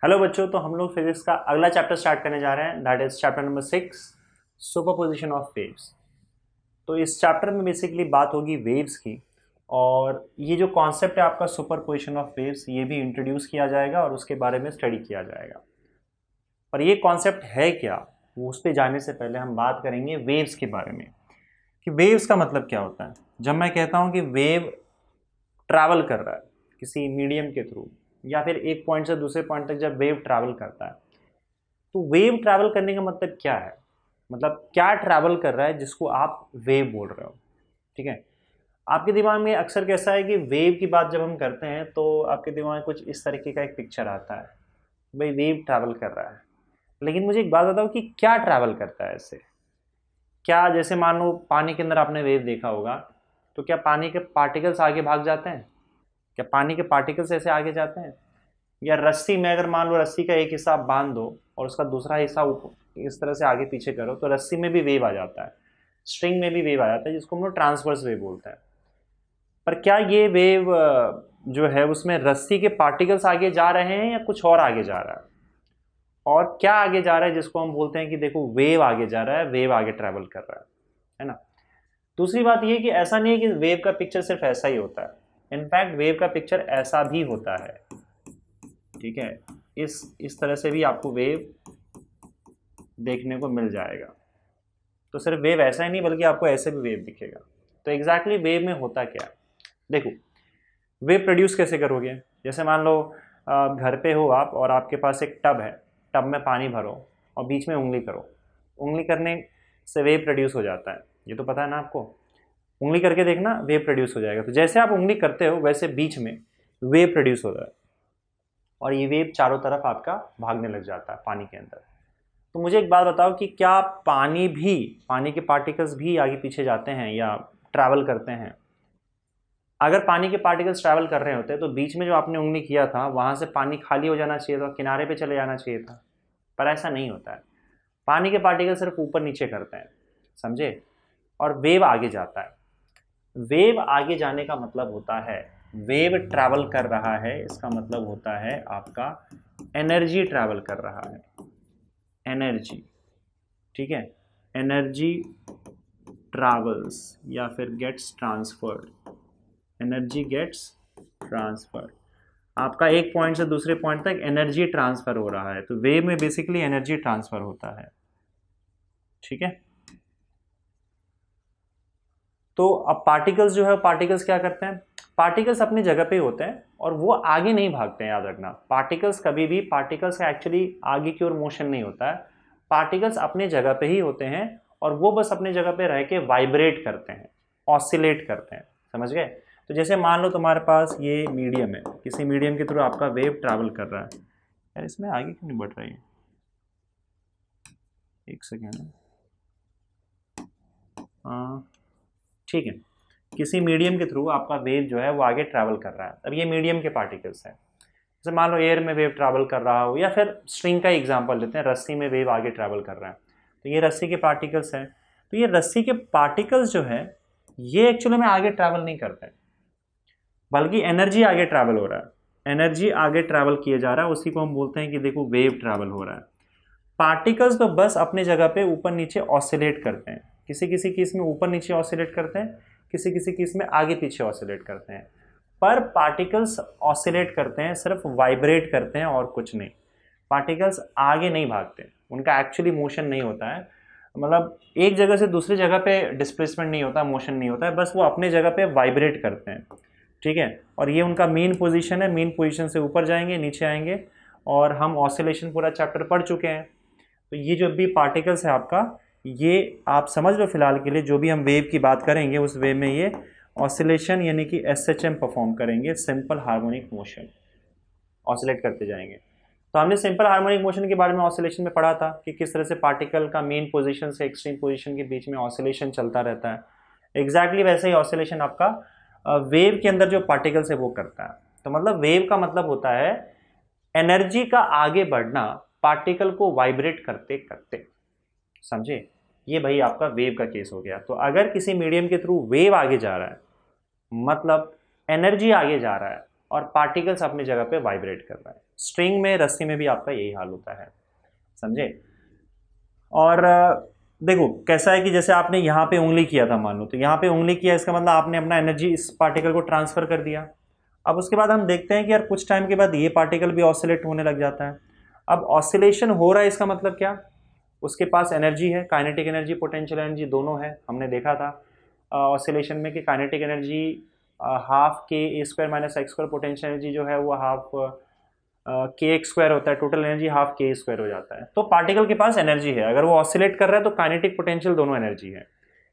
Hello बच्चों, तो हम लोग फिजिक्स का अगला चैप्टर स्टार्ट करने जा रहे हैं, that is chapter number 6, superposition of waves. तो इस चैप्टर में बेसिकली बात होगी वेव्स की, और ये जो कॉन्सेप्ट है आपका सुपरपोजिशन ऑफ वेव्स, ये भी इंट्रोड्यूस किया जाएगा और उसके बारे में स्टडी किया जाएगा। पर ये कॉन्सेप्ट है क्या, वो उस पर जाने से पहले हम बात करेंगे वेव्स के बारे में कि वेव्स का मतलब क्या होता है। जब मैं कहता हूँ कि वेव ट्रैवल कर रहा है किसी मीडियम के थ्रू, या फिर एक पॉइंट से दूसरे पॉइंट तक जब वेव ट्रैवल करता है, तो वेव ट्रैवल करने का मतलब क्या है, मतलब क्या ट्रैवल कर रहा है जिसको आप वेव बोल रहे हो। ठीक है, आपके दिमाग में अक्सर कैसा है कि वेव की बात जब हम करते हैं तो आपके दिमाग में कुछ इस तरीके का एक पिक्चर आता है, भाई वेव ट्रैवल कर रहा है। लेकिन मुझे एक बात बताओ कि क्या ट्रैवल करता है ऐसे। क्या जैसे मान लो पानी के अंदर आपने वेव देखा होगा, तो क्या पानी के पार्टिकल्स आगे भाग जाते हैं? क्या पानी के पार्टिकल्स ऐसे आगे जाते हैं? या रस्सी में अगर मान लो रस्सी का एक हिस्सा आप बांध दो और उसका दूसरा हिस्सा इस तरह से आगे पीछे करो, तो रस्सी में भी वेव आ जाता है, स्ट्रिंग में भी वेव आ जाता है, जिसको हम लोग ट्रांसवर्स वेव बोलते हैं। पर क्या ये वेव जो है उसमें रस्सी के पार्टिकल्स आगे जा रहे हैं या कुछ और आगे जा रहा है? और क्या आगे जा रहा है जिसको हम बोलते हैं कि देखो वेव आगे जा रहा है, वेव आगे ट्रैवल कर रहा है ना। दूसरी बात ये कि ऐसा नहीं है कि वेव का पिक्चर सिर्फ ऐसा ही होता है, इनफैक्ट वेव का पिक्चर ऐसा भी होता है। ठीक है, इस तरह से भी आपको वेव देखने को मिल जाएगा। तो सिर्फ वेव ऐसा ही नहीं, बल्कि आपको ऐसे भी वेव दिखेगा। तो एग्जैक्टली वेव में होता क्या है, देखो वेव प्रोड्यूस कैसे करोगे। जैसे मान लो घर पे हो आप और आपके पास एक टब है, टब में पानी भरो और बीच में उंगली करो, उंगली करने से वेव प्रोड्यूस हो जाता है, ये तो पता है ना आपको। उंगली करके देखना, वेव प्रोड्यूस हो जाएगा। तो जैसे आप उंगली करते हो वैसे बीच में वेव प्रोड्यूस हो रहा है, और ये वेव चारों तरफ आपका भागने लग जाता है पानी के अंदर। तो मुझे एक बात बताओ कि क्या पानी के पार्टिकल्स भी आगे पीछे जाते हैं या ट्रैवल करते हैं? अगर पानी के पार्टिकल्स ट्रैवल कर रहे होते तो बीच में जो आपने उंगली किया था वहां से पानी खाली हो जाना चाहिए था, किनारे पे चले जाना चाहिए था। पर ऐसा नहीं होता है, पानी के पार्टिकल सिर्फ ऊपर नीचे करते हैं, समझे। और वेव आगे जाता है। वेव आगे जाने का मतलब होता है वेव ट्रैवल कर रहा है, इसका मतलब होता है आपका एनर्जी ट्रैवल कर रहा है, एनर्जी। ठीक है, एनर्जी ट्रैवल्स या फिर gets transferred, energy gets transferred. आपका एक पॉइंट से दूसरे पॉइंट तक एनर्जी ट्रांसफर हो रहा है, तो वेव में बेसिकली एनर्जी ट्रांसफर होता है। ठीक है, तो अब पार्टिकल्स जो है, पार्टिकल्स क्या करते हैं, पार्टिकल्स अपनी जगह पे ही होते हैं और वो आगे नहीं भागते हैं। याद रखना, पार्टिकल्स कभी भी, पार्टिकल्स का एक्चुअली आगे की ओर मोशन नहीं होता है। पार्टिकल्स अपने जगह पे ही होते हैं और वो बस अपने जगह पे रह के वाइब्रेट करते हैं, ऑसिलेट करते हैं, समझ गए। तो जैसे मान लो तुम्हारे पास ये मीडियम है, किसी मीडियम के थ्रू आपका वेव ट्रैवल कर रहा है। यार इसमें आगे क्यों नहीं बढ़ रही है, एक सेकेंड। हाँ ठीक है, किसी मीडियम के थ्रू आपका वेव जो है वो आगे ट्रैवल कर रहा है। अब ये मीडियम के पार्टिकल्स हैं, जैसे मान लो एयर में वेव ट्रैवल कर रहा हो, या फिर स्ट्रिंग का एग्जांपल लेते हैं, रस्सी में वेव आगे ट्रैवल कर रहा है, तो ये रस्सी के पार्टिकल्स हैं। तो ये रस्सी के पार्टिकल्स जो है ये एक्चुअली में आगे ट्रैवल नहीं करते हैं, बल्कि एनर्जी आगे ट्रैवल हो रहा है, एनर्जी आगे ट्रैवल किया जा रहा है, उसी को हम बोलते हैं कि देखो वेव ट्रैवल हो रहा है। पार्टिकल्स तो बस अपने जगह पे ऊपर नीचे ऑसिलेट करते हैं, किसी किसी केस में ऊपर नीचे ऑसिलेट करते हैं, किसी किसी केस में आगे पीछे ऑसिलेट करते हैं। पर पार्टिकल्स ऑसिलेट करते हैं, सिर्फ वाइब्रेट करते हैं और कुछ नहीं। पार्टिकल्स आगे नहीं भागते, उनका एक्चुअली मोशन नहीं होता है, मतलब एक जगह से दूसरी जगह पे डिस्प्लेसमेंट नहीं होता, मोशन नहीं होता है, बस वो अपने जगह पे वाइब्रेट करते हैं। ठीक है, और ये उनका मेन पोजीशन है, मेन पोजीशन से ऊपर जाएंगे नीचे आएंगे। और हम ऑसिलेशन पूरा चैप्टर पढ़ चुके हैं, तो ये जो भी पार्टिकल्स है आपका, ये आप समझ लो फिलहाल के लिए, जो भी हम वेव की बात करेंगे उस वेव में ये ऑसिलेशन यानी कि एसएचएम परफॉर्म करेंगे, सिंपल हार्मोनिक मोशन, ऑसिलेट करते जाएंगे। तो हमने सिंपल हार्मोनिक मोशन के बारे में ऑसिलेशन में पढ़ा था कि किस तरह से पार्टिकल का मेन पोजीशन से एक्सट्रीम पोजीशन के बीच में ऑसिलेशन चलता रहता है। एग्जैक्टली वैसे ही ऑसिलेशन आपका वेव के अंदर जो पार्टिकल्स है वो करता है। तो मतलब वेव का मतलब होता है एनर्जी का आगे बढ़ना पार्टिकल को वाइब्रेट करते करते, समझे। ये भाई आपका वेव का केस हो गया। तो अगर किसी मीडियम के थ्रू वेव आगे जा रहा है, मतलब एनर्जी आगे जा रहा है, और पार्टिकल्स अपनी जगह पे वाइब्रेट कर रहे हैं। स्ट्रिंग में, रस्सी में भी आपका यही हाल होता है, समझे। और देखो कैसा है कि जैसे आपने यहाँ पे उंगली किया था मान लो, तो यहाँ पे उंगली किया, इसका मतलब आपने अपना एनर्जी इस पार्टिकल को ट्रांसफर कर दिया। अब उसके बाद हम देखते हैं कि यार कुछ टाइम के बाद ये पार्टिकल भी ऑसिलेट होने लग जाता है। अब ऑसिलेशन हो रहा है, इसका मतलब क्या, उसके पास एनर्जी है, काइनेटिक एनर्जी, पोटेंशियल एनर्जी दोनों है। हमने देखा था ऑसिलेशन में कि काइनेटिक एनर्जी हाफ के A square minus X square, potential energy जो है वो हाफ के एक्स स्क्वायर होता है, टोटल एनर्जी हाफ के स्क्वायर हो जाता है। तो पार्टिकल के पास एनर्जी है, अगर वो ऑसिलेट कर रहा है तो काइनेटिक पोटेंशियल दोनों एनर्जी है।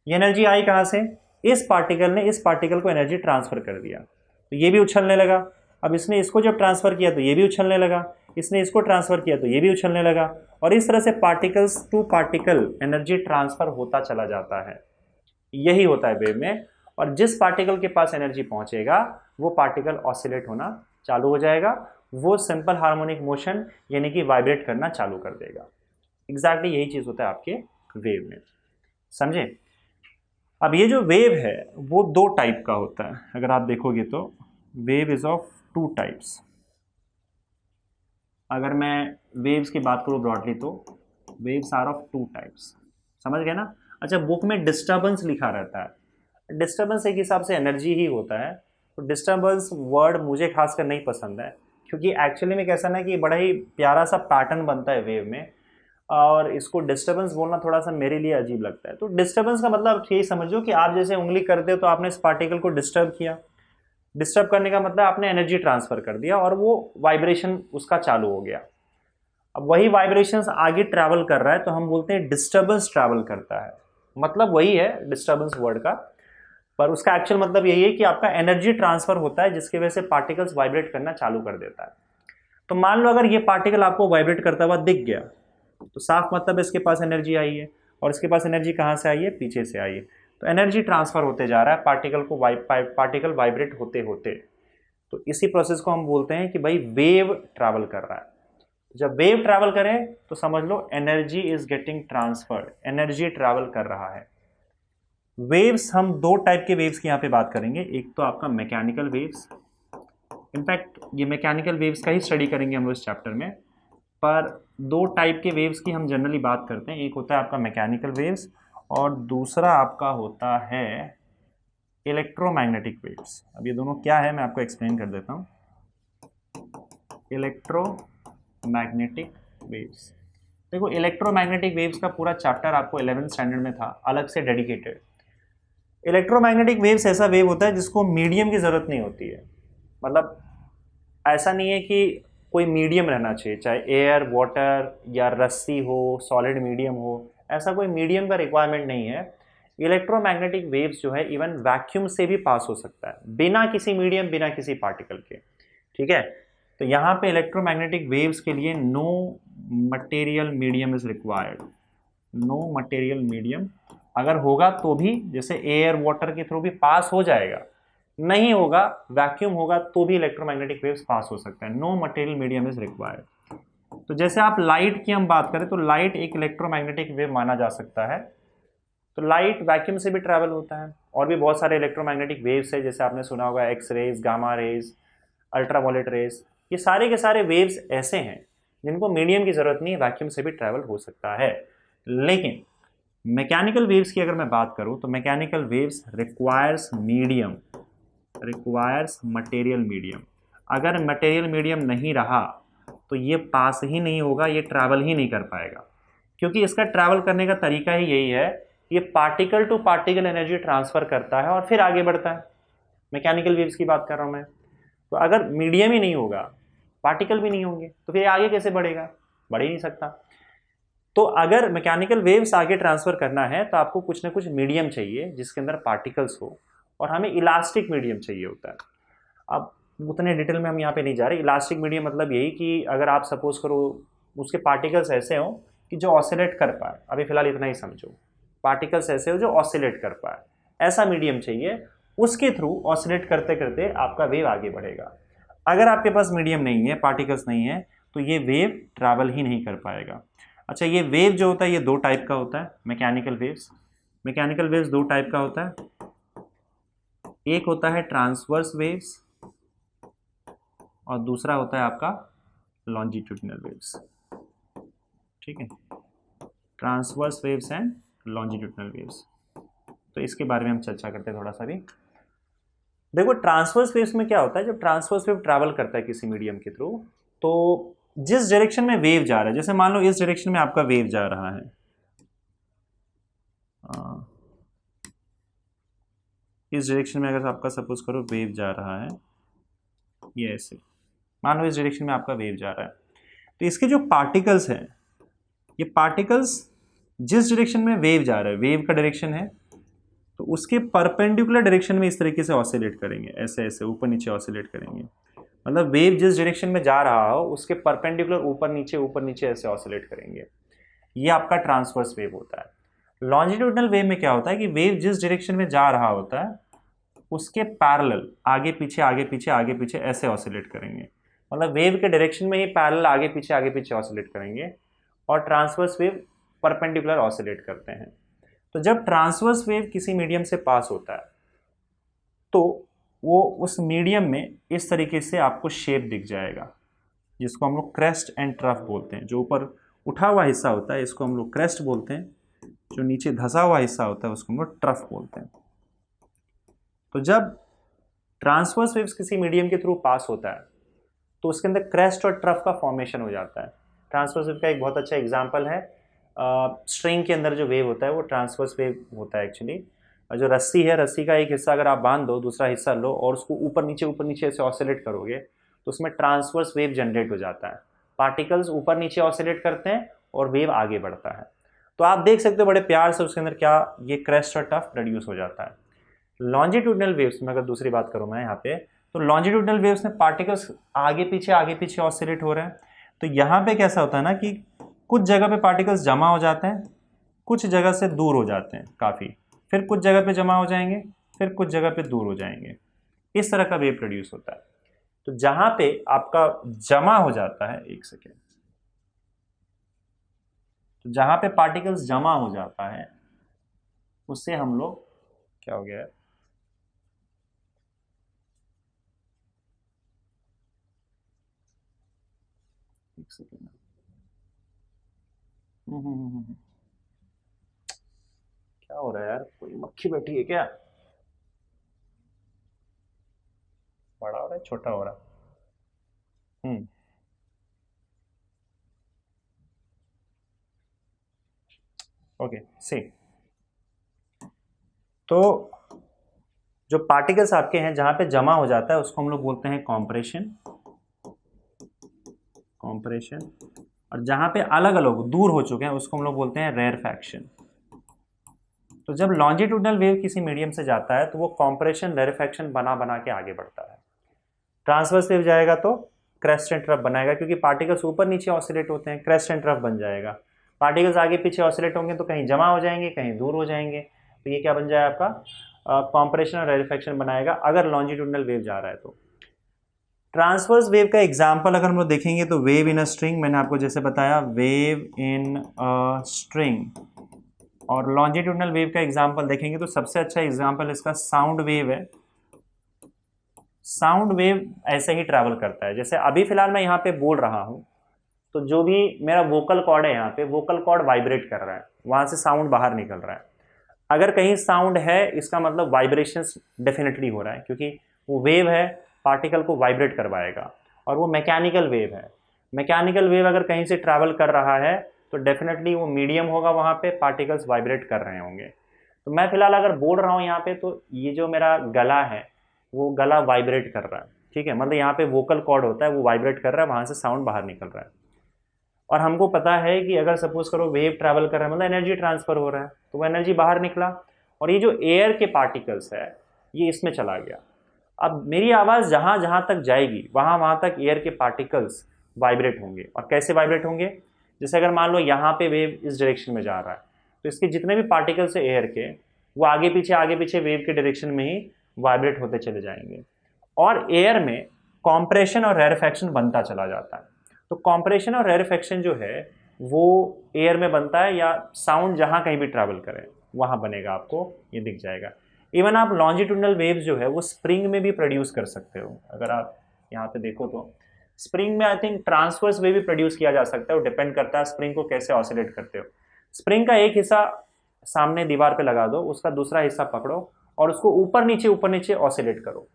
ये एनर्जी आई कहाँ से, इस पार्टिकल ने इस पार्टिकल को एनर्जी ट्रांसफर कर दिया, तो ये भी उछलने लगा। अब इसने इसको जब ट्रांसफर किया तो ये भी उछलने लगा, इसने इसको ट्रांसफर किया तो ये भी उछलने लगा, और इस तरह से particles to particle energy transfer होता चला जाता है। यही होता है वेव में। और जिस पार्टिकल के पास एनर्जी पहुंचेगा वो पार्टिकल ऑसिलेट होना चालू हो जाएगा, वो सिंपल हार्मोनिक मोशन यानी कि वाइब्रेट करना चालू कर देगा। एग्जैक्टली यही चीज होता है आपके वेव में, समझे। अब ये जो वेव है वो दो टाइप का होता है, अगर आप देखोगे तो wave is of two types. अगर मैं वेव्स की बात करूँ ब्रॉडली तो waves are of two types, समझ गए ना। अच्छा, बुक में डिस्टर्बेंस लिखा रहता है, डिस्टर्बेंस एक हिसाब से एनर्जी ही होता है। तो डिस्टर्बेंस वर्ड मुझे खासकर नहीं पसंद है, क्योंकि एक्चुअली में कैसा ना कि बड़ा ही प्यारा सा पैटर्न बनता है वेव में, और इसको डिस्टर्बेंस बोलना थोड़ा सा मेरे लिए अजीब लगता है। तो डिस्टर्बेंस का मतलब यही समझो कि आप जैसे उंगली करते हो तो आपने इस पार्टिकल को डिस्टर्ब किया, डिस्टर्ब करने का मतलब आपने एनर्जी ट्रांसफर कर दिया और वो वाइब्रेशन उसका चालू हो गया। अब वही वाइब्रेशंस आगे ट्रैवल कर रहा है तो हम बोलते हैं डिस्टर्बेंस ट्रैवल करता है, मतलब वही है डिस्टर्बेंस वर्ड का, पर उसका एक्चुअल मतलब यही है कि आपका एनर्जी ट्रांसफर होता है जिसकी वजह से पार्टिकल्स वाइब्रेट करना चालू कर देता है। तो मान लो अगर ये पार्टिकल आपको वाइब्रेट करता हुआ दिख गया तो साफ मतलब इसके पास एनर्जी आई है, और इसके पास एनर्जी कहाँ से आई है, पीछे से आई है। तो एनर्जी ट्रांसफर होते जा रहा है पार्टिकल को, पार्टिकल वाइब्रेट होते होते। तो इसी प्रोसेस को हम बोलते हैं कि भाई वेव ट्रैवल कर रहा है। जब वेव ट्रैवल करे तो समझ low energy is getting transferred, energy travel कर रहा है। वेव्स, हम दो टाइप के वेव्स की यहाँ पे बात करेंगे। एक तो आपका मैकेनिकल वेव्स, इनफैक्ट ये मैकेनिकल वेव्स का ही स्टडी करेंगे हम लोग इस चैप्टर में, पर दो टाइप के वेव्स की हम जनरली बात करते हैं। एक होता है आपका मैकेनिकल वेव्स और दूसरा आपका होता है इलेक्ट्रोमैग्नेटिक वेव्स। अब ये दोनों क्या है मैं आपको एक्सप्लेन कर देता हूँ। इलेक्ट्रोमैग्नेटिक वेव्स, देखो इलेक्ट्रोमैग्नेटिक वेव्स का पूरा चैप्टर आपको 11th स्टैंडर्ड में था, अलग से डेडिकेटेड। इलेक्ट्रोमैग्नेटिक वेव्स ऐसा वेव होता है जिसको मीडियम की ज़रूरत नहीं होती है, मतलब ऐसा नहीं है कि कोई मीडियम रहना चाहिए, चाहे एयर, वाटर या रस्सी हो, सॉलिड मीडियम हो, ऐसा कोई मीडियम का रिक्वायरमेंट नहीं है। इलेक्ट्रोमैग्नेटिक वेव्स जो है इवन वैक्यूम से भी पास हो सकता है, बिना किसी मीडियम, बिना किसी पार्टिकल के, ठीक है। तो यहाँ पे इलेक्ट्रोमैग्नेटिक वेव्स के लिए no material medium is required, no material medium. अगर होगा तो भी जैसे एयर वाटर के थ्रू भी पास हो जाएगा, नहीं होगा वैक्यूम होगा तो भी इलेक्ट्रोमैग्नेटिक वेव्स पास हो सकता है। No material medium is required. तो जैसे आप लाइट की हम बात करें तो लाइट एक इलेक्ट्रोमैग्नेटिक वेव माना जा सकता है। तो लाइट वैक्यूम से भी ट्रैवल होता है, और भी बहुत सारे इलेक्ट्रोमैग्नेटिक वेव्स है, जैसे आपने सुना होगा x rays, gamma rays, ultraviolet rays. ये सारे के सारे वेव्स ऐसे हैं जिनको मीडियम की जरूरत नहीं है, वैक्यूम से भी ट्रैवल हो सकता है। लेकिन मैकेनिकल वेव्स की अगर मैं बात करूं तो mechanical waves requires medium, requires material medium. अगर मटेरियल मीडियम नहीं रहा तो ये पास ही नहीं होगा, ये ट्रैवल ही नहीं कर पाएगा, क्योंकि इसका ट्रैवल करने का तरीका ही यही है, ये particle to particle energy transfer करता है और फिर आगे बढ़ता है। मैकेनिकल वेव्स की बात कर रहा हूं मैं। तो अगर मीडियम ही नहीं होगा, पार्टिकल भी नहीं होंगे, तो फिर आगे कैसे बढ़ेगा, बढ़ ही नहीं सकता। तो अगर मैकेनिकल वेव्स आगे ट्रांसफर करना है तो आपको कुछ ना कुछ मीडियम चाहिए जिसके अंदर पार्टिकल्स हो, और हमें इलास्टिक मीडियम चाहिए होता है। अब उतने डिटेल में हम यहाँ पे नहीं जा रहे। इलास्टिक मीडियम मतलब यही कि अगर आप सपोज करो उसके पार्टिकल्स ऐसे हो कि जो ऑसिलेट कर पाए, अभी फिलहाल इतना ही समझो, पार्टिकल्स ऐसे हो जो ऑसिलेट कर पाए, ऐसा मीडियम चाहिए। उसके थ्रू ऑसिलेट करते करते आपका वेव आगे बढ़ेगा। अगर आपके पास मीडियम नहीं है, पार्टिकल्स नहीं है, तो ये वेव ट्रैवल ही नहीं कर पाएगा। अच्छा, ये वेव जो होता है ये दो टाइप का होता है, मैकेनिकल वेव्स। मैकेनिकल वेव्स दो टाइप का होता है, एक होता है ट्रांसवर्स वेव्स, और दूसरा होता है आपका लॉन्जिट्यूडिनल वेव्स। ठीक है, transverse waves and longitudinal waves. तो इसके बारे में हम चर्चा करते हैं थोड़ा सा भी। देखो ट्रांसवर्स वेव्स में क्या होता है, जब ट्रांसवर्स वेव ट्रैवल करता है किसी मीडियम के थ्रू, तो जिस डायरेक्शन में वेव जा रहा है, जैसे मान लो इस डायरेक्शन में आपका वेव जा रहा है, इस डायरेक्शन में अगर आपका सपोज करो वेव जा रहा है, ये ऐसे मान लो इस डायरेक्शन में आपका वेव जा रहा है, तो इसके जो पार्टिकल्स हैं, ये पार्टिकल्स जिस डायरेक्शन में वेव जा रहा है, वेव का डायरेक्शन है, तो उसके परपेंडिकुलर डायरेक्शन में इस तरीके से ऑसिलेट करेंगे, ऐसे ऐसे ऊपर नीचे ऑसिलेट करेंगे। मतलब वेव जिस डायरेक्शन में जा रहा हो उसके परपेंडिकुलर ऊपर नीचे ऐसे ऑसिलेट करेंगे। ये आपका ट्रांसवर्स वेव होता है। लॉन्जिट्यूडिनल वेव में क्या होता है कि वेव जिस डायरेक्शन में जा रहा होता है उसके पैरेलल आगे पीछे ऐसे ऑसिलेट करेंगे। मतलब वेव के डायरेक्शन में ही पैरेलल आगे पीछे ऑसिलेट करेंगे, और ट्रांसवर्स वेव परपेंडिकुलर ऑसिलेट करते हैं। तो जब ट्रांसवर्स वेव किसी मीडियम से पास होता है तो वो उस मीडियम में इस तरीके से आपको शेप दिख जाएगा, जिसको हम लोग क्रेस्ट एंड ट्रफ बोलते हैं। जो ऊपर उठा हुआ हिस्सा होता है इसको हम लोग क्रेस्ट बोलते हैं, जो नीचे धंसा हुआ हिस्सा होता है उसको हम लोग ट्रफ बोलते हैं। तो जब ट्रांसवर्स वेव्स किसी मीडियम के थ्रू पास होता है तो उसके अंदर क्रेस्ट और ट्रफ का फॉर्मेशन हो जाता है। ट्रांसवर्स वेव का एक बहुत अच्छा एग्जांपल है, स्ट्रिंग के अंदर जो वेव होता है वो ट्रांसवर्स वेव होता है एक्चुअली। जो रस्सी है, रस्सी का एक हिस्सा अगर आप बांध दो, दूसरा हिस्सा लो और उसको ऊपर नीचे ऐसे ऑसिलेट करोगे तो उसमें ट्रांसवर्स वेव जनरेट हो जाता है। पार्टिकल्स ऊपर नीचे ऑसिलेट करते हैं और वेव आगे बढ़ता है। तो आप देख सकते हो बड़े प्यार से उसके अंदर क्या ये क्रेस्ट और टफ प्रोड्यूस हो जाता है। लॉन्जिट्यूडिनल वेव्स में अगर दूसरी बात करूं मैं यहाँ पे, तो लॉन्जिट्यूडिनल वेव्स में पार्टिकल्स आगे पीछे ऑसिलेट हो रहे हैं। तो यहाँ पे कैसा होता है ना कि कुछ जगह पे पार्टिकल्स जमा हो जाते हैं, कुछ जगह से दूर हो जाते हैं काफ़ी, फिर कुछ जगह पे जमा हो जाएंगे, फिर कुछ जगह पे दूर हो जाएंगे। इस तरह का वेव प्रोड्यूस होता है। तो जहाँ पे आपका जमा हो जाता है, एक सेकेंड, तो जहाँ पे पार्टिकल्स जमा हो जाता है उससे हम लोग, क्या हो गया है, एक सेकेंड, क्या हो रहा है यार, कोई मक्खी बैठी है क्या? बड़ा हो रहा है, छोटा हो रहा है? ओके सी। तो जो पार्टिकल्स आपके हैं जहां पे जमा हो जाता है उसको हम लोग बोलते हैं कॉम्प्रेशन, और जहां पे अलग अलग दूर हो चुके हैं उसको हम लोग बोलते हैं रेरफैक्शन। तो जब लॉन्जिट्यूडनल वेव किसी मीडियम से जाता है तो वो कॉम्प्रेशन रेरफैक्शन बना बना के आगे बढ़ता है। ट्रांसवर्स वेव जाएगा तो क्रेस्ट एंड ट्रफ बनाएगा, क्योंकि पार्टिकल्स ऊपर नीचे ऑसिलेट होते हैं, क्रेस्ट एंड ट्रफ बन जाएगा। पार्टिकल्स आगे पीछे ऑसिलेट होंगे तो कहीं जमा हो जाएंगे, कहीं दूर हो जाएंगे, तो ये क्या बन जाए आपका कॉम्प्रेशन और रेरफैक्शन बनाएगा अगर लॉन्जिट्यूडनल वेव जा रहा है तो। ट्रांसवर्स वेव का एग्जाम्पल अगर हम लोग देखेंगे तो वेव इन अ स्ट्रिंग, मैंने आपको जैसे बताया वेव इन अ स्ट्रिंग, और लॉन्जिट्यूडनल वेव का एग्जाम्पल देखेंगे तो सबसे अच्छा एग्जाम्पल इसका साउंड वेव है। साउंड वेव ऐसे ही ट्रैवल करता है, जैसे अभी फिलहाल मैं यहाँ पे बोल रहा हूँ तो जो भी मेरा वोकल कॉर्ड है यहाँ पे, वोकल कॉर्ड वाइब्रेट कर रहा है, वहाँ से साउंड बाहर निकल रहा है। अगर कहीं साउंड है इसका मतलब वाइब्रेशंस डेफिनेटली हो रहा है, क्योंकि वो वेव है, पार्टिकल को वाइब्रेट करवाएगा, और वो मैकेनिकल वेव है। मैकेनिकल वेव अगर कहीं से ट्रैवल कर रहा है तो डेफिनेटली वो मीडियम होगा, वहाँ पे पार्टिकल्स वाइब्रेट कर रहे होंगे। तो मैं फिलहाल अगर बोल रहा हूँ यहाँ पे तो ये जो मेरा गला है वो गला वाइब्रेट कर रहा है, ठीक है, मतलब यहाँ पे वोकल कॉर्ड होता है वो वाइब्रेट कर रहा है, वहाँ से साउंड बाहर निकल रहा है। और हमको पता है कि अगर सपोज करो वेव ट्रैवल कर रहा है मतलब एनर्जी ट्रांसफर हो रहा है, तो वो एनर्जी बाहर निकला और ये जो एयर के पार्टिकल्स है ये इसमें चला गया। अब मेरी आवाज़ जहाँ जहाँ तक जाएगी वहाँ वहाँ तक एयर के पार्टिकल्स वाइब्रेट होंगे। और कैसे वाइब्रेट होंगे, जैसे अगर मान लो यहाँ पे वेव इस डायरेक्शन में जा रहा है तो इसके जितने भी पार्टिकल्स है एयर के वो आगे पीछे वेव के डायरेक्शन में ही वाइब्रेट होते चले जाएंगे। और एयर में कॉम्प्रेशन और रेरफैक्शन बनता चला जाता है। तो कॉम्प्रेशन और रेरफैक्शन जो है वो एयर में बनता है, या साउंड जहाँ कहीं भी ट्रैवल करे वहाँ बनेगा, आपको ये दिख जाएगा। इवन आप लॉन्जिट्यूडनल वेव्स जो है वो स्प्रिंग में भी प्रोड्यूस कर सकते हो। अगर आप यहाँ पे देखो तो स्प्रिंग में आई थिंक ट्रांसवर्स वे भी प्रोड्यूस किया जा सकता है, वो डिपेंड करता है स्प्रिंग को कैसे ऑसिलेट करते हो। स्प्रिंग का एक हिस्सा सामने दीवार पे लगा दो, उसका दूसरा हिस्सा पकड़ो और उसको ऊपर नीचे ऑसिलेट करो।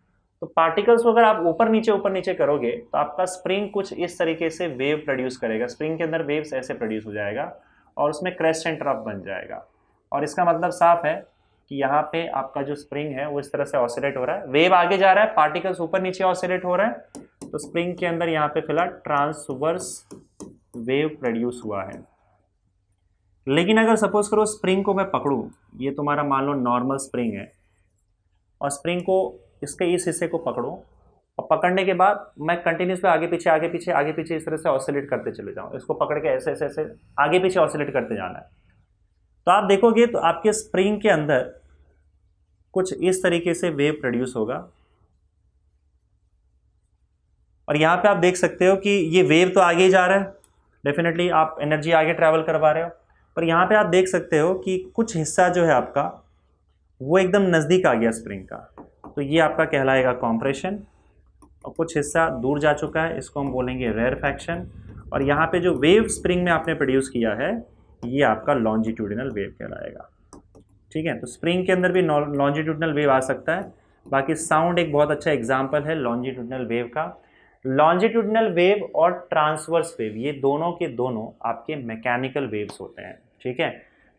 तो पार्टिकल्स को अगर आप ऊपर नीचे करोगे तो आपका स्प्रिंग कुछ इस तरीके से वेव प्रोड्यूस करेगा, स्प्रिंग के अंदर वेव्स ऐसे प्रोड्यूस हो जाएगा और उसमें क्रेस्ट एंड ट्रफ बन जाएगा। और इसका मतलब साफ है कि यहाँ पे आपका जो स्प्रिंग है वो इस तरह से ऑसिलेट हो रहा है, वेव आगे जा रहा है, पार्टिकल्स ऊपर नीचे ऑसिलेट हो रहा है, तो स्प्रिंग के अंदर यहाँ पे फिलहाल ट्रांसवर्स वेव प्रोड्यूस हुआ है। लेकिन अगर सपोज करो स्प्रिंग को मैं पकड़ूं, ये तुम्हारा मान लो नॉर्मल स्प्रिंग है, और स्प्रिंग को इसके इस हिस्से को पकड़ो और पकड़ने के बाद मैं कंटिन्यूस पे आगे पीछे इस तरह से ऑसिलेट करते चले जाऊँ, इसको पकड़ के ऐसे ऐसे ऐसे आगे पीछे ऑसिलेट करते जाना है। तो आप देखोगे तो आपके स्प्रिंग के अंदर कुछ इस तरीके से वेव प्रोड्यूस होगा, और यहां पे आप देख सकते हो कि ये वेव तो आगे जा रहा है, डेफिनेटली आप एनर्जी आगे ट्रैवल करवा रहे हो, पर यहां पे आप देख सकते हो कि कुछ हिस्सा जो है आपका वो एकदम नज़दीक आ गया स्प्रिंग का, तो ये आपका कहलाएगा कॉम्प्रेशन, और कुछ हिस्सा दूर जा चुका है, इसको हम बोलेंगे रेरफैक्शन। और यहाँ पे जो वेव स्प्रिंग में आपने प्रोड्यूस किया है ये आपका लॉन्जिट्यूडिनल वेव कहलाएगा। ठीक है, तो स्प्रिंग के अंदर भी लॉन्जिट्यूडिनल वेव आ सकता है। बाकी साउंड एक बहुत अच्छा एग्जाम्पल है लॉन्जिट्यूडिनल वेव का। लॉन्जिट्यूडिनल वेव और ट्रांसवर्स वेव ये दोनों के दोनों आपके मैकेनिकल वेव्स होते हैं। ठीक है,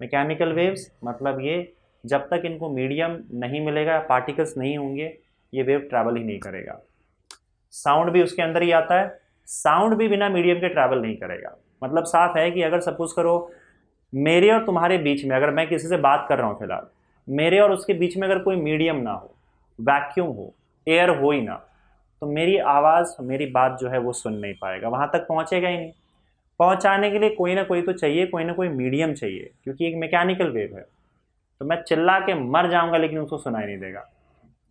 मैकेनिकल वेव्स मतलब ये जब तक इनको मीडियम नहीं मिलेगा, पार्टिकल्स नहीं होंगे, ये वेव ट्रैवल ही नहीं करेगा। साउंड भी उसके अंदर ही आता है, साउंड भी बिना मीडियम के ट्रैवल नहीं करेगा। मतलब साफ है कि अगर सपोज करो मेरे और तुम्हारे बीच में, अगर मैं किसी से बात कर रहा हूँ फिलहाल, मेरे और उसके बीच में अगर कोई मीडियम ना हो, वैक्यूम हो, एयर हो ही ना, तो मेरी आवाज़, मेरी बात जो है वो सुन नहीं पाएगा, वहाँ तक पहुँचेगा ही नहीं। पहुँचाने के लिए कोई ना कोई तो चाहिए, कोई ना कोई मीडियम चाहिए, क्योंकि एक मैकेनिकल वेव है। तो मैं चिल्ला के मर जाऊँगा लेकिन उसको सुनाई नहीं देगा,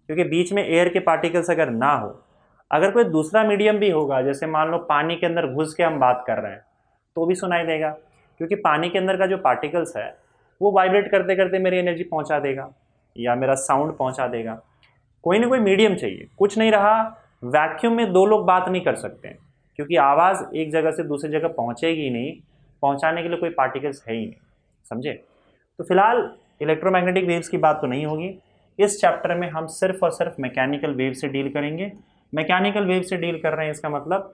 क्योंकि बीच में एयर के पार्टिकल्स अगर ना हो, अगर कोई दूसरा मीडियम भी होगा, जैसे मान लो पानी के अंदर घुस के हम बात कर रहे हैं, तो भी सुनाई देगा, क्योंकि पानी के अंदर का जो पार्टिकल्स है वो वाइब्रेट करते करते मेरी एनर्जी पहुंचा देगा या मेरा साउंड पहुंचा देगा। कोई ना कोई मीडियम चाहिए, कुछ नहीं रहा, वैक्यूम में दो लोग बात नहीं कर सकते, क्योंकि आवाज़ एक जगह से दूसरी जगह पहुंचेगी ही नहीं, पहुंचाने के लिए कोई पार्टिकल्स है ही नहीं। समझे? तो फिलहाल इलेक्ट्रोमैग्नेटिक वेव्स की बात तो नहीं होगी इस चैप्टर में, हम सिर्फ और सिर्फ मैकेनिकल वेव से डील करेंगे। मैकेनिकल वेव से डील कर रहे हैं, इसका मतलब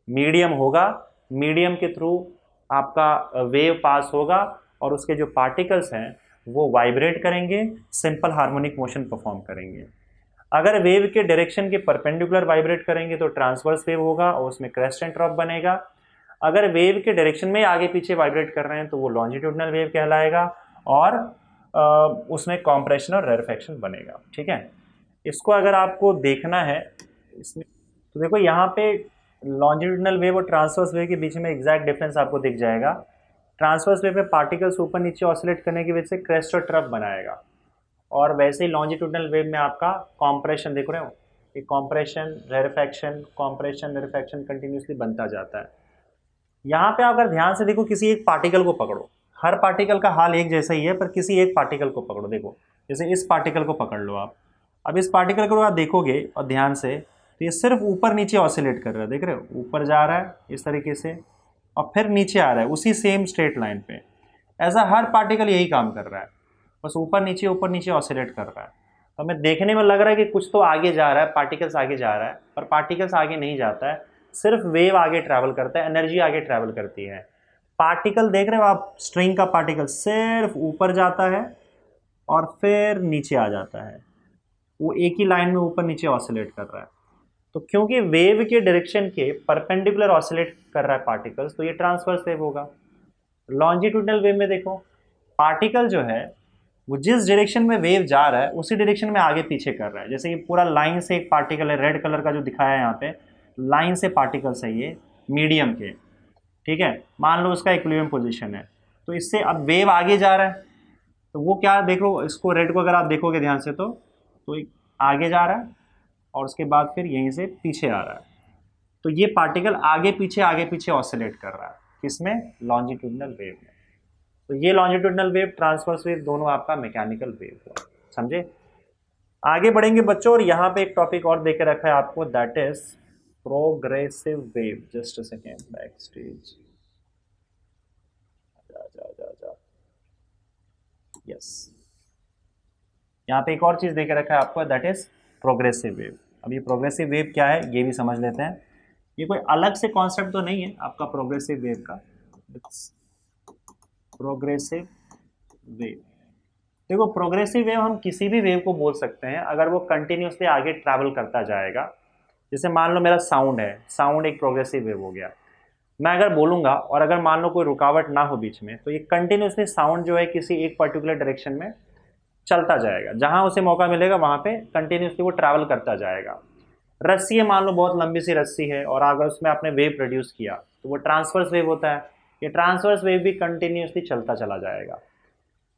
मीडियम होगा, मीडियम के थ्रू आपका वेव पास होगा और उसके जो पार्टिकल्स हैं वो वाइब्रेट करेंगे, सिंपल हार्मोनिक मोशन परफॉर्म करेंगे। अगर वेव के डायरेक्शन के परपेंडिकुलर वाइब्रेट करेंगे तो ट्रांसवर्स वेव होगा और उसमें क्रेस्ट एंड ट्रफ बनेगा। अगर वेव के डायरेक्शन में आगे पीछे वाइब्रेट कर रहे हैं तो वो लॉन्जिट्यूडिनल वेव कहलाएगा और उसमें कॉम्प्रेशन और रेरफैक्शन बनेगा। ठीक है, इसको अगर आपको देखना है इसमें, तो देखो यहाँ पे लॉन्जिट्यूडिनल वेव और ट्रांसवर्स वेव के बीच में एग्जैक्ट डिफरेंस आपको दिख जाएगा। ट्रांसवर्स वेव में पार्टिकल्स ऊपर नीचे ऑसिलेट करने की वजह से क्रेस्ट और ट्रफ बनाएगा, और वैसे ही लॉन्जिट्यूडिनल वेव में आपका कॉम्प्रेशन, देख रहे हो कि कॉम्प्रेशन रेरफैक्शन कंटिन्यूसली बनता जाता है। यहाँ पे अगर ध्यान से देखो, किसी एक पार्टिकल को पकड़ो, हर पार्टिकल का हाल एक जैसा ही है, पर किसी एक पार्टिकल को पकड़ो, देखो जैसे इस पार्टिकल को पकड़ लो आप, अब इस पार्टिकल को आप देखोगे और ध्यान से, तो ये सिर्फ ऊपर नीचे ऑसिलेट कर रहा है, देख रहे हो, ऊपर जा रहा है इस तरीके से और फिर नीचे आ रहा है उसी सेम स्ट्रेट लाइन पे। ऐसा हर पार्टिकल यही काम कर रहा है, बस ऊपर नीचे ऑसिलेट कर रहा है। तो हमें देखने में लग रहा है कि कुछ तो आगे जा रहा है, पार्टिकल्स आगे जा रहा है, पर पार्टिकल्स आगे नहीं जाता है, सिर्फ वेव आगे ट्रैवल करता है, एनर्जी आगे ट्रैवल करती है। पार्टिकल देख रहे हो आप, स्ट्रिंग का पार्टिकल सिर्फ ऊपर जाता है और फिर नीचे आ जाता है, वो एक ही लाइन में ऊपर नीचे ऑसिलेट कर रहा है। तो क्योंकि वेव के डायरेक्शन के परपेंडिकुलर ऑसिलेट कर रहा है पार्टिकल्स, तो ये ट्रांसवर्स वेव होगा। लॉन्जिट्यूडिनल वेव में देखो, पार्टिकल जो है वो जिस डायरेक्शन में वेव जा रहा है उसी डायरेक्शन में आगे पीछे कर रहा है। जैसे ये पूरा लाइन से एक पार्टिकल है, रेड कलर का जो दिखाया है यहाँ पे, लाइन से पार्टिकल्स है ये मीडियम के। ठीक है, मान लो उसका इक्विलिब्रियम पोजीशन है, तो इससे अब वेव आगे जा रहा है, तो वो क्या, देखो इसको रेड को अगर आप देखोगे ध्यान से तो आगे जा रहा है और उसके बाद फिर यहीं से पीछे आ रहा है। तो ये पार्टिकल आगे पीछे ऑसिलेट कर रहा है, किसमें, लॉन्जिट्यूडिनल वेव में। तो ये लॉन्जिट्यूडिनल वेव, ट्रांसवर्स वेव, दोनों आपका मैकेनिकल वेव हुआ। समझे? आगे बढ़ेंगे बच्चों, और यहाँ पे एक टॉपिक और देके रखा है आपको, that is progressive wave, just a second, back stage, जा जा जा जा, यस, यहाँ पे एक और चीज देके रखा है आपको, दैट इज प्रोग्रेसिव वेव। अब ये प्रोग्रेसिव वेव क्या है ये भी समझ लेते हैं। ये कोई अलग से कॉन्सेप्ट तो नहीं है आपका प्रोग्रेसिव वेव का, प्रोग्रेसिव वेव। देखो प्रोग्रेसिव वेव हम किसी भी वेव को बोल सकते हैं अगर वो कंटिन्यूसली आगे ट्रैवल करता जाएगा। जैसे मान लो मेरा साउंड है, साउंड एक प्रोग्रेसिव वेव हो गया। मैं अगर बोलूंगा और अगर मान लो कोई रुकावट ना हो बीच में, तो ये कंटिन्यूसली साउंड जो है किसी एक पर्टिकुलर डायरेक्शन में चलता जाएगा, जहां उसे मौका मिलेगा वहां पे कंटिन्यूसली वो ट्रैवल करता जाएगा। रस्सी है, मान लो बहुत लंबी सी रस्सी है और अगर उसमें आपने वेव प्रोड्यूस किया तो वो ट्रांसवर्स वेव होता है। ये ट्रांसवर्स वेव भी कंटिन्यूसली चलता चला जाएगा।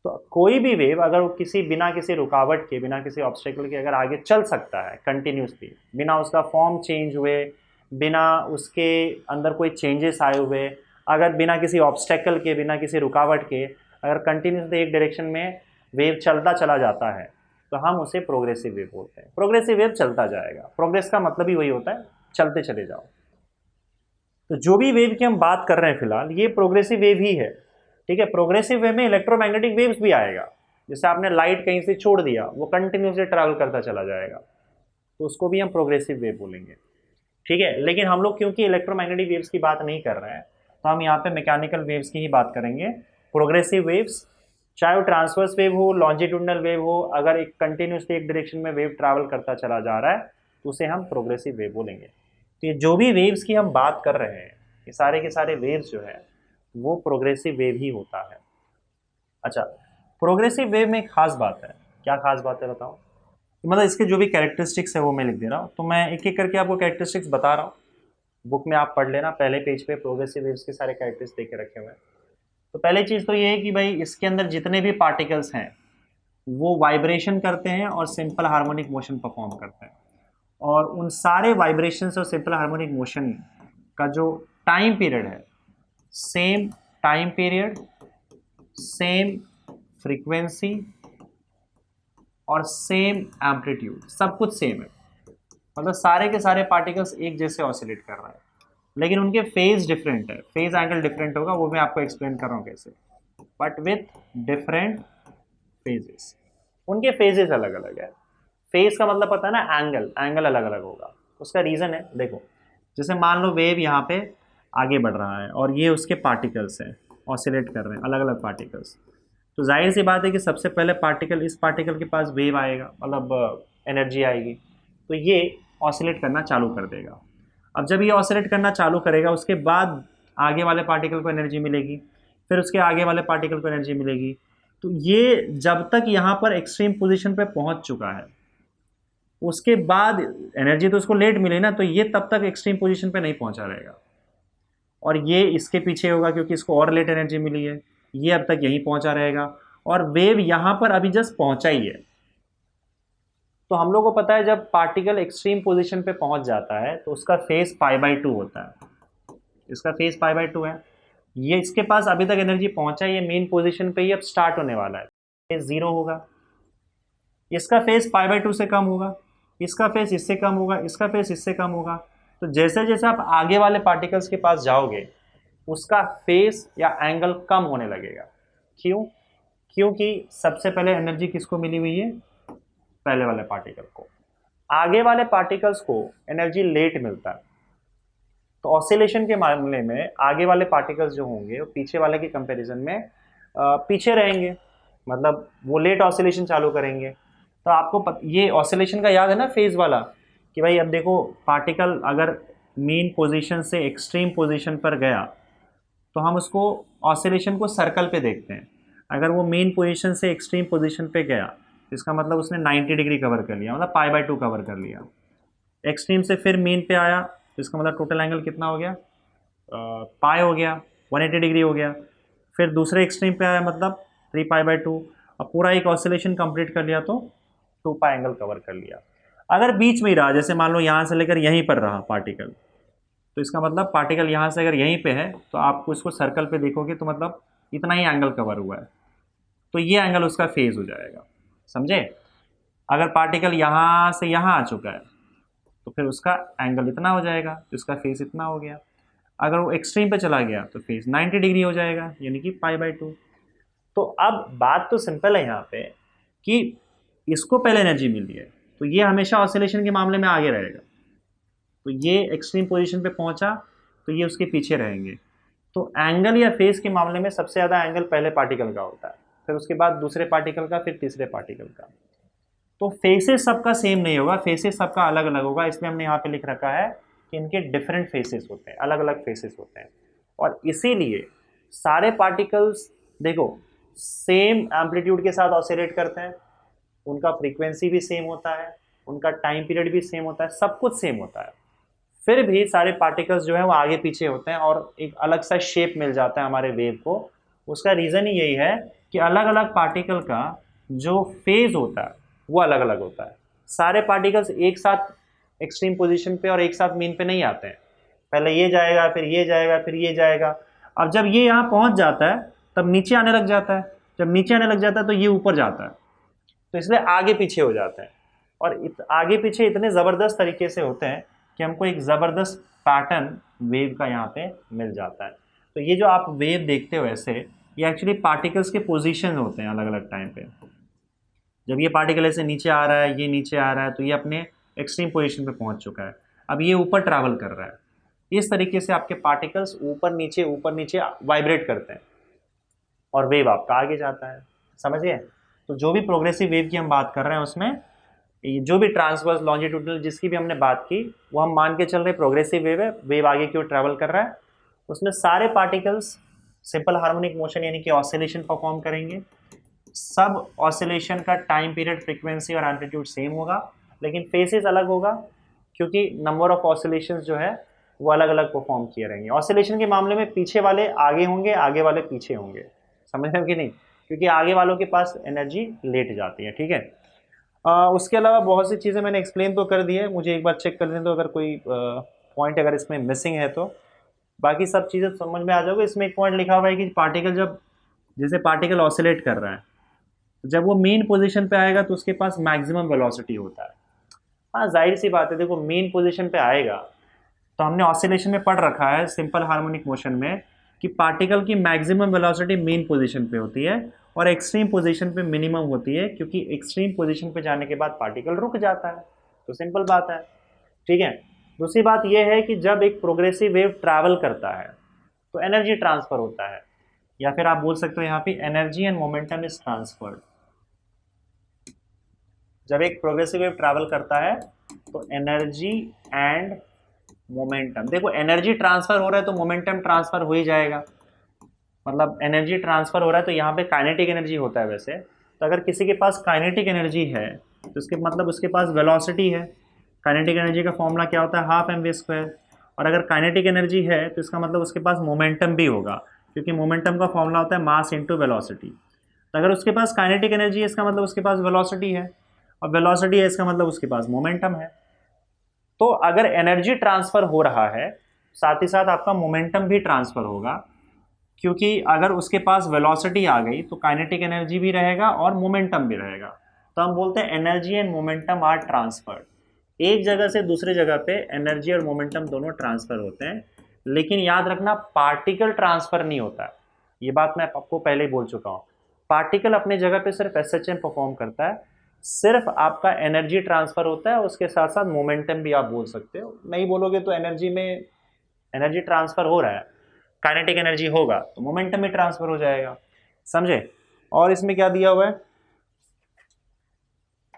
तो कोई भी वेव अगर वो बिना किसी रुकावट के, बिना किसी ऑब्स्टेकल के अगर आगे चल सकता है कंटिन्यूसली, बिना उसका फॉर्म चेंज हुए, बिना उसके अंदर कोई चेंजेस आए हुए, अगर बिना किसी ऑब्स्टेकल के, बिना किसी रुकावट के अगर कंटिन्यूसली एक डायरेक्शन में वेव चलता चला जाता है तो हम उसे प्रोग्रेसिव वेव बोलते हैं। प्रोग्रेसिव वेव चलता जाएगा, प्रोग्रेस का मतलब ही वही होता है, चलते चले जाओ। तो जो भी वेव की हम बात कर रहे हैं फिलहाल ये प्रोग्रेसिव वेव ही है, ठीक है। प्रोग्रेसिव वेव में इलेक्ट्रोमैग्नेटिक वेव्स भी आएगा। जैसे आपने लाइट कहीं से छोड़ दिया, वो कंटिन्यूसली ट्रैवल करता चला जाएगा, तो उसको भी हम प्रोग्रेसिव वेव बोलेंगे, ठीक है। लेकिन हम लोग क्योंकि इलेक्ट्रोमैग्नेटिक वेव्स की बात नहीं कर रहे हैं तो हम यहाँ पे मैकेनिकल वेव्स की ही बात करेंगे। प्रोग्रेसिव वेव्स, चाहे वो ट्रांसवर्स वेव हो, लॉन्जिट्यूडनल वेव हो, अगर एक कंटिन्यूसली एक डायरेक्शन में वेव ट्रैवल करता चला जा रहा है तो उसे हम प्रोग्रेसिव वेव बोलेंगे। तो ये जो भी वेव्स की हम बात कर रहे हैं ये सारे के सारे वेव्स जो है वो प्रोग्रेसिव वेव ही होता है। अच्छा, प्रोग्रेसिव वेव में एक खास बात है। क्या खास बात है बताओ? मतलब इसके जो भी कैरेक्टरिस्टिक्स है वो मैं लिख दे रहा हूँ, तो मैं एक एक करके आपको कैरेक्टरिस्टिक्स बता रहा हूँ। बुक में आप पढ़ लेना, पहले पेज पे प्रोग्रेसिव वेव्स के सारे कैरेक्टरिस्टिक्स देके रखे हुए हैं। तो पहली चीज़ तो ये है कि भाई इसके अंदर जितने भी पार्टिकल्स हैं वो वाइब्रेशन करते हैं और सिंपल हार्मोनिक मोशन परफॉर्म करते हैं। और उन सारे वाइब्रेशंस और सिंपल हार्मोनिक मोशन का जो टाइम पीरियड है, same time period, same frequency और सेम एम्पलीट्यूड, सब कुछ सेम है। मतलब सारे के सारे पार्टिकल्स एक जैसे ऑसिलेट कर रहे हैं, लेकिन उनके फेज डिफरेंट है, फेज एंगल डिफरेंट होगा, वो मैं आपको एक्सप्लेन कर रहा हूँ कैसे, बट विथ डिफरेंट फेजेस। उनके फेजेस अलग अलग है। फेज का मतलब पता है ना, एंगल, एंगल अलग अलग होगा। उसका रीज़न है, देखो जैसे मान लो वेव यहाँ पे आगे बढ़ रहा है और ये उसके पार्टिकल्स हैं, ऑसिलेट कर रहे हैं अलग अलग पार्टिकल्स। तो जाहिर सी बात है कि सबसे पहले पार्टिकल, इस पार्टिकल के पास वेव आएगा, मतलब एनर्जी आएगी, तो ये ऑसिलेट करना चालू कर देगा। अब जब ये ऑसिलेट करना चालू करेगा उसके बाद आगे वाले पार्टिकल को एनर्जी मिलेगी, फिर उसके आगे वाले पार्टिकल को एनर्जी मिलेगी। तो ये जब तक यहाँ पर एक्सट्रीम पोजीशन पे पहुँच चुका है उसके बाद एनर्जी तो उसको लेट मिली ना, तो ये तब तक एक्सट्रीम पोजीशन पे नहीं पहुँचा रहेगा और ये इसके पीछे होगा क्योंकि इसको और लेट एनर्जी मिली है, ये अब तक यहीं पहुँचा रहेगा और वेव यहाँ पर अभी जस्ट पहुँचा ही है। तो हम लोग को पता है जब पार्टिकल एक्सट्रीम पोजीशन पे पहुंच जाता है तो उसका फेज π/2 होता है। इसका फेज π/2 है। ये इसके पास अभी तक एनर्जी पहुंचा, ये मेन पोजीशन पे ही अब स्टार्ट होने वाला है, फेज 0 होगा। इसका फेज π/2 से कम होगा, इसका फेज इससे कम होगा, इसका फेज इससे कम होगा। तो जैसे जैसे आप आगे वाले पार्टिकल्स के पास जाओगे उसका फेज या एंगल कम होने लगेगा। क्यों? क्योंकि सबसे पहले एनर्जी किसको मिली हुई है? पहले वाले पार्टिकल को। आगे वाले पार्टिकल्स को एनर्जी लेट मिलता है। तो ऑसिलेशन के मामले में आगे वाले पार्टिकल्स जो होंगे वो पीछे वाले के कंपैरिजन में पीछे रहेंगे, मतलब वो लेट ऑसिलेशन चालू करेंगे। तो आपको ये ऑसिलेशन का याद है ना फेज वाला, कि भाई अब देखो पार्टिकल अगर मेन पोजीशन से एक्सट्रीम पोजीशन पर गया तो हम उसको ऑसिलेशन को सर्कल पे देखते हैं। अगर वो मेन पोजीशन से एक्सट्रीम पोजीशन पे गया इसका मतलब उसने 90 डिग्री कवर कर लिया, मतलब π/2 कवर कर लिया। एक्सट्रीम से फिर मीन पे आया तो इसका मतलब टोटल एंगल कितना हो गया? पाई हो गया, 180 डिग्री हो गया। फिर दूसरे एक्सट्रीम पे आया मतलब 3π/2। अब पूरा एक ऑसिलेशन कंप्लीट कर लिया तो 2π एंगल कवर कर लिया। अगर बीच में ही रहा, जैसे मान लो यहाँ से लेकर यहीं पर रहा पार्टिकल, तो इसका मतलब पार्टिकल यहाँ से अगर यहीं पे है तो आपको इसको सर्कल पे देखोगे तो मतलब इतना ही एंगल कवर हुआ है, तो ये एंगल उसका फेज हो जाएगा। समझे? अगर पार्टिकल यहाँ से यहाँ आ चुका है तो फिर उसका एंगल इतना हो जाएगा, तो इसका फेस इतना हो गया। अगर वो एक्सट्रीम पे चला गया तो फेस 90 डिग्री हो जाएगा, यानी कि π/2। तो अब बात तो सिंपल है यहाँ पे कि इसको पहले एनर्जी मिली है, तो ये हमेशा ऑसिलेशन के मामले में आगे रहेगा। तो ये एक्सट्रीम पोजीशन पे पहुंचा तो ये उसके पीछे रहेंगे। तो एंगल या फेस के मामले में सबसे ज़्यादा एंगल पहले पार्टिकल का होता है, फिर उसके बाद दूसरे पार्टिकल का, फिर तीसरे पार्टिकल का। तो फेसेस सबका सेम नहीं होगा, फेसेस सबका अलग अलग होगा, इसलिए हमने यहाँ पे लिख रखा है कि इनके डिफरेंट फेसेस होते हैं, अलग अलग फेसेस होते हैं। और इसीलिए सारे पार्टिकल्स देखो सेम एम्पलीट्यूड के साथ ऑसिलेट करते हैं, उनका फ्रीक्वेंसी भी सेम होता है, उनका टाइम पीरियड भी सेम होता है, सब कुछ सेम होता है। फिर भी सारे पार्टिकल्स जो है वो आगे पीछे होते हैं और एक अलग सा शेप मिल जाता है हमारे वेव को। उसका रीज़न ही यही है कि अलग अलग पार्टिकल का जो फेज होता है वो अलग अलग होता है। सारे पार्टिकल्स एक साथ एक्सट्रीम पोजीशन पे और एक साथ मीन पे नहीं आते हैं, पहले ये जाएगा, फिर ये जाएगा, फिर ये जाएगा। अब जब ये यहाँ पहुँच जाता है तब नीचे आने लग जाता है, जब नीचे आने लग जाता है तो ये ऊपर जाता है, तो इसलिए आगे पीछे हो जाते हैं। और आगे पीछे इतने ज़बरदस्त तरीके से होते हैं कि हमको एक ज़बरदस्त पैटर्न वेव का यहाँ पे मिल जाता है। तो ये जो आप वेव देखते हो ऐसे, ये एक्चुअली पार्टिकल्स के पोजीशन होते हैं अलग अलग टाइम पे। जब ये पार्टिकल ऐसे नीचे आ रहा है, ये नीचे आ रहा है, तो ये अपने एक्सट्रीम पोजीशन पे पहुंच चुका है, अब ये ऊपर ट्रैवल कर रहा है। इस तरीके से आपके पार्टिकल्स ऊपर नीचे वाइब्रेट करते हैं और वेव आपका आगे जाता है, समझिए। तो जो भी प्रोग्रेसिव वेव की हम बात कर रहे हैं उसमें जो भी ट्रांसवर्स लॉन्जिट्यूडनल जिसकी भी हमने बात की वो हम मान के चल रहे प्रोग्रेसिव वेव है, वेव आगे की ओर ट्रैवल कर रहा है। उसमें सारे पार्टिकल्स सिंपल हार्मोनिक मोशन यानी कि ऑसिलेशन परफॉर्म करेंगे। सब ऑसिलेशन का टाइम पीरियड, फ्रीक्वेंसी और एम्पलीट्यूड सेम होगा, लेकिन फेसेस अलग होगा क्योंकि नंबर ऑफ ऑसिलेशंस जो है वो अलग अलग परफॉर्म किए रहेंगे। ऑसिलेशन के मामले में पीछे वाले आगे होंगे, आगे वाले पीछे होंगे, समझ रहे हो कि नहीं, क्योंकि आगे वालों के पास एनर्जी लेट जाती है, ठीक है। उसके अलावा बहुत सी चीज़ें मैंने एक्सप्लेन तो कर दी है, मुझे एक बार चेक कर लें तो अगर कोई पॉइंट अगर इसमें मिसिंग है तो बाकी सब चीज़ें समझ में आ जाओगे। इसमें एक पॉइंट लिखा हुआ है कि पार्टिकल जब जैसे पार्टिकल ऑसिलेट कर रहा है, जब वो मेन पोजीशन पे आएगा तो उसके पास मैक्सिमम वेलोसिटी होता है। हाँ जाहिर सी बात है, देखो मेन पोजीशन पे आएगा तो हमने ऑसिलेशन में पढ़ रखा है सिंपल हार्मोनिक मोशन में कि पार्टिकल की मैक्सिमम वेलोसिटी मेन पोजीशन पे होती है और एक्सट्रीम पोजीशन पे मिनिमम होती है, क्योंकि एक्सट्रीम पोजीशन पे जाने के बाद पार्टिकल रुक जाता है। तो सिंपल बात है, ठीक है। दूसरी बात यह है कि जब एक प्रोग्रेसिव वेव ट्रैवल करता है तो एनर्जी ट्रांसफर होता है, या फिर आप बोल सकते हो यहाँ पे energy and momentum is transferred. जब एक प्रोग्रेसिव वेव ट्रैवल करता है तो एनर्जी एंड मोमेंटम, देखो एनर्जी ट्रांसफर हो रहा है तो मोमेंटम ट्रांसफर हो ही जाएगा। मतलब एनर्जी ट्रांसफर हो रहा है तो यहाँ पे काइनेटिक एनर्जी होता है वैसे, तो अगर किसी के पास काइनेटिक एनर्जी है तो उसके मतलब उसके पास वेलोसिटी है। काइनेटिक एनर्जी का फॉर्मूला क्या होता है, हाफ mv²। और अगर काइनेटिक एनर्जी है तो इसका मतलब उसके पास मोमेंटम भी होगा, क्योंकि मोमेंटम का फॉर्मूला होता है मास इंटू वेलोसिटी। तो अगर उसके पास काइनेटिक एनर्जी है इसका मतलब उसके पास वेलोसिटी है, और वेलोसिटी है इसका मतलब उसके पास मोमेंटम है। तो अगर एनर्जी ट्रांसफर हो रहा है साथ ही साथ आपका मोमेंटम भी ट्रांसफर होगा, क्योंकि अगर उसके पास वेलोसिटी आ गई तो काइनेटिक एनर्जी भी रहेगा और मोमेंटम भी रहेगा। तो हम बोलते हैं energy and momentum are transferred. एक जगह से दूसरे जगह पे एनर्जी और मोमेंटम दोनों ट्रांसफर होते हैं, लेकिन याद रखना पार्टिकल ट्रांसफर नहीं होता है। ये बात मैं आपको पहले ही बोल चुका हूँ। पार्टिकल अपने जगह पे सिर्फ एसएचएम परफॉर्म करता है, सिर्फ आपका एनर्जी ट्रांसफर होता है, उसके साथ साथ मोमेंटम भी आप बोल सकते हो। नहीं बोलोगे तो एनर्जी में एनर्जी ट्रांसफर हो रहा है, काइनेटिक एनर्जी होगा तो मोमेंटम भी ट्रांसफर हो जाएगा, समझे। और इसमें क्या दिया हुआ है,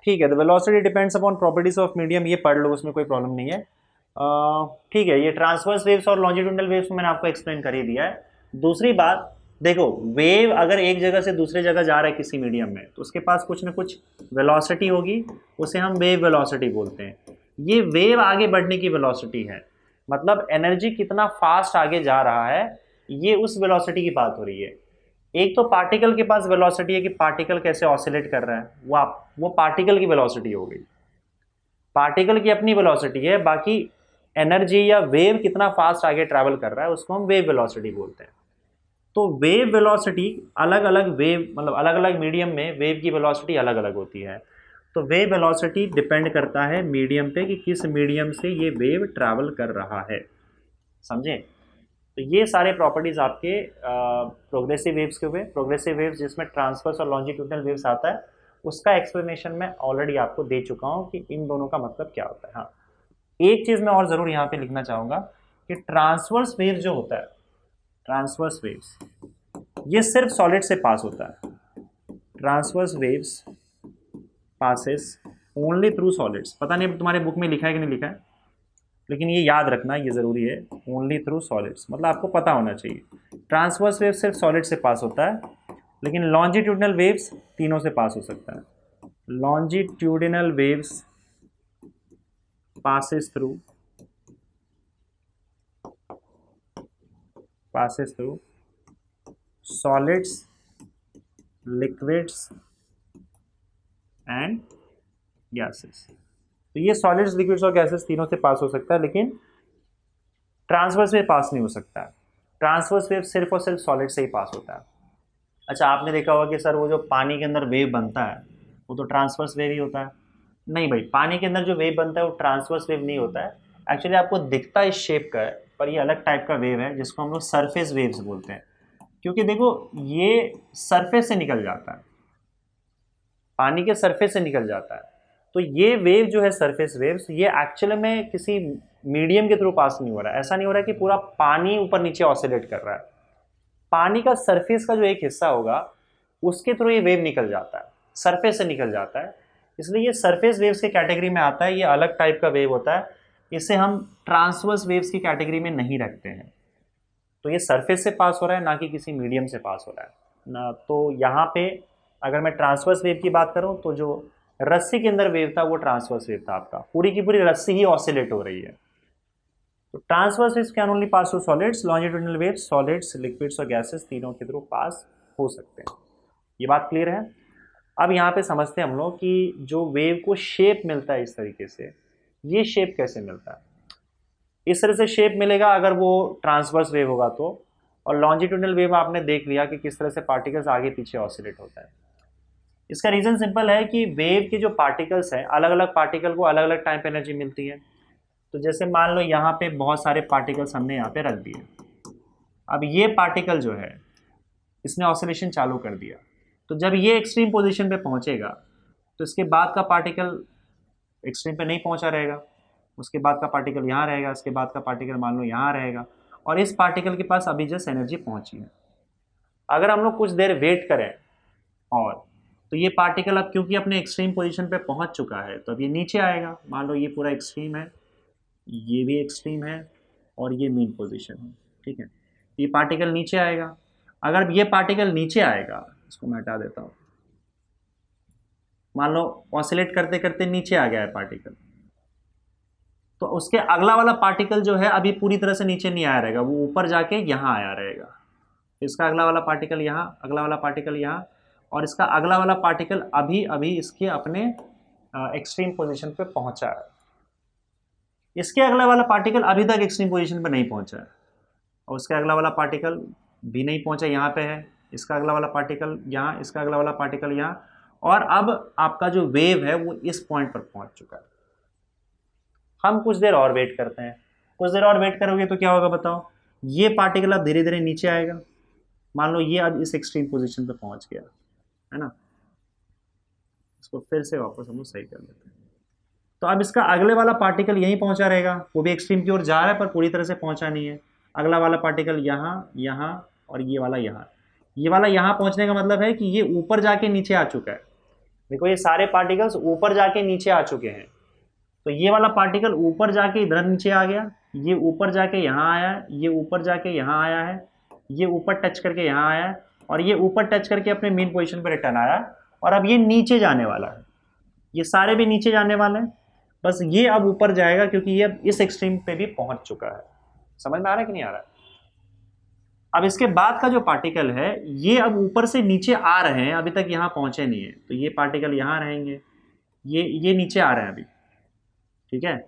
ठीक है, the velocity depends upon properties of medium, ये पढ़ लो, उसमें कोई प्रॉब्लम नहीं है। ठीक है, ये ट्रांसवर्स वेव्स और लॉन्जिट्यूडनल वेव्स मैंने आपको एक्सप्लेन कर ही दिया है। दूसरी बात देखो, वेव अगर एक जगह से दूसरे जगह जा रहा है किसी मीडियम में तो उसके पास कुछ ना कुछ वेलोसिटी होगी, उसे हम वेव वेलोसिटी बोलते हैं। ये वेव आगे बढ़ने की वेलोसिटी है, मतलब एनर्जी कितना फास्ट आगे जा रहा है, ये उस वेलोसिटी की बात हो रही है। एक तो पार्टिकल के पास वेलोसिटी है कि पार्टिकल कैसे ऑसिलेट कर रहा है, वो पार्टिकल की वेलोसिटी हो गई, पार्टिकल की अपनी वेलोसिटी है। बाकी एनर्जी या वेव कितना फास्ट आगे ट्रैवल कर रहा है उसको हम वेव वेलोसिटी बोलते हैं। तो वेव वेलोसिटी अलग अलग वेव मतलब अलग अलग मीडियम में वेव की वेलोसिटी अलग अलग होती है। तो वेव वेलोसिटी डिपेंड करता है मीडियम पे कि किस मीडियम से ये वेव ट्रैवल कर रहा है, समझे। तो ये सारे प्रॉपर्टीज आपके प्रोग्रेसिव वेव्स के हुए। प्रोग्रेसिव वेव्स जिसमें ट्रांसवर्स और लॉन्जिट्यूडनल वेव्स आता है, उसका एक्सप्लेनेशन मैं ऑलरेडी आपको दे चुका हूँ कि इन दोनों का मतलब क्या होता है। हाँ, एक चीज़ मैं और ज़रूर यहाँ पे लिखना चाहूँगा कि ट्रांसवर्स वेव जो होता है, ट्रांसवर्स वेव्स ये सिर्फ सॉलिड से पास होता है। Transverse waves passes only through solids. पता नहीं तुम्हारे बुक में लिखा है कि नहीं लिखा है, लेकिन ये याद रखना, ये ज़रूरी है। ओनली थ्रू सॉलिड्स मतलब आपको पता होना चाहिए। ट्रांसवर्स वेव सिर्फ सॉलिड से पास होता है, लेकिन लॉन्जिट्यूडनल वेव्स तीनों से पास हो सकता है। Longitudinal waves passes through solids, liquids and gases। तो ये सॉलिड्स, लिक्विड्स और गैसेस तीनों से पास हो सकता है, लेकिन ट्रांसवर्स वेव पास नहीं हो सकता है। ट्रांसवर्स वेव सिर्फ और सिर्फ सॉलिड से ही पास होता है। अच्छा, आपने देखा होगा कि सर वो जो पानी के अंदर वेव बनता है वो तो ट्रांसवर्स वेव ही होता है। नहीं भाई, पानी के अंदर जो वेव बनता है वो ट्रांसवर्स वेव नहीं होता है। एक्चुअली आपको दिखता इस शेप का है, पर ये अलग टाइप का वेव है जिसको हम लोग सरफेस वेव्स बोलते हैं। क्योंकि देखो ये सरफेस से निकल जाता है, पानी के सरफेस से निकल जाता है। तो ये वेव जो है सरफेस वेव्स, ये एक्चुअली में किसी मीडियम के थ्रू पास नहीं हो रहा है। ऐसा नहीं हो रहा है कि पूरा पानी ऊपर नीचे ऑसिलेट कर रहा है। पानी का सरफेस का जो एक हिस्सा होगा उसके थ्रू ये वेव निकल जाता है, सरफेस से निकल जाता है। इसलिए ये सरफेस वेव्स के कैटेगरी में आता है। ये अलग टाइप का वेव होता है, इसे हम ट्रांसवर्स वेव्स की कैटेगरी में नहीं रखते हैं। तो ये सरफेस से पास हो रहा है, ना कि किसी मीडियम से पास हो रहा है ना। तो यहाँ पे अगर मैं ट्रांसवर्स वेव की बात करूँ तो जो रस्सी के अंदर वेव था वो ट्रांसवर्स वेव था। आपका पूरी की पूरी रस्सी ही ऑसिलेट हो रही है। तो transverse waves can only pass through solids, longitudinal waves solids, liquids और गैसेस तीनों के थ्रू पास हो सकते हैं। ये बात क्लियर है। अब यहाँ पे समझते हैं हम लोग कि जो वेव को शेप मिलता है इस तरीके से, ये शेप कैसे मिलता है। इस तरह से शेप मिलेगा अगर वो ट्रांसवर्स वेव होगा तो, और लॉन्जिट्यूडिनल वेव आपने देख लिया कि किस तरह से पार्टिकल्स आगे पीछे ऑसिलेट होता है। इसका रीज़न सिंपल है कि वेव के जो पार्टिकल्स हैं, अलग अलग पार्टिकल को अलग अलग टाइम पे एनर्जी मिलती है। तो जैसे मान लो यहाँ पे बहुत सारे पार्टिकल्स हमने यहाँ पे रख दिए। अब ये पार्टिकल जो है इसने ऑसिलेशन चालू कर दिया, तो जब ये एक्सट्रीम पोजीशन पे पहुंचेगा तो इसके बाद का पार्टिकल एक्सट्रीम पे नहीं पहुंचा रहेगा, उसके बाद का पार्टिकल यहाँ रहेगा, इसके बाद का पार्टिकल मान लो यहाँ रहेगा, और इस पार्टिकल के पास अभी जस्ट एनर्जी पहुंची है। अगर हम लोग कुछ देर वेट करें और तो ये पार्टिकल अब क्योंकि अपने एक्सट्रीम पोजीशन पे पहुंच चुका है तो अब ये नीचे आएगा। मान लो ये पूरा एक्सट्रीम है, ये भी एक्सट्रीम है और ये मेन पोजीशन है, ठीक है। ये पार्टिकल नीचे आएगा। अगर ये पार्टिकल नीचे आएगा, इसको मैं हटा देता हूँ, मान लो ऑसिलेट करते करते नीचे आ गया है पार्टिकल, तो उसके अगला वाला पार्टिकल जो है अभी पूरी तरह से नीचे नहीं आया रहेगा, वो ऊपर जाके यहाँ आया रहेगा। इसका अगला वाला पार्टिकल यहाँ, अगला वाला पार्टिकल यहाँ, और इसका अगला वाला पार्टिकल अभी अभी इसके अपने एक्सट्रीम पोजीशन पे पहुंचा है। इसके अगला वाला पार्टिकल अभी तक एक्सट्रीम पोजीशन पे नहीं पहुंचा है, और उसका अगला वाला पार्टिकल भी नहीं पहुंचा, यहाँ पे है। इसका अगला वाला पार्टिकल यहाँ, इसका अगला वाला पार्टिकल यहाँ, और अब आपका जो वेव है वो इस पॉइंट पर पहुंच चुका है। हम कुछ देर और वेट करते हैं। कुछ देर और वेट करोगे तो क्या होगा बताओ, ये पार्टिकल अब धीरे धीरे नीचे आएगा। मान लो ये अब इस एक्सट्रीम पोजीशन पे पहुंच गया है ना, इसको फिर से वापस हम लोग सही कर लेते हैं। तो अब इसका अगले वाला पार्टिकल यहीं पहुंचा रहेगा, वो भी एक्सट्रीम की ओर जा रहा है पर पूरी तरह से पहुंचा नहीं है। अगला वाला पार्टिकल यहाँ, यहाँ और ये वाला यहाँ। ये वाला यहाँ पहुंचने का मतलब है कि ये ऊपर जाके नीचे आ चुका है। देखो ये सारे पार्टिकल्स ऊपर जाके नीचे आ चुके हैं। तो ये वाला पार्टिकल ऊपर जाके इधर नीचे आ गया, ये ऊपर जाके यहाँ आया है, ये ऊपर जाके यहाँ आया है, ये ऊपर टच करके यहाँ आया है, और ये ऊपर टच करके अपने मेन पोजीशन पर रिटर्न आया है, और अब ये नीचे जाने वाला है। ये सारे भी नीचे जाने वाले हैं, बस ये अब ऊपर जाएगा क्योंकि ये अब इस एक्सट्रीम पे भी पहुंच चुका है। समझ में आ रहा है कि नहीं आ रहा है। अब इसके बाद का जो पार्टिकल है ये अब ऊपर से नीचे आ रहे हैं, अभी तक यहाँ पहुंचे नहीं है, तो ये पार्टिकल यहाँ रहेंगे, ये नीचे आ रहे हैं अभी, ठीक है।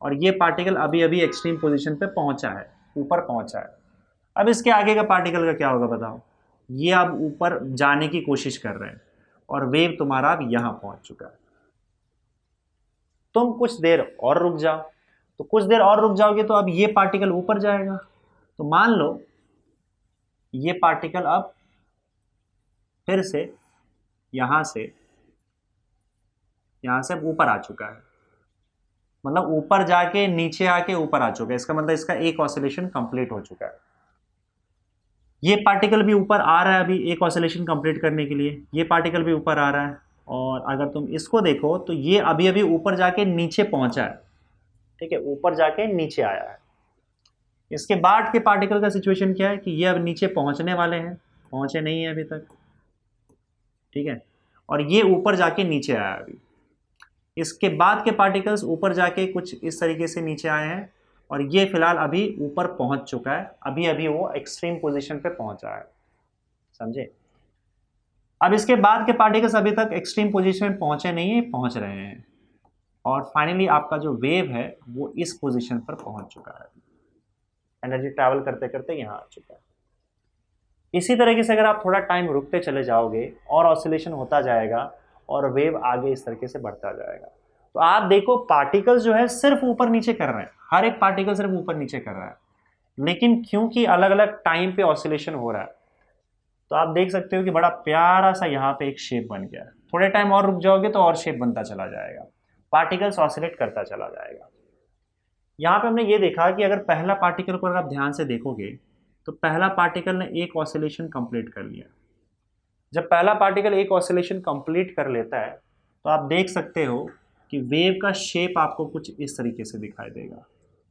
और ये पार्टिकल अभी अभी एक्सट्रीम पोजीशन पे पहुंचा है, ऊपर पहुंचा है। अब इसके आगे का पार्टिकल का क्या होगा बताओ, ये अब ऊपर जाने की कोशिश कर रहे हैं और वेव तुम्हारा अब यहाँ पहुंच चुका है। तुम कुछ देर और रुक जाओ। तो कुछ देर और रुक जाओगे तो अब ये पार्टिकल ऊपर जाएगा। तो मान लो ये पार्टिकल अब फिर से यहां से ऊपर आ चुका है, मतलब ऊपर जाके नीचे आके ऊपर आ चुका है। इसका मतलब इसका एक ऑसिलेशन कंप्लीट हो चुका है। ये पार्टिकल भी ऊपर आ रहा है अभी एक ऑसिलेशन कंप्लीट करने के लिए, ये पार्टिकल भी ऊपर आ रहा है। और अगर तुम इसको देखो तो ये अभी अभी ऊपर जाके नीचे पहुंचा है, ठीक है, ऊपर जाके नीचे आया है। इसके बाद के पार्टिकल का सिचुएशन क्या है कि ये अब नीचे पहुंचने वाले हैं, पहुंचे नहीं है अभी तक, ठीक है, और ये ऊपर जाके नीचे आया अभी। इसके बाद के पार्टिकल्स ऊपर जाके कुछ इस तरीके से नीचे आए हैं, और ये फिलहाल अभी ऊपर पहुंच चुका है, अभी अभी वो एक्सट्रीम पोजीशन पे पहुंचा है, समझे। अब इसके बाद के पार्टिकल्स अभी तक एक्सट्रीम पोजीशन में पहुंचे नहीं है, पहुंच रहे हैं, और फाइनली आपका जो वेव है वो इस पोजीशन पर पहुंच चुका है, एनर्जी ट्रैवल करते करते यहाँ आ चुका है। इसी तरीके से अगर आप थोड़ा टाइम रुकते चले जाओगे और ऑसिलेशन होता जाएगा और वेव आगे इस तरीके से बढ़ता जाएगा। तो आप देखो पार्टिकल्स जो है सिर्फ ऊपर नीचे कर रहे हैं, हर एक पार्टिकल सिर्फ ऊपर नीचे कर रहा है, लेकिन क्योंकि अलग अलग टाइम पे ऑसिलेशन हो रहा है तो आप देख सकते हो कि बड़ा प्यारा सा यहाँ पे एक शेप बन गया है। थोड़े टाइम और रुक जाओगे तो और शेप बनता चला जाएगा, पार्टिकल्स ऑसिलेट करता चला जाएगा। यहाँ पे हमने ये देखा कि अगर पहला पार्टिकल को अगर आप ध्यान से देखोगे तो पहला पार्टिकल ने एक ऑसिलेशन कंप्लीट कर लिया। जब पहला पार्टिकल एक ऑसिलेशन कंप्लीट कर लेता है तो आप देख सकते हो कि वेव का शेप आपको कुछ इस तरीके से दिखाई देगा,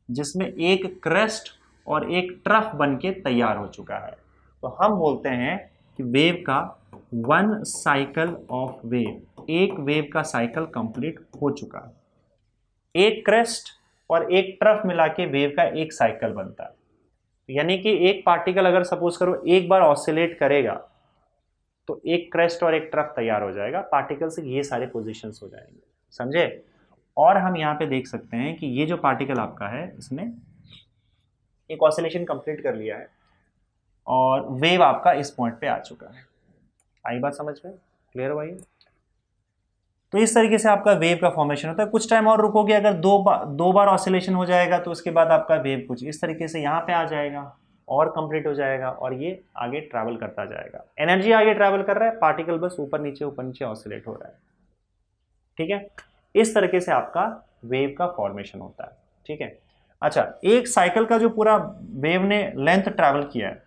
जिसमें एक क्रेस्ट और एक ट्रफ बन के तैयार हो चुका है। तो हम बोलते हैं कि वेव का वन साइकिल ऑफ वेव, एक वेव का साइकिल कंप्लीट हो चुका है। एक क्रेस्ट और एक ट्रफ मिला के वेव का एक साइकिल बनता है। यानी कि एक पार्टिकल अगर सपोज करो एक बार ऑसिलेट करेगा तो एक क्रेस्ट और एक ट्रफ तैयार हो जाएगा, पार्टिकल से ये सारे पोजीशंस हो जाएंगे, समझे। और हम यहाँ पे देख सकते हैं कि ये जो पार्टिकल आपका है इसने एक ऑसिलेशन कंप्लीट कर लिया है और वेव आपका इस पॉइंट पे आ चुका है। आई बात समझ में, क्लियर हुआ ये। तो इस तरीके से आपका वेव का फॉर्मेशन होता है। कुछ टाइम और रुकोगे, अगर दो बार ऑसिलेशन हो जाएगा तो उसके बाद आपका वेव कुछ इस तरीके से यहाँ पे आ जाएगा और कंप्लीट हो जाएगा और ये आगे ट्रैवल करता जाएगा। एनर्जी आगे ट्रैवल कर रहा है, पार्टिकल बस ऊपर नीचे ऑसिलेट हो रहा है, ठीक है। इस तरीके से आपका वेव का फॉर्मेशन होता है, ठीक है। अच्छा, एक साइकिल का जो पूरा वेव ने लेंथ ट्रैवल किया है,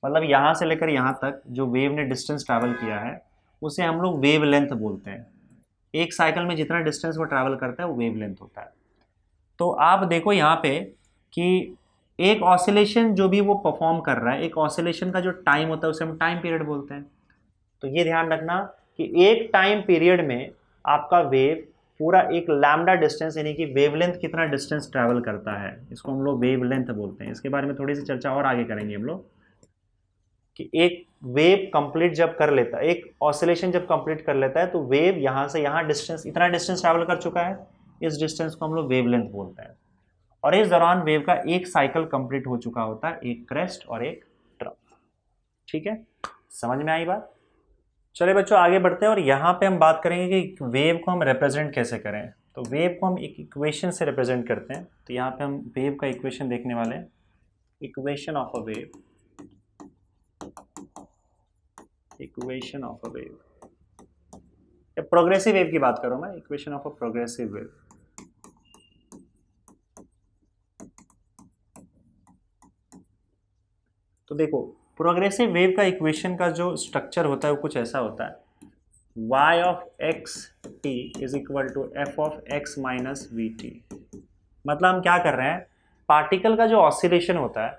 मतलब यहां से लेकर यहां तक जो वेव ने डिस्टेंस ट्रैवल किया है उसे हम लोग वेव लेंथ बोलते हैं। एक साइकिल में जितना डिस्टेंस वो ट्रैवल करता है वो वेव लेंथ होता है। तो आप देखो यहाँ पे कि एक ऑसिलेशन जो भी वो परफॉर्म कर रहा है, एक ऑसिलेशन का जो टाइम होता है उसे हम टाइम पीरियड बोलते हैं। तो ये ध्यान रखना कि एक टाइम पीरियड में आपका वेव पूरा एक लैम्डा डिस्टेंस यानी कि वेवलेंथ कितना डिस्टेंस ट्रैवल करता है, इसको हम लोग वेवलेंथ बोलते हैं। इसके बारे में थोड़ी सी चर्चा और आगे करेंगे हम लोग कि एक वेव कंप्लीट जब कर लेता है, एक ऑसिलेशन जब कंप्लीट कर लेता है तो वेव यहाँ से यहाँ डिस्टेंस, इतना डिस्टेंस ट्रैवल कर चुका है, इस डिस्टेंस को हम लोग वेवलेंथ बोलते हैं। और इस दौरान वेव का एक साइकिल कंप्लीट हो चुका होता है, एक क्रेस्ट और एक ट्रफ, ठीक है। समझ में आई बात। चलिए बच्चों आगे बढ़ते हैं और यहाँ पे हम बात करेंगे कि वेव को हम रिप्रेजेंट कैसे करें। तो वेव को हम एक इक्वेशन से रिप्रेजेंट करते हैं। तो यहाँ पे हम वेव का इक्वेशन देखने वाले हैं, equation of a wave, equation of a wave, progressive wave की बात करूं मैं, equation of a progressive wave. तो देखो प्रोग्रेसिव वेव का इक्वेशन का जो स्ट्रक्चर होता है वो कुछ ऐसा होता है, y of x t is equal to f of x minus v t. मतलब हम क्या कर रहे हैं, पार्टिकल का जो ऑसिलेशन होता है,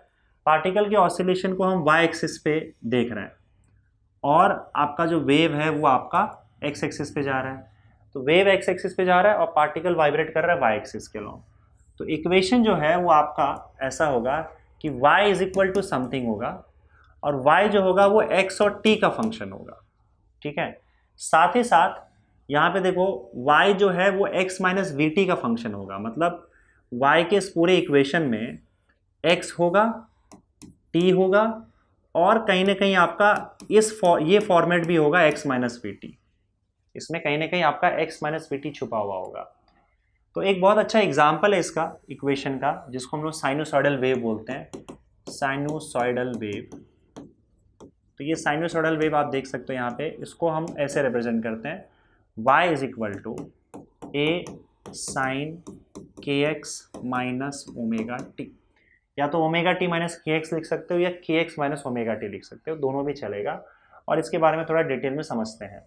पार्टिकल के ऑसिलेशन को हम y एक्सिस पे देख रहे हैं और आपका जो वेव है वो आपका x एक्सिस पे जा रहा है। तो वेव x एक्सिस पे जा रहा है और पार्टिकल वाइब्रेट कर रहा है y एक्सिस के लॉन्ग। तो इक्वेशन जो है वो आपका ऐसा होगा कि y is equal to something होगा और y जो होगा वो x और t का फंक्शन होगा, ठीक है। साथ ही साथ यहाँ पे देखो y जो है वो x माइनस वी टी का फंक्शन होगा, मतलब y के इस पूरे इक्वेशन में x होगा, t होगा और कहीं ना कहीं आपका ये फॉर्मेट भी होगा x माइनस वी टी, इसमें कहीं ना कहीं आपका एक्स माइनस वी टी छुपा हुआ होगा। तो एक बहुत अच्छा एग्जाम्पल है इसका इक्वेशन का, जिसको हम लोग साइनोसॉइडल वेव बोलते हैं, साइनोसॉइडल वेव। तो ये साइनोसॉइडल वेव आप देख सकते हो यहाँ पे, इसको हम ऐसे रिप्रेजेंट करते हैं, y is equal to a sine k x minus omega t, या तो omega t minus k x लिख सकते हो या के एक्स माइनस ओमेगा टी लिख सकते हो, दोनों भी चलेगा। और इसके बारे में थोड़ा डिटेल में समझते हैं।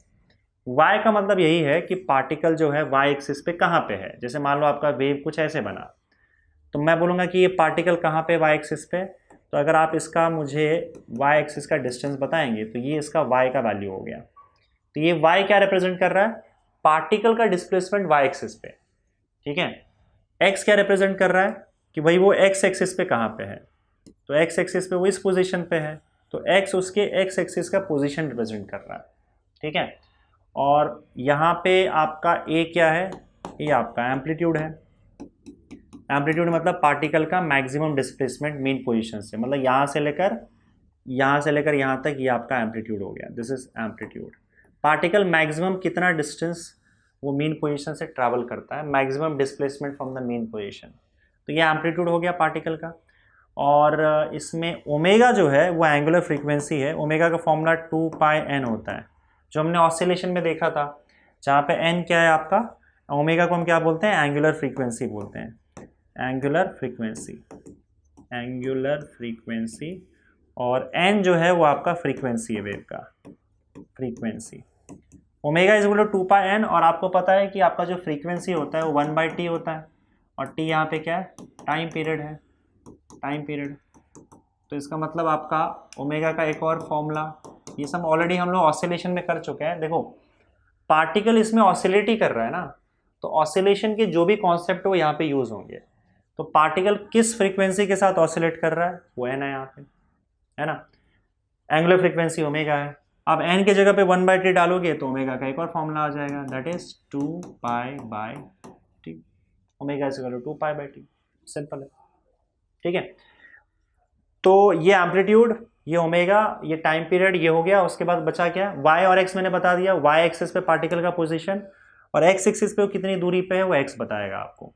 y का मतलब यही है कि पार्टिकल जो है y एक्सिस पे कहाँ पे है। जैसे मान लो आपका वेव कुछ ऐसे बना, तो मैं बोलूँगा कि ये पार्टिकल कहाँ पे y एक्सिस पे, तो अगर आप इसका मुझे y एक्सिस का डिस्टेंस बताएंगे तो ये इसका y का वैल्यू हो गया। तो ये y क्या रिप्रेजेंट कर रहा है, पार्टिकल का डिस्प्लेसमेंट y एक्सिस पे, ठीक है। x क्या रिप्रेजेंट कर रहा है कि भाई वो x एक्सिस पे कहाँ पे है, तो x एक्सिस पे वो इस पोजीशन पे है, तो x उसके x एक्सिस का पोजीशन रिप्रेजेंट कर रहा है, ठीक है। और यहाँ पे आपका a क्या है, ये आपका एम्पलीट्यूड है। एम्पलीट्यूड मतलब पार्टिकल का मैक्सिमम डिस्प्लेसमेंट मीन पोजीशन से, मतलब यहाँ से लेकर यहाँ तक ये आपका एम्पलीट्यूड हो गया, this is amplitude. Particle maximum कितना डिस्टेंस वो मीन पोजीशन से ट्रैवल करता है, maximum displacement from the mean position, तो ये एम्पलीट्यूड हो गया पार्टिकल का। और इसमें ओमेगा जो है वो एंगुलर फ्रीक्वेंसी है, ओमेगा का फॉर्मूला 2 पाई एन होता है, जो हमने ऑसिलेशन में देखा था, जहाँ पे एन क्या है आपका, ओमेगा को हम क्या बोलते हैं, एंगुलर फ्रीक्वेंसी बोलते हैं, एंगुलर फ्रीक्वेंसी। और एन जो है वो आपका फ्रीक्वेंसी है, वेव का frequency. Omega is equal to 2 pi N, और आपको पता है कि आपका जो फ्रीक्वेंसी होता है वो 1/t होता है, और टी यहाँ पे क्या है, टाइम पीरियड है, टाइम पीरियड। तो इसका मतलब आपका ओमेगा का एक और फॉर्मूला, ये सब ऑलरेडी हम लोग ऑसिलेशन में कर चुके हैं। देखो पार्टिकल इसमें ऑसिलेट ही कर रहा है ना, तो ऑसिलेशन के जो भी कॉन्सेप्ट वो यहाँ पे यूज होंगे। तो पार्टिकल किस फ्रीक्वेंसी के साथ ऑसिलेट कर रहा है, वो एन है यहाँ पे, है ना। एंगुलर फ्रीक्वेंसी ओमेगा है, आप एन के जगह पे 1/t डालोगे तो ओमेगा का एक और फॉर्मूला आ जाएगा, that is 2 pi by t, omega is equal to 2 pi by t, simple है, ठीक है। तो ये एम्पलीट्यूड, ये ओमेगा, ये टाइम पीरियड, ये हो गया। उसके बाद बचा क्या, y और x मैंने बता दिया, y एक्सिस पे पार्टिकल का पोजीशन, और x एक्सिस पे वो कितनी दूरी पे है वो x बताएगा आपको।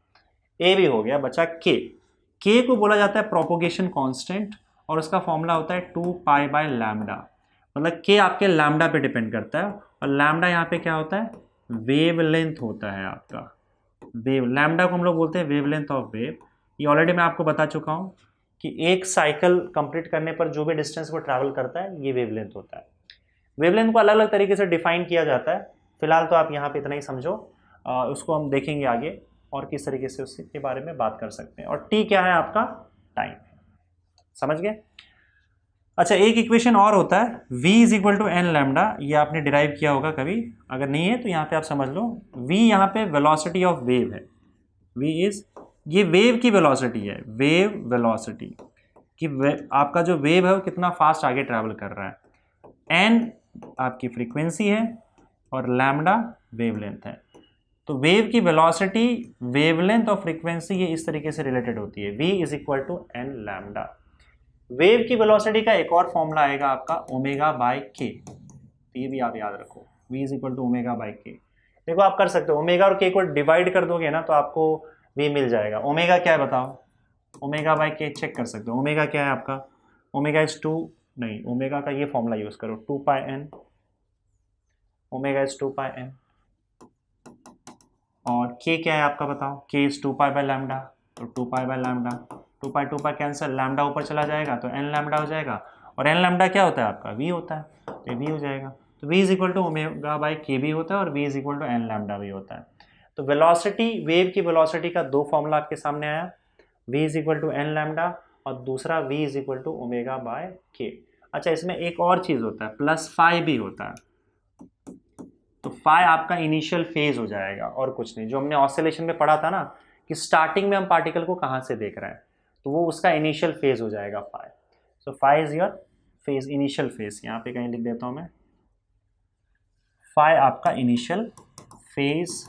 a भी हो गया, बचा k को बोला जाता है प्रोपोगेशन कांस्टेंट, और उसका फॉर्मूला होता है 2 पाई बाय लैम्डा, मतलब k आपके लैम्डा पे डिपेंड करता है, और लैम्डा यहाँ पे क्या होता है, वेव लेंथ होता है आपका, वेव, लैम्डा को हम लोग बोलते हैं वेव लेंथ ऑफ वेव। ये ऑलरेडी मैं आपको बता चुका हूँ कि एक साइकिल कंप्लीट करने पर जो भी डिस्टेंस वो ट्रैवल करता है ये वेवलेंथ होता है। वेवलेंथ को अलग अलग तरीके से डिफाइन किया जाता है, फिलहाल तो आप यहाँ पे इतना ही समझो, उसको हम देखेंगे आगे और किस तरीके से उसके बारे में बात कर सकते हैं। और टी क्या है आपका, टाइम, समझ गए। अच्छा एक इक्वेशन और होता है v is equal to n lambda, ये आपने डिराइव किया होगा कभी, अगर नहीं है तो यहाँ पे आप समझ लो, v यहाँ पे वेलोसिटी ऑफ वेव है, v इज, ये वेव की वेलोसिटी है, वेव वेलोसिटी कि आपका जो वेव है वो कितना फास्ट आगे ट्रैवल कर रहा है, n आपकी फ्रीक्वेंसी है और लैम्डा वेवलेंथ है। तो वेव की वेलोसिटी, वेवलेंथ और फ्रीक्वेंसी ये इस तरीके से रिलेटेड होती है, v is equal to n lambda. Wave की वेलोसिटी का एक और फॉर्मूला आएगा आपका ओमेगा बाय के, तो ये भी आप याद रखो, v is equal to omega by k. देखो आप कर सकते हो, ओमेगा और के को डिवाइड कर दोगे ना तो आपको v मिल जाएगा। ओमेगा क्या है बताओ, ओमेगा बाय के चेक कर सकते हो, ओमेगा क्या है आपका, ओमेगा इज 2, नहीं ओमेगा का ये फॉर्मूला यूज करो 2 pi N, omega is 2 pi N, और k क्या है आपका बताओ, k is 2 pi by lambda, तो 2 pi by lambda, 2 pi cancel, lambda ऊपर चला जाएगा तो n लैम्डा हो जाएगा, और n लैम्डा क्या होता है आपका, v होता है, तो v हो जाएगा। तो v is equal to omega by k भी होता है और v is equal to n lambda भी होता है। तो वेलोसिटी, वेव की वेलोसिटी का दो फॉर्मूला आपके सामने आया, v is equal to n lambda और दूसरा v is equal to omega by k. अच्छा इसमें एक और चीज़ होता है, प्लस फाई भी होता है, तो फाई आपका इनिशियल फेज हो जाएगा और कुछ नहीं, जो हमने ऑसिलेशन में पढ़ा था ना कि स्टार्टिंग में हम पार्टिकल को कहाँ से देख रहे हैं, तो वो उसका इनिशियल फेज हो जाएगा phi. So phi is your phase, initial phase, यहाँ पे कहीं लिख देता हूँ मैं, फाई आपका इनिशियल फेज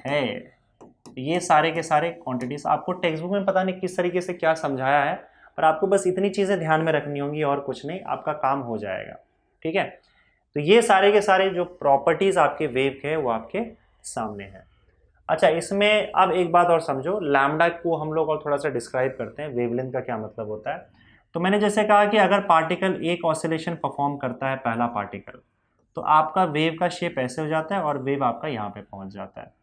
है। ये सारे के सारे क्वांटिटीज आपको टेक्स्ट बुक में पता नहीं किस तरीके से क्या समझाया है, पर आपको बस इतनी चीज़ें ध्यान में रखनी होंगी और कुछ नहीं, आपका काम हो जाएगा, ठीक है। तो ये सारे के सारे जो प्रॉपर्टीज आपके वेव के हैं वो आपके सामने हैं। अच्छा, इसमें अब एक बात और समझो, लैम्डा को हम लोग और थोड़ा सा डिस्क्राइब करते हैं, वेवलेंथ का क्या मतलब होता है। तो मैंने जैसे कहा कि अगर पार्टिकल एक ऑसिलेशन परफॉर्म करता है, पहला पार्टिकल, तो आपका वेव का शेप ऐसे हो जाता है और वेव आपका यहाँ पे पहुंच जाता है।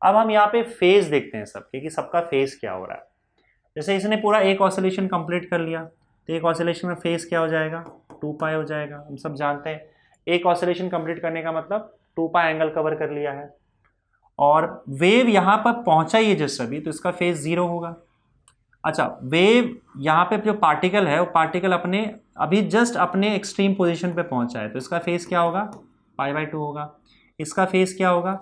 अब हम यहाँ पे फेज देखते हैं सबके कि सबका फेज क्या हो रहा है। जैसे इसने पूरा एक ऑसिलेशन कंप्लीट कर लिया, तो एक ऑसिलेशन में फेज क्या हो जाएगा, 2π हो जाएगा। हम सब जानते हैं एक ऑसिलेशन कंप्लीट करने का मतलब 2π एंगल कवर कर लिया है। और वेव यहाँ पर पहुंचा ही है जस्ट अभी, तो इसका फेज 0 होगा। अच्छा, वेव यहाँ पे जो पार्टिकल है वो पार्टिकल अपने अभी जस्ट अपने एक्सट्रीम पोजीशन पे पहुंचा है, तो इसका फेज क्या होगा, π/2 होगा। इसका फेज क्या होगा,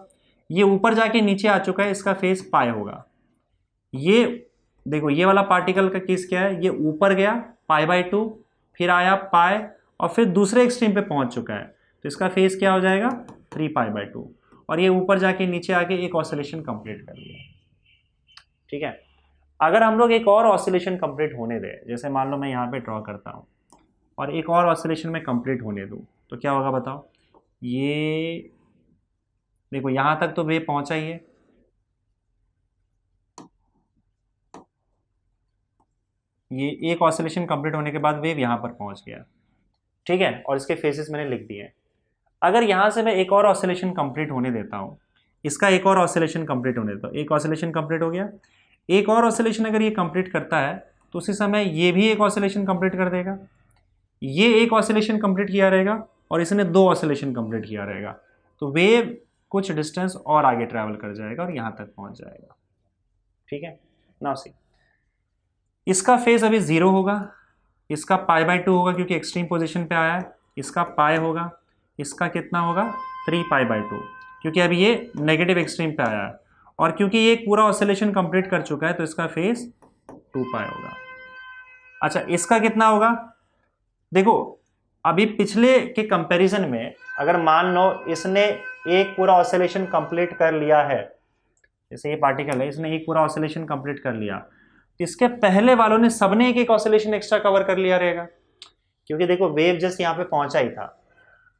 ये ऊपर जाके नीचे आ चुका है, इसका फेज पाई होगा। ये देखो, ये वाला पार्टिकल का केस क्या है, ये ऊपर गया π/2, फिर आया पाई और फिर दूसरे एक्सट्रीम पे पहुंच चुका है, तो इसका फेज क्या हो जाएगा, 3π/2। और ये ऊपर जाके नीचे आके एक ऑसिलेशन कंप्लीट कर लिया। ठीक है, अगर हम लोग एक और ऑसिलेशन कंप्लीट होने दें, जैसे मान लो मैं यहाँ पे ड्रॉ करता हूँ और एक और ऑसिलेशन में कंप्लीट होने दूँ, तो क्या होगा बताओ। ये देखो यहाँ तक तो वेव पहुँचा ही है, ये एक ऑसिलेशन कंप्लीट होने के बाद वेव यहाँ पर पहुँच गया। ठीक है, और इसके फेसेस मैंने लिख दिए हैं। अगर यहाँ से मैं एक और ऑसिलेशन कंप्लीट होने देता हूँ, इसका एक और ऑसिलेशन कंप्लीट होने देता हूँ, एक ऑसिलेशन कंप्लीट हो गया, एक और ऑसिलेशन अगर ये कंप्लीट करता है तो उसी समय ये भी एक ऑसिलेशन कंप्लीट कर देगा, ये एक ऑसिलेशन कंप्लीट किया रहेगा और इसने 2 ऑसिलेशन कंप्लीट किया रहेगा, तो वेव कुछ डिस्टेंस और आगे ट्रैवल कर जाएगा और यहाँ तक पहुँच जाएगा। ठीक है, नाउ सी, इसका फेज अभी 0 होगा, इसका π/2 होगा क्योंकि एक्सट्रीम पोजीशन पे आया है, इसका पाई होगा, इसका कितना होगा, 3π/2, क्योंकि अभी ये नेगेटिव एक्सट्रीम पे आया है, और क्योंकि ये पूरा ऑसिलेशन कंप्लीट कर चुका है तो इसका फेज 2π होगा। अच्छा, इसका कितना होगा, देखो अभी पिछले के कंपैरिजन में अगर मान लो इसने एक पूरा ऑसिलेशन कंप्लीट कर लिया है, जैसे ये पार्टिकल है, इसने एक पूरा ऑसिलेशन कंप्लीट कर लिया, इसके पहले वालों ने सबने एक एक ऑसिलेशन एक्स्ट्रा कवर कर लिया रहेगा, क्योंकि देखो वेव जस्ट यहाँ पे पहुंचा ही था।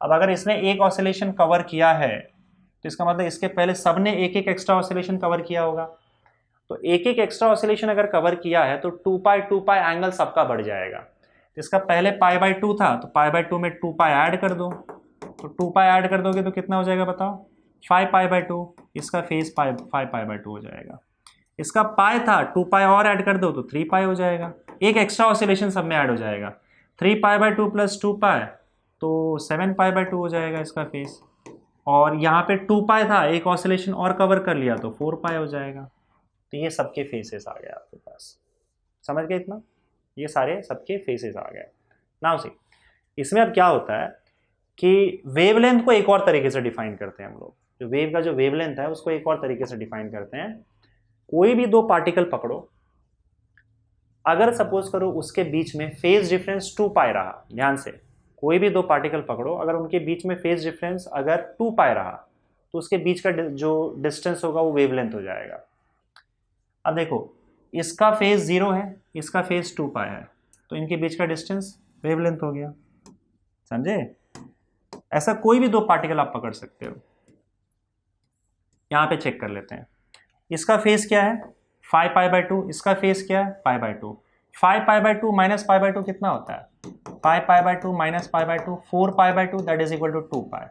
अब अगर इसने एक ऑसिलेशन कवर किया है तो इसका मतलब इसके पहले सबने एक एक एक्स्ट्रा ऑसिलेशन कवर किया होगा, तो एक एक एक्स्ट्रा ऑसिलेशन अगर कवर किया है तो 2π एंगल सबका बढ़ जाएगा। तो इसका पहले π/2 था, तो π/2 में 2π ऐड कर दो, तो 2π ऐड कर दोगे तो कितना हो जाएगा बताओ, 5π/2, इसका फेज 5π/2 हो जाएगा। इसका पाई था, 2π और ऐड कर दो तो 3π हो जाएगा, एक एक्स्ट्रा ऑसिलेशन सब में ऐड हो जाएगा, 3π/2 प्लस 2π तो 7π/2 हो जाएगा इसका फेस। और यहाँ पे 2π था, एक ऑसिलेशन और कवर कर लिया तो 4π हो जाएगा। तो ये सबके फेसेस आ गए आपके पास, समझ गए इतना, ये सारे सबके फेसेस आ गए। नाउ सी, इसमें अब क्या होता है कि वेवलेंथ को एक और तरीके से डिफाइन करते हैं हम लोग, जो वेव का जो वेवलेंथ है उसको एक और तरीके से डिफाइन करते हैं। कोई भी 2 पार्टिकल पकड़ो, अगर सपोज करो उसके बीच में फेज डिफरेंस 2π रहा, ध्यान से, कोई भी 2 पार्टिकल पकड़ो, अगर उनके बीच में फेज डिफरेंस अगर 2π रहा तो उसके बीच का जो डिस्टेंस होगा वो वेवलेंथ हो जाएगा। अब देखो, इसका फेज 0 है, इसका फेज 2π है, तो इनके बीच का डिस्टेंस वेवलेंथ हो गया, समझे। ऐसा कोई भी 2 पार्टिकल आप पकड़ सकते हो। यहां पे चेक कर लेते हैं, इसका फेज क्या है 5π/2, इसका फेज क्या है π/2, 5π/2 माइनस π/2 कितना होता है, 5π/2 minus π/2 4π/2 that is equal to 2π।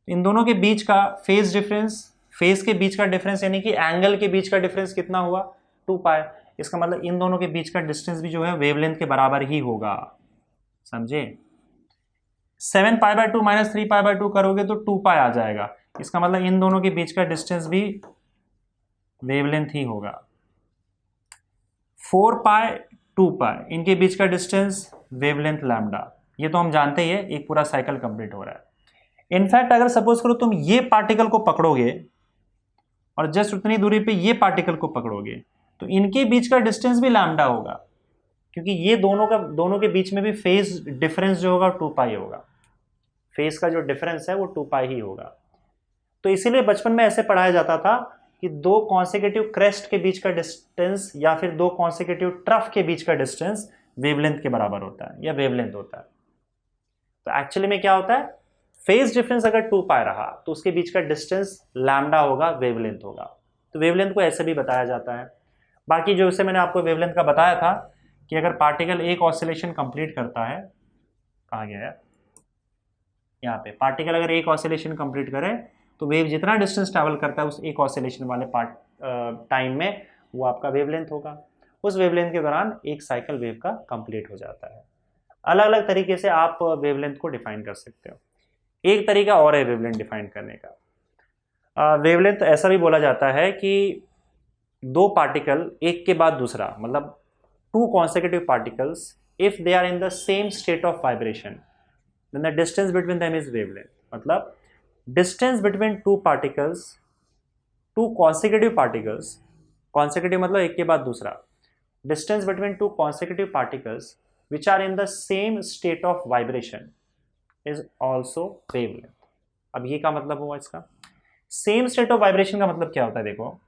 इन दोनों के बीच का फेज डिफरेंस, फेज के बीच का डिफरेंस यानी कि एंगल के बीच का डिफरेंस कितना हुआ, 2π। इसका मतलब इन दोनों के बीच का डिस्टेंस भी जो है वेवलेंथ के बराबर ही होगा, समझे। 7π/2 माइनस 3π/2 करोगे तो 2π आ जाएगा, इसका मतलब इन दोनों के बीच का डिस्टेंस भी वेवलेंथ ही होगा। 4π 2π इनके बीच का डिस्टेंस वेवलेंथ लैम्डा, ये तो हम जानते ही है, एक पूरा साइकिल कंप्लीट हो रहा है। इनफैक्ट अगर सपोज करो तुम ये पार्टिकल को पकड़ोगे और जस्ट उतनी दूरी पे ये पार्टिकल को पकड़ोगे तो इनके बीच का डिस्टेंस भी लैम्डा होगा, क्योंकि ये दोनों के बीच में भी फेज डिफरेंस जो होगा 2π होगा, फेज का जो डिफरेंस है वो 2π ही होगा। तो इसीलिए बचपन में ऐसे पढ़ाया जाता था कि 2 कॉन्सेक्यूटिव क्रेस्ट के बीच का डिस्टेंस या फिर 2 कॉन्सेक्यूटिव ट्रफ के बीच का डिस्टेंस वेवलेंथ के बराबर होता है या वेवलेंथ होता है। तो एक्चुअली में क्या होता है, फेज डिफरेंस अगर 2 पाई रहा तो उसके बीच का डिस्टेंस लैम्डा होगा, वेवलेंथ होगा। तो वेवलेंथ को ऐसे भी बताया जाता है। बाकी जो उससे मैंने आपको वेवलेंथ का बताया था कि अगर पार्टिकल एक ऑसिलेशन कंप्लीट करता है, कहाँ गया है, यहाँ पे, पार्टिकल अगर एक ऑसिलेशन कंप्लीट करे तो वेव जितना डिस्टेंस ट्रैवल करता है उस एक ऑसिलेशन वाले टाइम में, वो आपका वेवलेंथ होगा। उस वेवलेंथ के दौरान एक साइकिल वेव का कंप्लीट हो जाता है। अलग अलग तरीके से आप वेवलेंथ को डिफाइन कर सकते हो। एक तरीका और है वेवलेंथ डिफाइन करने का। वेवलेंथ ऐसा भी बोला जाता है कि दो पार्टिकल एक के बाद दूसरा, मतलब two consecutive particles, if they are in the same state of vibration then the distance between them is wavelength। मतलब distance between two particles, two consecutive particles, consecutive मतलब एक के बाद दूसरा, distance between two consecutive particles which are in the same state of vibration is also wavelength। अब ये क्या मतलब हुआ इसका? सेम स्टेट ऑफ वाइब्रेशन का मतलब क्या होता है? देखो,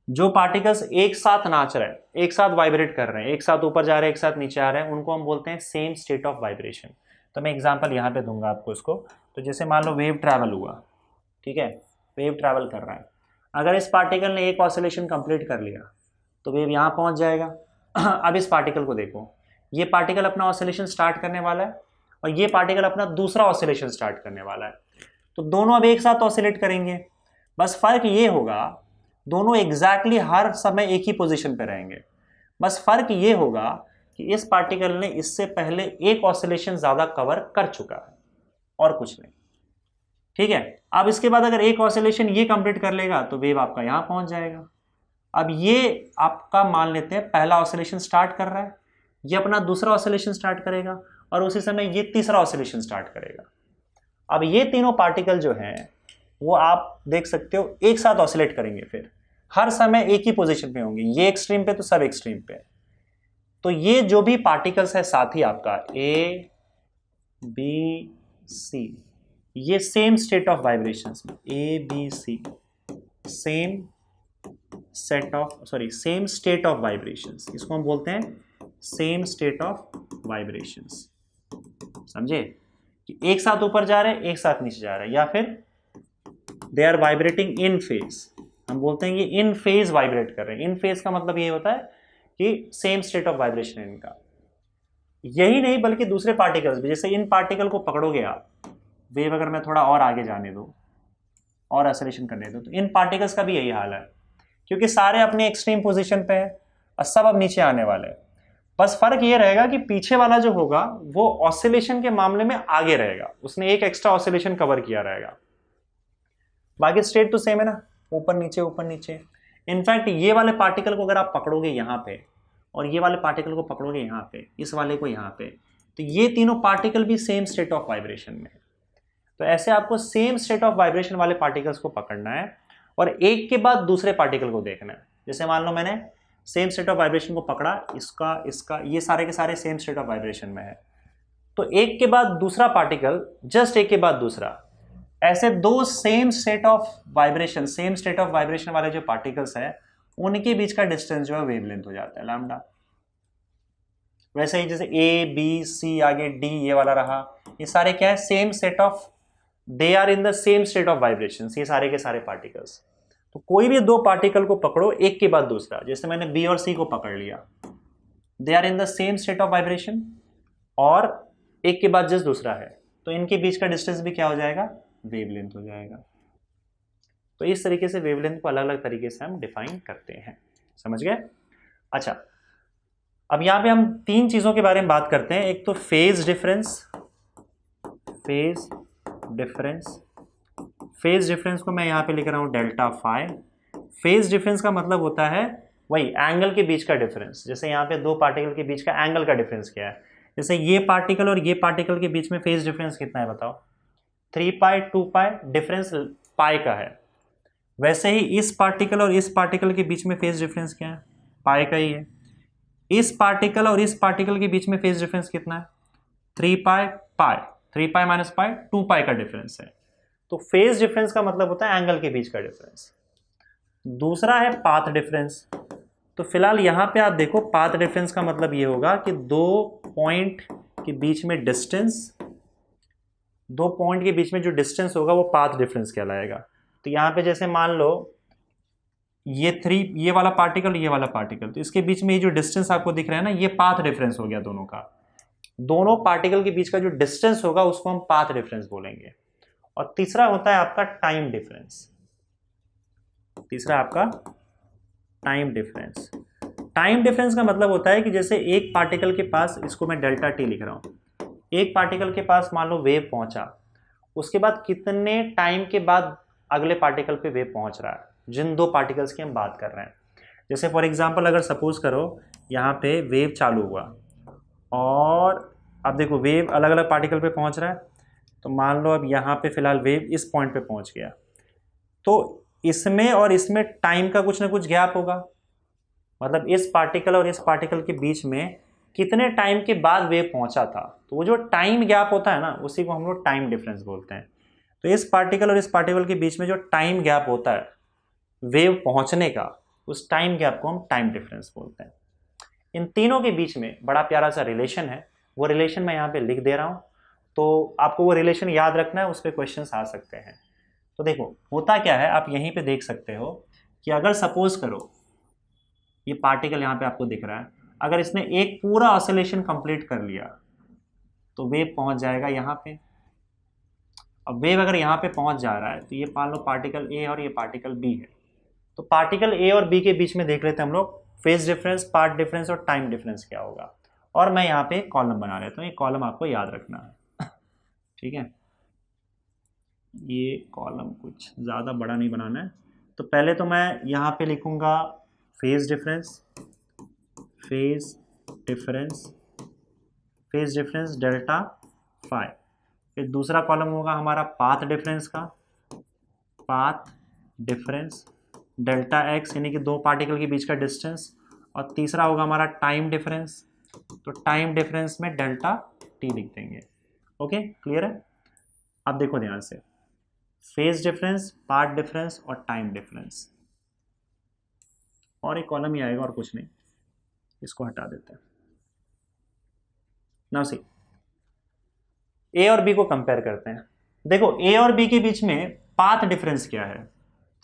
जो पार्टिकल्स एक साथ नाच रहे हैं, एक साथ वाइब्रेट कर रहे हैं, एक साथ ऊपर जा रहे हैं, एक साथ नीचे आ रहे हैं, उनको हम बोलते हैं सेम स्टेट ऑफ वाइब्रेशन। तो मैं एग्जांपल यहाँ पे दूंगा आपको इसको। तो जैसे मान लो वेव ट्रैवल हुआ, ठीक है, वेव ट्रैवल कर रहा है। अगर इस पार्टिकल ने एक ऑसिलेशन कंप्लीट कर लिया तो वेव यहाँ पहुँच जाएगा। अब इस पार्टिकल को देखो, ये पार्टिकल अपना ऑसिलेशन स्टार्ट करने वाला है और ये पार्टिकल अपना दूसरा ऑसिलेशन स्टार्ट करने वाला है। तो दोनों अब एक साथ ऑसिलेट करेंगे, बस फर्क ये होगा दोनों एग्जैक्टली हर समय एक ही पोजीशन पे रहेंगे। बस फर्क ये होगा कि इस पार्टिकल ने इससे पहले एक ऑसिलेशन ज्यादा कवर कर चुका है, और कुछ नहीं, ठीक है। अब इसके बाद अगर एक ऑसिलेशन ये कंप्लीट कर लेगा तो वेव आपका यहां पहुंच जाएगा। अब ये आपका मान लेते हैं पहला ऑसिलेशन स्टार्ट कर रहा है, ये अपना दूसरा ऑसिलेशन स्टार्ट करेगा और उसी समय ये तीसरा ऑसिलेशन स्टार्ट करेगा। अब ये तीनों पार्टिकल जो हैं वो आप देख सकते हो एक साथ ऑसिलेट करेंगे, फिर हर समय एक ही पोजीशन पे होंगे, ये एक्सट्रीम पे तो सब एक्सट्रीम पे। तो ये जो भी पार्टिकल्स है साथी आपका ए बी सी, ये सेम स्टेट ऑफ वाइब्रेशंस में, A B C same same state of vibrations, इसको हम बोलते हैं सेम स्टेट ऑफ वाइब्रेशंस। समझे कि एक साथ ऊपर जा रहे हैं, एक साथ नीचे जा रहे हैं, या फिर they are vibrating in phase. हम बोलते हैं कि इन फेज वाइब्रेट कर रहे हैं। इन फेज का मतलब ये होता है कि सेम स्टेट ऑफ वाइब्रेशन है इनका। यही नहीं बल्कि दूसरे पार्टिकल्स भी, जैसे इन पार्टिकल को पकड़ोगे आप, वेव अगर मैं थोड़ा और आगे जाने दो और एक्सेलरेशन करने दो, तो इन पार्टिकल्स का भी यही हाल है, क्योंकि सारे अपने एक्सट्रीम पोजीशन पे है और सब अब नीचे आने वाले हैं। बस फर्क ये रहेगा कि पीछे वाला जो होगा वो ऑसिलेशन के मामले में आगे रहेगा, उसने एक एक्स्ट्रा ऑसिलेशन कवर किया रहेगा। बाकी स्टेट तो सेम है ना, ऊपर नीचे ऊपर नीचे। इनफैक्ट ये वाले पार्टिकल को अगर आप पकड़ोगे यहाँ पे और ये वाले पार्टिकल को पकड़ोगे यहाँ पे, इस वाले को यहाँ पे, तो ये तीनों पार्टिकल भी सेम स्टेट ऑफ वाइब्रेशन में। तो ऐसे आपको सेम स्टेट ऑफ वाइब्रेशन वाले पार्टिकल्स को पकड़ना है और एक के बाद दूसरे पार्टिकल को देखना है। जैसे मान लो मैंने सेम स्टेट ऑफ वाइब्रेशन को पकड़ा, इसका इसका, ये सारे के सारे सेम स्टेट ऑफ वाइब्रेशन में है, तो एक के बाद दूसरा पार्टिकल, जस्ट एक के बाद दूसरा, ऐसे दो सेम स्टेट ऑफ वाइब्रेशन वाले जो पार्टिकल्स है उनके बीच का डिस्टेंस जो है वेवलेंथ हो जाता है लैम्डा। वैसे ही जैसे ए बी सी आगे डी ये वाला रहा, ये सारे क्या है, same set of, they are in the same state of vibration, ये सारे के सारे पार्टिकल्स। तो कोई भी दो पार्टिकल को पकड़ो एक के बाद दूसरा, जैसे मैंने बी और सी को पकड़ लिया, they are in the same state of vibration और एक के बाद जस्ट दूसरा है, तो इनके बीच का डिस्टेंस भी क्या हो जाएगा, वेवलेंथ हो जाएगा। तो इस तरीके से वेवलेंथ को अलग अलग तरीके से हम डिफाइन करते हैं। समझ गए? अच्छा, अब यहां पे हम तीन चीजों के बारे में बात करते हैं। एक तो फेज डिफरेंस को मैं यहां पे लिख रहा हूं डेल्टा फाई। फेज डिफरेंस का मतलब होता है वही एंगल के बीच का डिफरेंस। जैसे यहाँ पे दो पार्टिकल के बीच का एंगल का डिफरेंस क्या है, जैसे ये पार्टिकल और ये पार्टिकल के बीच में फेज डिफरेंस कितना है बताओ, 3 पाई 2 पाई, डिफरेंस पाई का है। वैसे ही इस पार्टिकल और इस पार्टिकल के बीच में फेज डिफरेंस क्या है, पाई का ही है। इस पार्टिकल और इस पार्टिकल के बीच में फेज डिफरेंस कितना है, 3 पाई पाई, 3 पाई माइनस पाई 2 पाई का डिफरेंस है। तो फेज डिफरेंस का मतलब होता है एंगल के बीच का डिफरेंस। दूसरा है पाथ डिफरेंस। तो फिलहाल यहां पे आप देखो, पाथ डिफरेंस का मतलब ये होगा कि दो पॉइंट के बीच में डिस्टेंस दो पॉइंट के बीच में जो डिस्टेंस होगा वो पाथ डिफरेंस कहलाएगा। तो यहाँ पे जैसे मान लो ये वाला पार्टिकल, ये वाला पार्टिकल, तो इसके बीच में ये जो डिस्टेंस आपको दिख रहा है ना, ये पाथ डिफरेंस हो गया दोनों का। दोनों पार्टिकल के बीच का जो डिस्टेंस होगा उसको हम पाथ डिफरेंस बोलेंगे। और तीसरा होता है आपका टाइम डिफरेंस। तीसरा आपका टाइम डिफरेंस। टाइम डिफरेंस का मतलब होता है कि जैसे एक पार्टिकल के पास, इसको मैं डेल्टा टी लिख रहा हूं, एक पार्टिकल के पास मान लो वेव पहुंचा, उसके बाद कितने टाइम के बाद अगले पार्टिकल पे वेव पहुंच रहा है, जिन दो पार्टिकल्स की हम बात कर रहे हैं। जैसे फॉर एग्जांपल अगर सपोज करो यहाँ पे वेव चालू हुआ और अब देखो वेव अलग अलग पार्टिकल पे पहुंच रहा है, तो मान लो अब यहाँ पे फिलहाल वेव इस पॉइंट पे पहुंच गया, तो इसमें और इसमें टाइम का कुछ ना कुछ गैप होगा। मतलब इस पार्टिकल और इस पार्टिकल के बीच में कितने टाइम के बाद वेव पहुंचा था, तो वो जो टाइम गैप होता है ना, उसी को हम लोग टाइम डिफरेंस बोलते हैं। तो इस पार्टिकल और इस पार्टिकल के बीच में जो टाइम गैप होता है वेव पहुंचने का, उस टाइम गैप को हम टाइम डिफरेंस बोलते हैं। इन तीनों के बीच में बड़ा प्यारा सा रिलेशन है, वो रिलेशन मैं यहाँ पे लिख दे रहा हूँ, तो आपको वो रिलेशन याद रखना है, उस पर क्वेश्चन आ सकते हैं। तो देखो होता क्या है, आप यहीं पे देख सकते हो कि अगर सपोज करो ये पार्टिकल यहाँ पे आपको दिख रहा है, अगर इसने एक पूरा ऑसिलेशन कंप्लीट कर लिया तो वेव पहुंच जाएगा यहाँ पे। अब वेव अगर यहाँ पे पहुंच जा रहा है तो ये मान लो पार्टिकल ए और ये पार्टिकल बी है, तो पार्टिकल ए और बी के बीच में देख लेते हैं हम लोग फेज डिफरेंस, पाथ डिफरेंस और टाइम डिफरेंस क्या होगा। और मैं यहाँ पे एक कॉलम बना लेता हूँ, ये कॉलम आपको याद रखना है। ठीक है, ये कॉलम कुछ ज़्यादा बड़ा नहीं बनाना है। तो पहले तो मैं यहाँ पे लिखूँगा phase difference, phase difference, phase difference delta phi. फिर दूसरा कॉलम होगा हमारा पाथ डिफरेंस का, पाथ डिफरेंस डेल्टा एक्स, यानी कि दो पार्टिकल के बीच का डिस्टेंस। और तीसरा होगा हमारा टाइम डिफरेंस, तो टाइम डिफरेंस में डेल्टा टी लिख देंगे। ओके, क्लियर है। अब देखो ध्यान से, फेज डिफरेंस, पाथ डिफरेंस और टाइम डिफरेंस, और एक कॉलम ही आएगा और कुछ नहीं, इसको हटा देते हैं। नाउ सी, ए और बी को कंपेयर करते हैं। देखो ए और बी के बीच में पाथ डिफरेंस क्या है,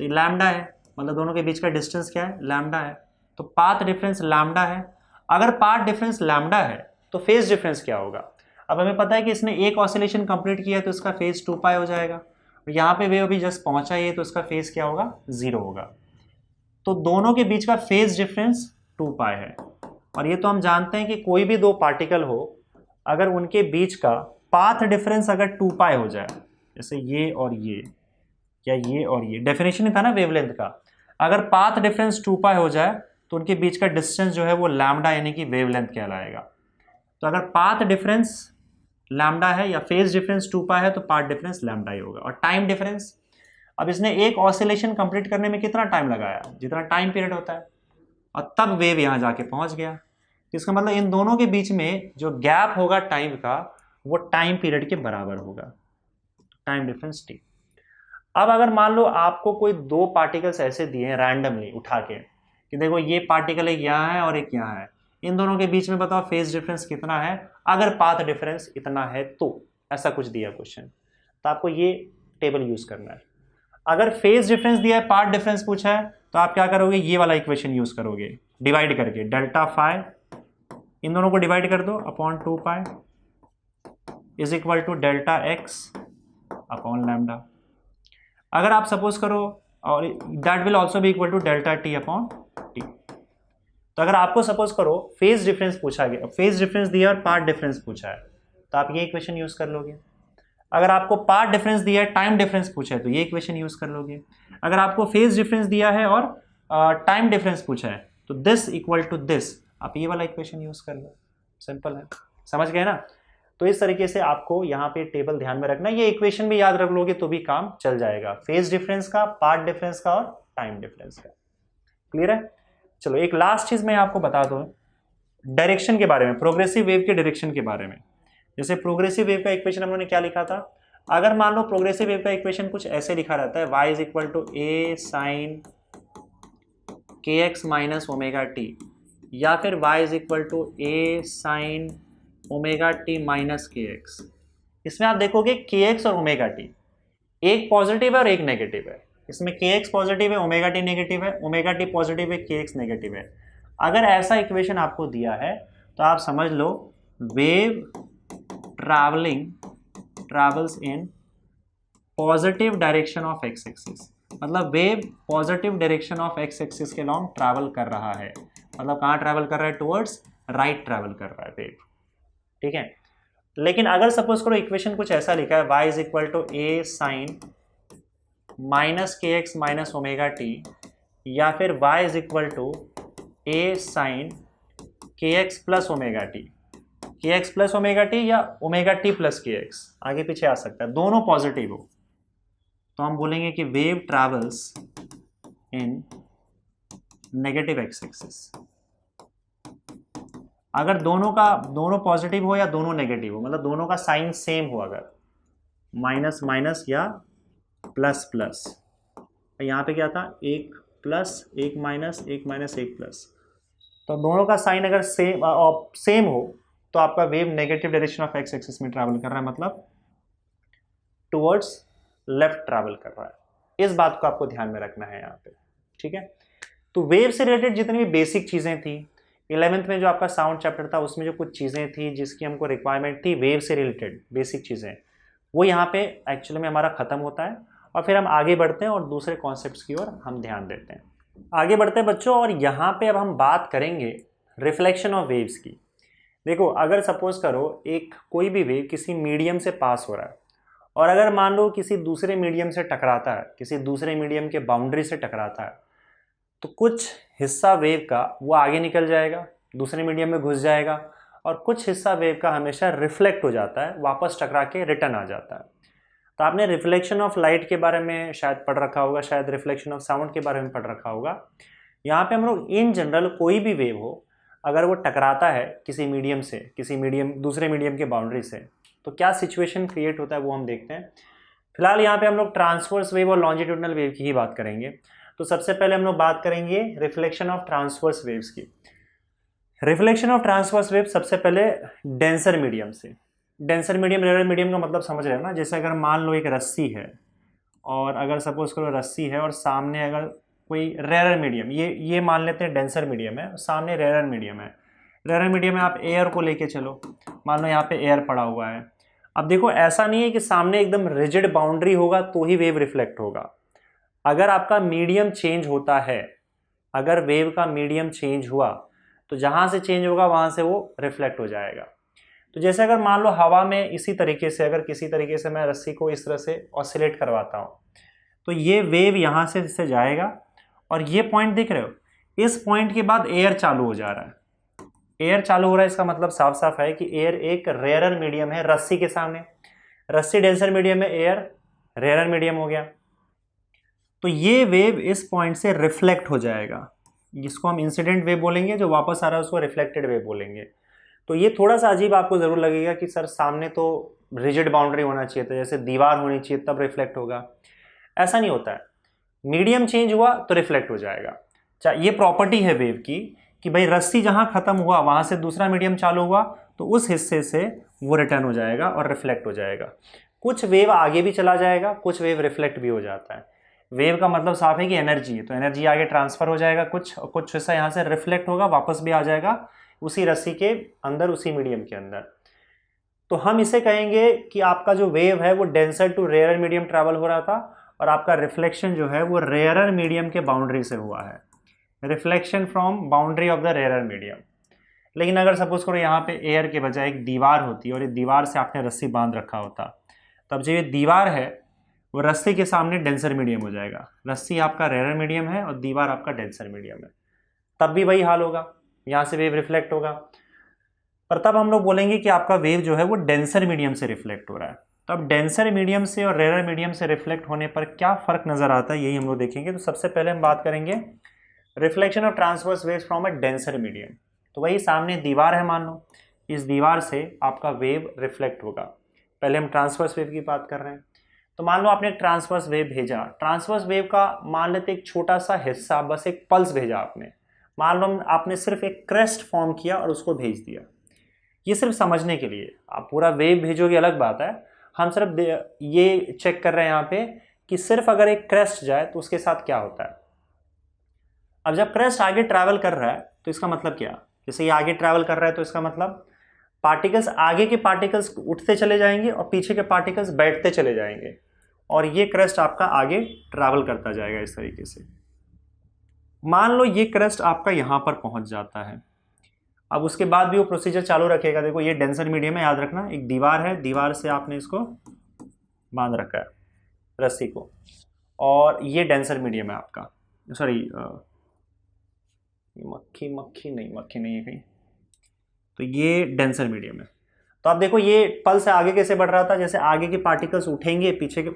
तो ये लैम्डा है, मतलब दोनों के बीच का डिस्टेंस क्या है, लैम्डा है। तो पाथ डिफरेंस लैम्डा है। अगर पाथ डिफरेंस लैम्डा है तो फेज डिफरेंस क्या होगा। अब हमें पता है कि इसने एक ऑसिलेशन कंप्लीट किया तो इसका फेज 2 पाई हो जाएगा। यहाँ पे वेव अभी जस्ट पहुंचा ही है तो इसका फेज क्या होगा, 0 होगा। तो दोनों के बीच का फेज डिफरेंस 2 पाई है। और ये तो हम जानते हैं कि कोई भी दो पार्टिकल हो, अगर उनके बीच का पाथ डिफरेंस अगर 2 पाई हो जाए, जैसे ये और ये या ये और ये, डेफिनेशन ही था ना वेवलेंथ का, अगर पाथ डिफरेंस 2 पाई हो जाए तो उनके बीच का डिस्टेंस जो है वो लैम्डा यानी कि वेवलेंथ कहलाएगा। तो अगर पाथ डिफरेंस लैम्डा है या फेज डिफरेंस 2 पाई है तो पाथ डिफरेंस लैम्डा ही होगा। और टाइम डिफरेंस, अब इसने एक ऑसिलेशन कंप्लीट करने में कितना टाइम लगाया, जितना टाइम पीरियड होता है, और तब वेव यहां जाके पहुंच गया। तो इसका मतलब इन दोनों के बीच में जो गैप होगा टाइम का, वो टाइम पीरियड के बराबर होगा, टाइम डिफरेंस टी। अब अगर मान लो आपको कोई दो पार्टिकल्स ऐसे दिए हैं रैंडमली उठा के, कि देखो ये पार्टिकल एक यहाँ है और एक यहाँ है, इन दोनों के बीच में बताओ फेज डिफरेंस कितना है, अगर पाथ डिफरेंस इतना है तो, ऐसा कुछ दिया क्वेश्चन, तो आपको ये टेबल यूज करना है। अगर फेज डिफरेंस दिया है, पाथ डिफरेंस पूछा है, तो आप क्या करोगे, ये वाला इक्वेशन यूज करोगे, डिवाइड करके डेल्टा फाई, इन दोनों को डिवाइड कर दो upon 2 pi is equal to delta x upon lambda. अगर आप सपोज करो, और that will also be equal to delta t upon t. तो अगर आपको सपोज करो फेज डिफरेंस पूछा गया, फेज डिफरेंस दिया और पाथ डिफरेंस पूछा है, तो आप ये इक्वेशन यूज कर लोगे। अगर आपको पाथ डिफरेंस दिया है, टाइम डिफरेंस पूछा है, तो ये इक्वेशन यूज कर लोगे। अगर आपको फेज डिफरेंस दिया है और टाइम डिफरेंस पूछा है, तो दिस इक्वल टू दिस, आप ये वाला इक्वेशन यूज कर लो। सिंपल है, समझ गए ना। तो इस तरीके से आपको यहाँ पे टेबल ध्यान में रखना, ये इक्वेशन भी याद रख लोगे तो भी काम चल जाएगा, फेज डिफरेंस का, पाथ डिफरेंस का और टाइम डिफरेंस का। क्लियर है। चलो एक लास्ट चीज मैं आपको बता दूं डायरेक्शन के बारे में, प्रोग्रेसिव वेव के डायरेक्शन के बारे में। जैसे प्रोग्रेसिव वेव का इक्वेशन हम लोगों ने क्या लिखा था, अगर मान लो प्रोग्रेसिव वेव का इक्वेशन कुछ ऐसे लिखा रहता है, y is equal to a sine k x minus omega t, या फिर y is equal to a sine omega t minus k x. इसमें आप देखोगे के एक्स और ओमेगा टी, एक पॉजिटिव है और एक नेगेटिव है। इसमें के एक्स पॉजिटिव है, ओमेगा टी नेगेटिव है, ओमेगा टी पॉजिटिव है, के एक्स नेगेटिव है। अगर ऐसा इक्वेशन आपको दिया है तो आप समझ लो wave travels in positive direction of X axis, मतलब wave positive direction of X axis के लॉन्ग ट्रैवल कर रहा है। मतलब कहाँ ट्रैवल कर रहा है? टुवर्ड्स राइट ट्रैवल कर रहा है वेव, ठीक है। लेकिन अगर सपोज करो इक्वेशन कुछ ऐसा लिखा है y is equal to a sine minus k x minus omega t, या फिर y is equal to a sine k x plus omega t, k x plus omega t या omega t plus k x, आगे पीछे आ सकता है, दोनों positive हो, तो हम बोलेंगे कि वेव ट्रैवल्स इन नेगेटिव एक्स एक्सिस। अगर दोनों पॉजिटिव हो या दोनों नेगेटिव हो, मतलब दोनों का साइन सेम हो, अगर माइनस माइनस या प्लस प्लस, यहाँ पे क्या था? एक प्लस एक माइनस एक माइनस एक प्लस, तो दोनों का साइन अगर सेम हो तो आपका wave negative direction of X axis में ट्रैवल कर रहा है, मतलब टुवर्ड्स लेफ्ट ट्रैवल कर रहा है। इस बात को आपको ध्यान में रखना है यहाँ पे, ठीक है। तो वेव से रिलेटेड जितनी भी बेसिक चीज़ें थी 11th में जो आपका साउंड चैप्टर था, उसमें जो कुछ चीज़ें थी जिसकी हमको रिक्वायरमेंट थी वेव से रिलेटेड बेसिक चीज़ें, वो यहाँ पे एक्चुअली में हमारा ख़त्म होता है और फिर हम आगे बढ़ते हैं और दूसरे कॉन्सेप्ट्स की ओर हम ध्यान देते हैं। आगे बढ़ते हैं बच्चों, और यहाँ पे अब हम बात करेंगे रिफ्लेक्शन ऑफ वेव्स की। देखो, अगर सपोज करो एक कोई भी वेव किसी मीडियम से पास हो रहा है और अगर मान लो किसी दूसरे मीडियम से टकराता है, किसी दूसरे मीडियम के बाउंड्री से टकराता है, तो कुछ हिस्सा वेव का वो आगे निकल जाएगा, दूसरे मीडियम में घुस जाएगा, और कुछ हिस्सा वेव का हमेशा रिफ्लेक्ट हो जाता है, वापस टकरा के रिटर्न आ जाता है। तो आपने रिफ्लेक्शन ऑफ लाइट के बारे में शायद पढ़ रखा होगा, शायद रिफ्लेक्शन ऑफ साउंड के बारे में पढ़ रखा होगा। यहाँ पे हम लोग इन जनरल कोई भी वेव हो, अगर वो टकराता है किसी मीडियम से, दूसरे मीडियम के बाउंड्री से, तो क्या सिचुएशन क्रिएट होता है वो हम देखते हैं। फिलहाल यहाँ पे हम लोग ट्रांसवर्स वेव और लॉन्जिट्यूडनल वेव की ही बात करेंगे। तो सबसे पहले हम लोग बात करेंगे रिफ्लेक्शन ऑफ ट्रांसवर्स वेव्स की। रिफ्लेक्शन ऑफ ट्रांसवर्स वेव सबसे पहले डेंसर मीडियम से। डेंसर मीडियम, रेयर मीडियम का मतलब समझ रहे हो ना। जैसे अगर मान लो एक रस्सी है और अगर सपोज करो रस्सी है और सामने अगर कोई रेयर मीडियम, ये मान लेते हैं डेंसर मीडियम है, सामने रेयर मीडियम है। रेयर मीडियम में आप एयर को लेके चलो, मान लो यहाँ पे एयर पड़ा हुआ है। अब देखो, ऐसा नहीं है कि सामने एकदम रिजिड बाउंड्री होगा तो ही वेव रिफ्लेक्ट होगा। अगर आपका मीडियम चेंज होता है, अगर वेव का मीडियम चेंज हुआ तो जहाँ से चेंज होगा वहाँ से वो रिफ्लेक्ट हो जाएगा। तो जैसे अगर मान लो हवा में इसी तरीके से, अगर किसी तरीके से मैं रस्सी को इस तरह से ऑसिलेट करवाता हूँ, तो ये वेव यहाँ से इससे जाएगा और ये पॉइंट दिख रहे हो, इस पॉइंट के बाद एयर चालू हो जा रहा है। एयर चालू हो रहा है, इसका मतलब साफ साफ है कि एयर एक रेयरर मीडियम है रस्सी के सामने। रस्सी डेंसर मीडियम है, एयर रेयरर मीडियम हो गया। तो ये वेव इस पॉइंट से रिफ्लेक्ट हो जाएगा, जिसको हम इंसिडेंट वेव बोलेंगे, जो वापस आ रहा है उसको रिफ्लेक्टेड वेव बोलेंगे। तो ये थोड़ा सा अजीब आपको ज़रूर लगेगा कि सर सामने तो रिजिड बाउंड्री होना चाहिए था, जैसे दीवार होनी चाहिए तब रिफ्लेक्ट होगा। ऐसा नहीं होता है, मीडियम चेंज हुआ तो रिफ्लेक्ट हो जाएगा। ये प्रॉपर्टी है वेव की कि भाई रस्सी जहाँ ख़त्म हुआ वहाँ से दूसरा मीडियम चालू हुआ तो उस हिस्से से वो रिटर्न हो जाएगा और रिफ्लेक्ट हो जाएगा। कुछ वेव आगे भी चला जाएगा, कुछ वेव रिफ्लेक्ट भी हो जाता है। वेव का मतलब साफ है कि एनर्जी है, तो एनर्जी आगे ट्रांसफर हो जाएगा कुछ हिस्सा यहाँ से रिफ्लेक्ट होगा, वापस भी आ जाएगा उसी रस्सी के अंदर, उसी मीडियम के अंदर। तो हम इसे कहेंगे कि आपका जो वेव है वो denser to rarer medium travel हो रहा था और आपका रिफ्लेक्शन जो है वो रेयरर मीडियम के बाउंड्री से हुआ है, reflection from boundary of the rarer medium. लेकिन अगर सपोज करो यहाँ पे एयर के बजाय एक दीवार होती और ये दीवार से आपने रस्सी बांध रखा होता, तब जो ये दीवार है वो रस्सी के सामने डेंसर मीडियम हो जाएगा। रस्सी आपका रेयरर मीडियम है और दीवार आपका डेंसर मीडियम है, तब भी वही हाल होगा, यहाँ से वेव रिफ्लेक्ट होगा। पर तब हम लोग बोलेंगे कि आपका वेव जो है वो डेंसर मीडियम से रिफ्लेक्ट हो रहा है। तो अब डेंसर मीडियम से और रेयरर मीडियम से रिफ्लेक्ट होने पर क्या फ़र्क नज़र आता है, यही हम लोग देखेंगे। तो सबसे पहले हम बात करेंगे reflection of transverse waves from a denser medium. तो वही सामने दीवार है, मान लो इस दीवार से आपका वेव रिफ्लेक्ट होगा। पहले हम ट्रांसवर्स वेव की बात कर रहे हैं। तो मान लो आपने एक ट्रांसवर्स वेव भेजा, ट्रांसवर्स वेव का मान लेते एक छोटा सा हिस्सा, बस एक पल्स भेजा आपने, मान लो आपने सिर्फ एक क्रेस्ट फॉर्म किया और उसको भेज दिया। ये सिर्फ समझने के लिए, आप पूरा वेव भेजोगे अलग बात है, हम सिर्फ ये चेक कर रहे हैं यहाँ पे कि सिर्फ अगर एक क्रेस्ट जाए तो उसके साथ क्या होता है। अब जब क्रेस्ट आगे ट्रैवल कर रहा है तो इसका मतलब क्या, जैसे ये आगे ट्रैवल कर रहा है तो इसका मतलब पार्टिकल्स, आगे के पार्टिकल्स उठते चले जाएंगे और पीछे के पार्टिकल्स बैठते चले जाएंगे, और ये क्रेस्ट आपका आगे ट्रैवल करता जाएगा इस तरीके से। मान लो ये क्रेस्ट आपका यहाँ पर पहुँच जाता है, अब उसके बाद भी वो प्रोसीजर चालू रखेगा। देखो ये डेंसर मीडियम है, याद रखना, एक दीवार है, दीवार से आपने इसको बांध रखा है रस्सी को, और ये डेंसर मीडियम है आपका, सॉरी मक्खी नहीं है कहीं, तो ये डेंसर मीडियम है। तो आप देखो ये पल्स से आगे कैसे बढ़ रहा था, जैसे आगे के पार्टिकल्स उठेंगे, पीछे के,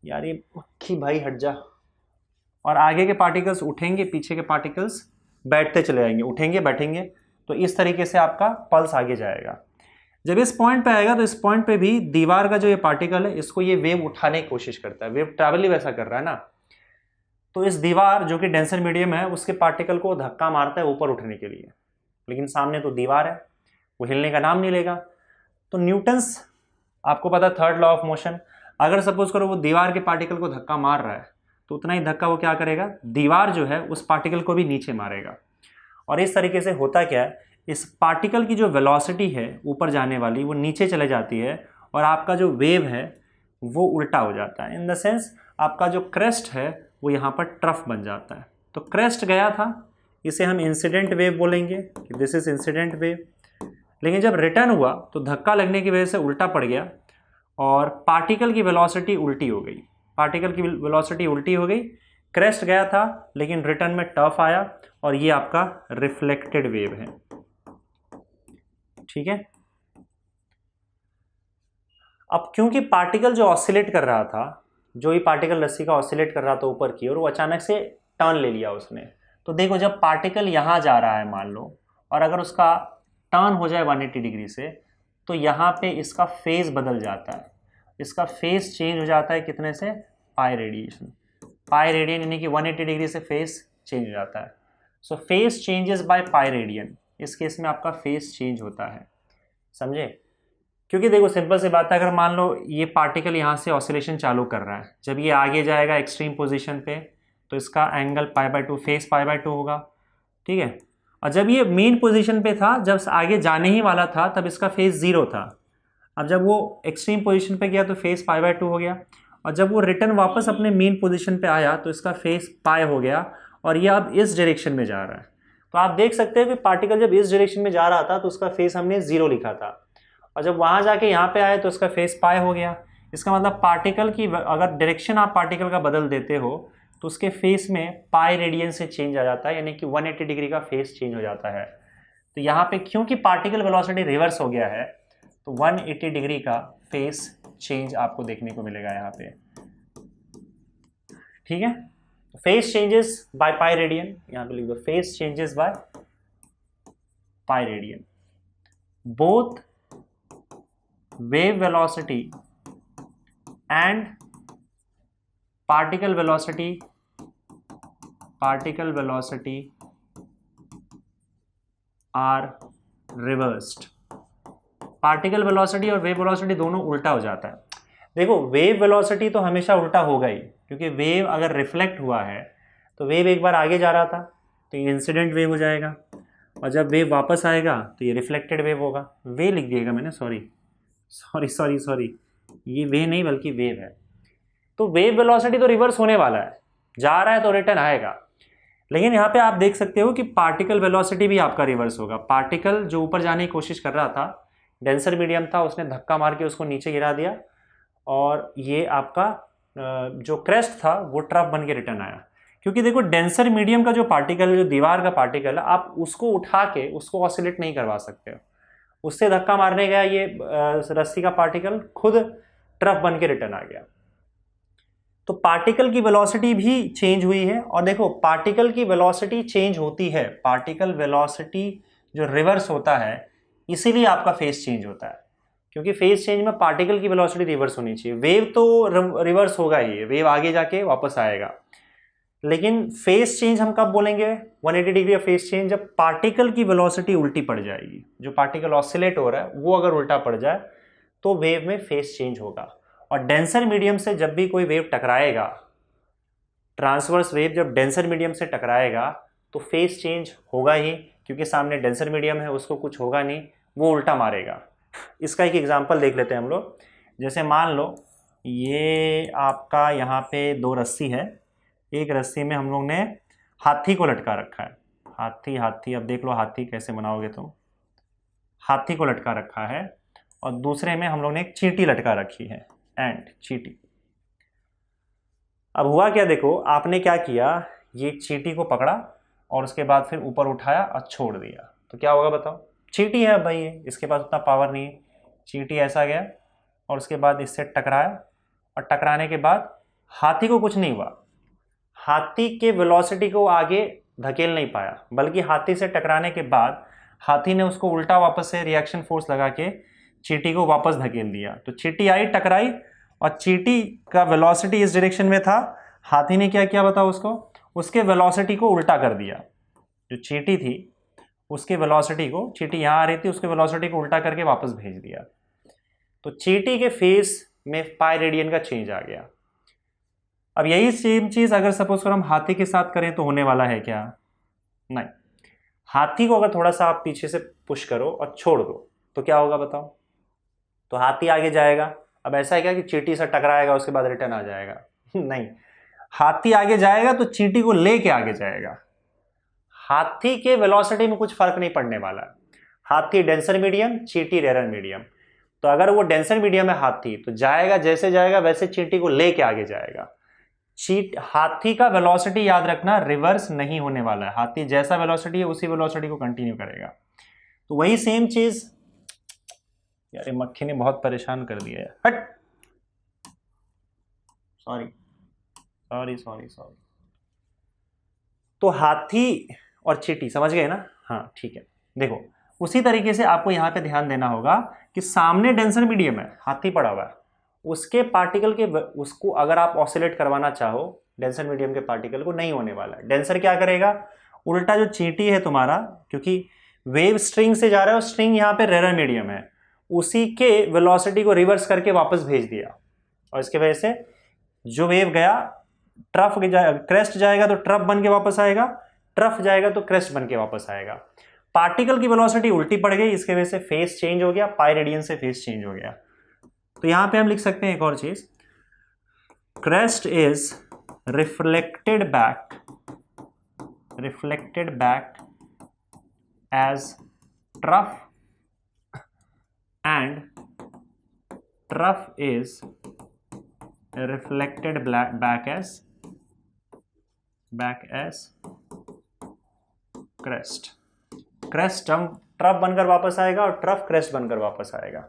यार ये मक्खी भाई हट जा, और आगे के पार्टिकल्स उठेंगे, पीछे के पार्टिकल्स बैठते चले जाएंगे, उठेंगे बैठेंगे, तो इस तरीके से आपका पल्स आगे जाएगा। जब इस पॉइंट पे आएगा तो इस पॉइंट पे भी दीवार का जो ये पार्टिकल है इसको ये वेव उठाने की कोशिश करता है, वेव ट्रैवल ही वैसा कर रहा है ना, तो इस दीवार जो कि डेंसर मीडियम है उसके पार्टिकल को धक्का मारता है ऊपर उठने के लिए, लेकिन सामने तो दीवार है, वो हिलने का नाम नहीं लेगा। तो न्यूटन्स, आपको पता है थर्ड लॉ ऑफ मोशन, अगर सपोज करो वो दीवार के पार्टिकल को धक्का मार रहा है तो उतना ही धक्का वो क्या करेगा, दीवार जो है उस पार्टिकल को भी नीचे मारेगा। और इस तरीके से होता क्या है, इस पार्टिकल की जो वेलोसिटी है ऊपर जाने वाली वो नीचे चले जाती है, और आपका जो वेव है वो उल्टा हो जाता है। इन द सेंस आपका जो क्रेस्ट है वो यहाँ पर ट्रफ बन जाता है। तो क्रेस्ट गया था, इसे हम इंसिडेंट वेव बोलेंगे कि दिस इज इंसिडेंट वेव, लेकिन जब रिटर्न हुआ तो धक्का लगने की वजह से उल्टा पड़ गया और पार्टिकल की वेलोसिटी उल्टी हो गई, पार्टिकल की वेलोसिटी उल्टी हो गई, क्रेस्ट गया था लेकिन रिटर्न में टफ आया, और ये आपका रिफ्लेक्टेड वेव है। ठीक है, अब क्योंकि पार्टिकल जो ऑसिलेट कर रहा था, जो ही पार्टिकल रस्सी का ऑसिलेट कर रहा था ऊपर की ओर, वो अचानक से टर्न ले लिया उसने। तो देखो जब पार्टिकल यहाँ जा रहा है मान लो, और अगर उसका टर्न हो जाए 180 डिग्री से, तो यहाँ पे इसका फेज बदल जाता है, इसका फेज चेंज हो जाता है कितने से, पाई रेडियन, पाई रेडियन, यानी कि 180 डिग्री से फेज चेंज हो जाता है। So phase changes by pi radian, इस केस में आपका फेज चेंज होता है, समझे। क्योंकि देखो सिंपल सी बात है, अगर मान लो ये पार्टिकल यहाँ से ऑसिलेशन चालू कर रहा है, जब ये आगे जाएगा एक्सट्रीम पोजीशन पे तो इसका एंगल π/2, फेज π/2 होगा, ठीक है। और जब ये मेन पोजीशन पे था, जब आगे जाने ही वाला था, तब इसका फेज 0 था। अब जब वो एक्सट्रीम पोजीशन पे गया तो फेज π/2 हो गया, और जब वो रिटर्न वापस अपने मेन पोजीशन पे आया तो इसका फेज पाई हो गया, और ये अब इस डायरेक्शन में जा रहा है। तो आप देख सकते हैं कि पार्टिकल जब इस डायरेक्शन में जा रहा था तो उसका फेज हमने 0 लिखा था, और जब वहाँ जाके यहाँ पे आए तो उसका फेज पाई हो गया। इसका मतलब पार्टिकल की अगर डायरेक्शन आप पार्टिकल का बदल देते हो तो उसके फेस में पाई रेडियन से चेंज आ जाता है, यानी कि 180 डिग्री का फेस चेंज हो जाता है। तो यहाँ पे क्योंकि पार्टिकल वेलोसिटी रिवर्स हो गया है तो 180 डिग्री का फेस चेंज आपको देखने को मिलेगा यहाँ पे, ठीक है। Face changes by pi radian, यहाँ पे लिख दो face changes by pi radian. Both wave velocity and particle velocity are reversed। Particle velocity और वेव वेलोसिटी दोनों उल्टा हो जाता है। देखो वेव वेलोसिटी तो हमेशा उल्टा होगा ही, क्योंकि वेव अगर रिफ्लेक्ट हुआ है तो वेव एक बार आगे जा रहा था तो ये इंसिडेंट वेव हो जाएगा, और जब वेव वापस आएगा तो ये रिफ्लेक्टेड वेव होगा। वे लिख दिएगा मैंने, सॉरी, ये वे नहीं बल्कि वेव है। तो वेव वेलोसिटी तो रिवर्स होने वाला है, जा रहा है तो रिटर्न आएगा, लेकिन यहाँ पे आप देख सकते हो कि पार्टिकल वेलोसिटी भी आपका रिवर्स होगा। पार्टिकल जो ऊपर जाने की कोशिश कर रहा था, डेंसर मीडियम था, उसने धक्का मार के उसको नीचे गिरा दिया, और ये आपका जो क्रेस्ट था वो ट्रफ बन के रिटर्न आया। क्योंकि देखो डेंसर मीडियम का जो पार्टिकल है, जो दीवार का पार्टिकल है, आप उसको उठा के उसको ऑसिलेट नहीं करवा सकते हो। उससे धक्का मारने गया ये रस्सी का पार्टिकल, खुद ट्रफ बन के रिटर्न आ गया। तो पार्टिकल की वेलोसिटी भी चेंज हुई है, और देखो पार्टिकल की वेलोसिटी चेंज होती है, पार्टिकल वेलोसिटी जो रिवर्स होता है, इसीलिए आपका फेस चेंज होता है, क्योंकि फेस चेंज में पार्टिकल की वेलोसिटी रिवर्स होनी चाहिए। वेव तो रिवर्स होगा ही, वेव आगे जाके वापस आएगा, लेकिन फेस चेंज हम कब बोलेंगे 180 डिग्री का फेस चेंज, जब पार्टिकल की वेलोसिटी उल्टी पड़ जाएगी। जो पार्टिकल ऑसिलेट हो रहा है वो अगर उल्टा पड़ जाए तो वेव में फेस चेंज होगा। और डेंसर मीडियम से जब भी कोई वेव टकराएगा, ट्रांसवर्स वेव जब डेंसर मीडियम से टकराएगा तो फेस चेंज होगा ही, क्योंकि सामने डेंसर मीडियम है, उसको कुछ होगा नहीं, वो उल्टा मारेगा। इसका एक एग्जांपल देख लेते हैं हम लोग। जैसे मान लो ये आपका यहाँ पे दो रस्सी है, एक रस्सी में हम लोग ने हाथी को लटका रखा है। हाथी हाथी, अब देख लो हाथी कैसे बनाओगे तुम। हाथी को लटका रखा है और दूसरे में हम लोग ने एक चींटी लटका रखी है, एंड चींटी। अब हुआ क्या, देखो आपने क्या किया, ये चींटी को पकड़ा और उसके बाद फिर ऊपर उठाया और छोड़ दिया, तो क्या होगा बताओ। चींटी है भाई, ये इसके पास उतना पावर नहीं है। चींटी ऐसा गया और उसके बाद इससे टकराया, और टकराने के बाद हाथी को कुछ नहीं हुआ, हाथी के वेलोसिटी को आगे धकेल नहीं पाया, बल्कि हाथी से टकराने के बाद हाथी ने उसको उल्टा वापस से रिएक्शन फोर्स लगा के चींटी को वापस धकेल दिया। तो चींटी आई, टकराई, और चींटी का वेलोसिटी इस डायरेक्शन में था, हाथी ने क्या किया बताओ, उसके वेलोसिटी को उल्टा कर दिया। जो चींटी थी उसके वेलोसिटी को, चींटी यहाँ आ रही थी, उसके वेलोसिटी को उल्टा करके वापस भेज दिया। तो चींटी के फेस में पाई रेडियन का चेंज आ गया। अब यही सेम चीज अगर सपोज करो हम हाथी के साथ करें तो होने वाला है क्या? नहीं। हाथी को अगर थोड़ा सा आप पीछे से पुश करो और छोड़ दो तो क्या होगा बताओ? तो हाथी आगे जाएगा। अब ऐसा है क्या कि चींटी से टकराएगा उसके बाद रिटर्न आ जाएगा? नहीं, हाथी आगे जाएगा तो चींटी को लेके आगे जाएगा। हाथी के वेलोसिटी में कुछ फर्क नहीं पड़ने वाला है। हाथी डेंसर मीडियम, चींटी रेयर मीडियम। तो अगर वो डेंसर मीडियम है हाथी, तो जाएगा जैसे जाएगा वैसे चींटी को लेके आगे जाएगा। हाथी का वेलोसिटी याद रखना रिवर्स नहीं होने वाला है। हाथी जैसा वेलोसिटी है उसी वेलोसिटी को कंटिन्यू करेगा। तो वही सेम चीज, यार ये मक्खी ने बहुत परेशान कर दिया है, हट, सॉरी सॉरी सॉरी सॉरी। तो हाथी और चींटी समझ गए ना? हाँ ठीक है। देखो उसी तरीके से आपको यहां पे ध्यान देना होगा कि सामने डेंसर मीडियम है, हाथी पड़ा हुआ है, उसके पार्टिकल के, उसको अगर आप ऑसिलेट करवाना चाहो डेंसर मीडियम के पार्टिकल को, नहीं होने वाला है। डेंसर क्या करेगा, उल्टा जो चींटी है तुम्हारा, क्योंकि वेव स्ट्रिंग से जा रहा है और स्ट्रिंग यहाँ पे रेयर मीडियम है, उसी के वेलोसिटी को रिवर्स करके वापस भेज दिया, और इसके वजह से जो वेव गया ट्रफ क्रेस्ट जाएगा तो ट्रफ बन के वापस आएगा, ट्रफ जाएगा तो क्रेस्ट बन के वापस आएगा। पार्टिकल की वेलोसिटी उल्टी पड़ गई, इसके वजह से फेस चेंज हो गया, पाई रेडियन से फेस चेंज हो गया। तो यहां पे हम लिख सकते हैं एक और चीज, crest is reflected back as trough and trough is reflected back as crest. Crest trough बनकर वापस आएगा और ट्रफ क्रेस्ट बनकर वापस आएगा।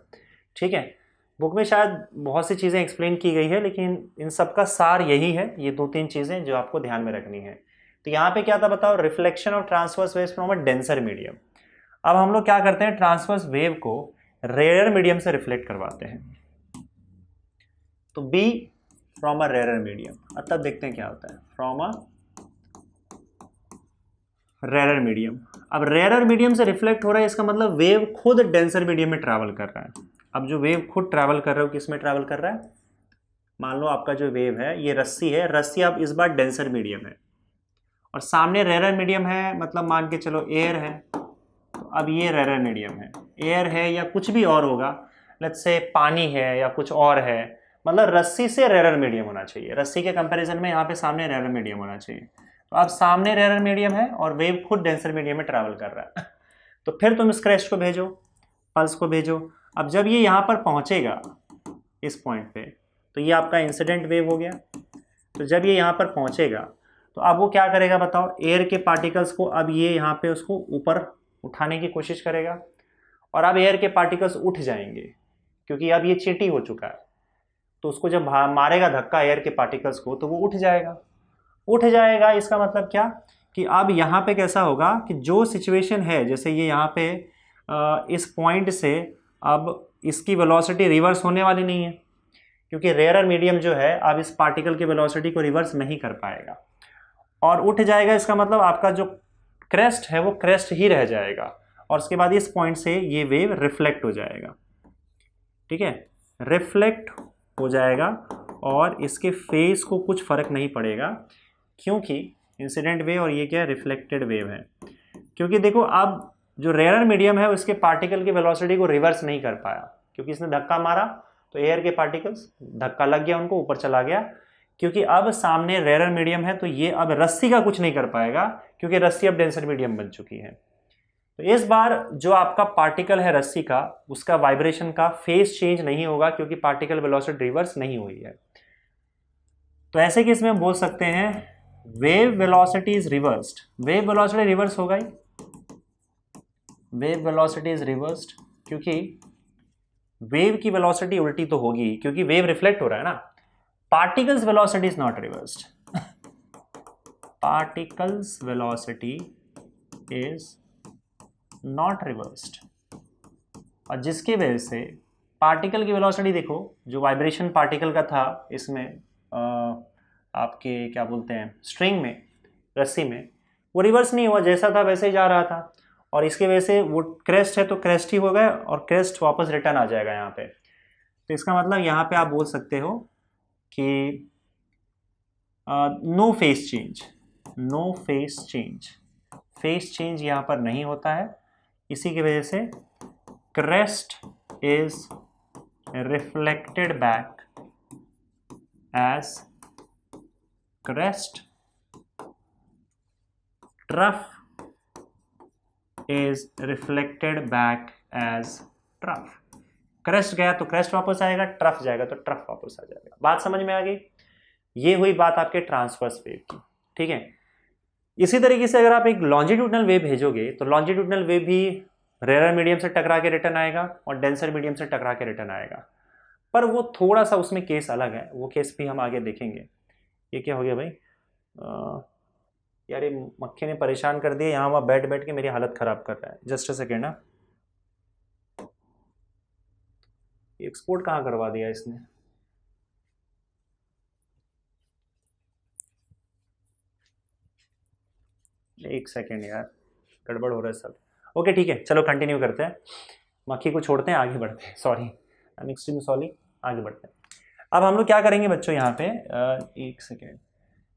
ठीक है, बुक में शायद बहुत सी चीज़ें एक्सप्लेन की गई है, लेकिन इन सब का सार यही है, ये दो तीन चीज़ें जो आपको ध्यान में रखनी है। तो यहाँ पे क्या था बताओ, reflection of transverse waves from a denser medium. अब हम लोग क्या करते हैं, ट्रांसवर्स वेव को रेयर मीडियम से रिफ्लेक्ट करवाते हैं। तो B from a rare medium, अब तब देखते हैं क्या होता है, फ्रॉम अ रेयर मीडियम। अब रेयर मीडियम से रिफ्लेक्ट हो रहा है, इसका मतलब वेव खुद डेंसर मीडियम में ट्रैवल कर रहा है। अब जो वेव खुद ट्रैवल कर रहा है किस में ट्रैवल कर रहा है, मान लो आपका जो वेव है ये रस्सी है, रस्सी अब इस बार डेंसर मीडियम है और सामने रेयर मीडियम है, मतलब मान के चलो एयर है, तो अब ये रेयर मीडियम है, एयर है या कुछ भी और होगा, लेट्स से पानी है या कुछ और है, मतलब रस्सी से रेयर मीडियम होना चाहिए। रस्सी के कंपैरिजन में यहाँ पे सामने रेयर मीडियम होना चाहिए। तो अब सामने रेयर मीडियम है और वेव खुद डेंसर मीडियम में ट्रैवल कर रहा है। तो फिर तुम इस क्रेस्ट को भेजो, पल्स को भेजो। अब जब ये यहाँ पर पहुँचेगा इस पॉइंट पे, तो ये आपका इंसिडेंट वेव हो गया। तो जब ये यहाँ पर पहुँचेगा तो अब वो क्या करेगा बताओ, एयर के पार्टिकल्स को अब ये यहाँ पे उसको ऊपर उठाने की कोशिश करेगा, और अब एयर के पार्टिकल्स उठ जाएंगे क्योंकि अब ये चींटी हो चुका है। तो उसको जब मारेगा धक्का एयर के पार्टिकल्स को तो वो उठ जाएगा। इसका मतलब क्या कि अब यहाँ पे कैसा होगा कि जो सिचुएशन है, जैसे ये यहाँ पे इस पॉइंट से अब इसकी वेलोसिटी रिवर्स होने वाली नहीं है, क्योंकि रेयर मीडियम जो है अब इस पार्टिकल की वेलोसिटी को रिवर्स नहीं कर पाएगा और उठ जाएगा। इसका मतलब आपका जो क्रेस्ट है वो क्रेस्ट ही रह जाएगा और उसके बाद इस पॉइंट से ये वेव रिफ्लेक्ट हो जाएगा। ठीक है, रिफ्लेक्ट हो जाएगा और इसके फेस को कुछ फर्क नहीं पड़ेगा, क्योंकि इंसिडेंट वेव और ये क्या है, रिफ्लेक्टेड वेव है। क्योंकि देखो अब जो रेयर मीडियम है उसके पार्टिकल की वेलोसिटी को रिवर्स नहीं कर पाया, क्योंकि इसने धक्का मारा तो एयर के पार्टिकल्स धक्का लग गया, उनको ऊपर चला गया। क्योंकि अब सामने रेयर मीडियम है तो ये अब रस्सी का कुछ नहीं कर पाएगा, क्योंकि रस्सी अब डेंसर मीडियम बन चुकी है। तो इस बार जो आपका पार्टिकल है रस्सी का, उसका वाइब्रेशन का फेस चेंज नहीं होगा, क्योंकि पार्टिकल वेलोसिटी रिवर्स नहीं हुई है। तो ऐसे केस में हम बोल सकते हैं wave velocity is reversed. Wave velocity reverse होगा ही, वेव वेलोसिटी इज रिवर्स्ड, क्योंकि वेव की वेलोसिटी उल्टी तो होगी, क्योंकि वेव रिफ्लेक्ट हो रहा है ना। Particles velocity is not reversed, particles velocity is not reversed, और जिसकी वजह से पार्टिकल की वेलोसिटी देखो, जो वाइब्रेशन पार्टिकल का था इसमें आपके क्या बोलते हैं स्ट्रिंग में, रस्सी में, वो रिवर्स नहीं हुआ, जैसा था वैसे ही जा रहा था। और इसकी वजह से वो क्रेस्ट है तो क्रेस्ट ही हो गया, और क्रेस्ट वापस रिटर्न आ जाएगा यहाँ पे। तो इसका मतलब यहाँ पे आप बोल सकते हो कि no phase change, no phase change, phase change यहाँ पर नहीं होता है। इसी की वजह से crest is reflected back as crest, trough is reflected back as trough. Crest गया तो क्रेस्ट वापस आएगा, ट्रफ जाएगा तो ट्रफ वापस आ जाएगा। बात समझ में आ गई? ये हुई बात आपके ट्रांसवर्स वेव की, ठीक है। इसी तरीके से अगर आप एक लॉन्जिट्यूडनल वेव भेजोगे तो लॉन्जिट्यूडनल वेव भी रेयर मीडियम से टकरा के रिटर्न आएगा और डेंसर मीडियम से टकरा के रिटर्न आएगा, पर वो थोड़ा सा उसमें केस अलग है, वो केस भी हम आगे देखेंगे। ये क्या हो गया भाई, यार ये मक्खी ने परेशान कर दिया, यहाँ वहाँ बैठ बैठ के मेरी हालत ख़राब कर रहा है। जस्ट अ सेकेंड ना, एक्सपोर्ट कहाँ करवा दिया इसने? एक सेकेंड यार, गड़बड़ हो रहा है सब। ओके ठीक है, चलो कंटिन्यू करते हैं, मक्खी को छोड़ते हैं, आगे बढ़ते हैं। Sorry, I am extremely sorry, आगे बढ़ते हैं। अब हम लोग क्या करेंगे बच्चों यहाँ पे, एक सेकेंड।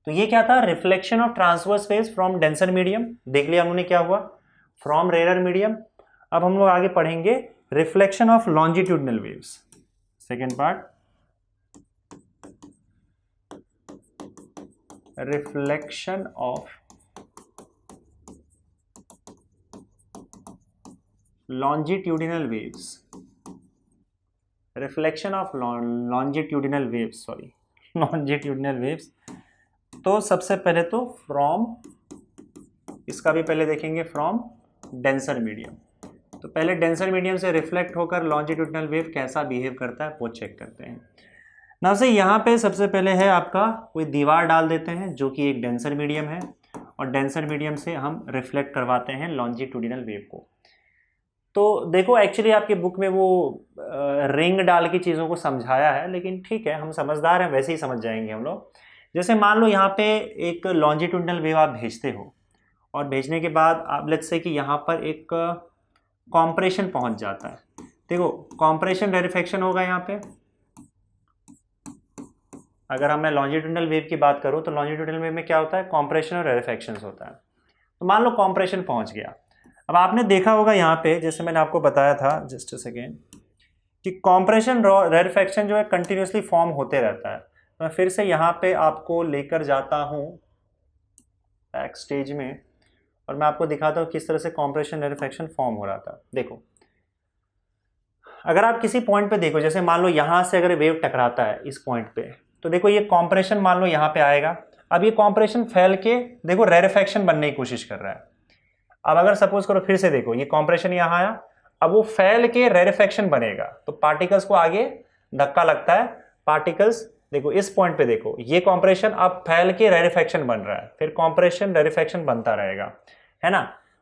तो ये क्या था, reflection of transverse waves from denser medium, देख लिया हमने क्या हुआ, फ्रॉम रेयर मीडियम। अब हम लोग आगे पढ़ेंगे reflection of longitudinal waves, second part, reflection of longitudinal waves, reflection of longitudinal waves, sorry longitudinal waves। तो सबसे पहले तो फ्रॉम, इसका भी पहले देखेंगे फ्रॉम डेंसर मीडियम। तो पहले डेंसर मीडियम से रिफ्लेक्ट होकर लॉन्जिट्यूडनल वेव कैसा बिहेव करता है वो चेक करते हैं ना। से यहाँ पे सबसे पहले है आपका कोई दीवार डाल देते हैं जो कि एक डेंसर मीडियम है, और डेंसर मीडियम से हम रिफ्लेक्ट करवाते हैं लॉन्जिट्यूडनल वेव को। तो देखो एक्चुअली आपके बुक में वो रिंग डाल की चीज़ों को समझाया है, लेकिन ठीक है, हम समझदार हैं, वैसे ही समझ जाएंगे हम लोग। जैसे मान लो यहाँ पे एक लॉन्जिट्यूडनल वेव आप भेजते हो, और भेजने के बाद आप लेट्स से कि यहाँ पर एक कॉम्प्रेशन पहुँच जाता है। देखो कॉम्प्रेशन रेरिफेक्शन होगा यहाँ पे। अगर मैं लॉन्जिट्यूडनल वेव की बात करूँ तो लॉन्जिट्यूडनल वेव में क्या होता है, कॉम्प्रेशन और रेरिफेक्शन होता है। तो मान लो कॉम्प्रेशन पहुँच गया। अब आपने देखा होगा यहाँ पे, जैसे मैंने आपको बताया था जस्ट अ सेकेंड, कि कॉम्प्रेशन रेरिफेक्शन जो है कंटिन्यूसली फॉर्म होते रहता है। मैं फिर से यहाँ पे आपको लेकर जाता हूँ बैक स्टेज में, और मैं आपको दिखाता हूँ किस तरह से कॉम्प्रेशन रेरिफेक्शन फॉर्म हो रहा था। देखो अगर आप किसी पॉइंट पे देखो, जैसे मान लो यहाँ से अगर वेव टकराता है इस पॉइंट पे, तो देखो ये कॉम्प्रेशन मान लो यहाँ पे आएगा। अब ये कॉम्प्रेशन फैल के देखो रेरिफेक्शन बनने की कोशिश कर रहा है। अब अगर सपोज करो फिर से देखो, ये कॉम्प्रेशन यहाँ आया, अब वो फैल के रेरिफेक्शन बनेगा, तो पार्टिकल्स को आगे धक्का लगता है। पार्टिकल्स देखो इस पॉइंट पे देखो, ये कॉम्प्रेशन अब फैल के रेरिफेक्शन बन रहा है, फिर कॉम्प्रेशन रेरिफेक्शन बनता रहेगा, है ना।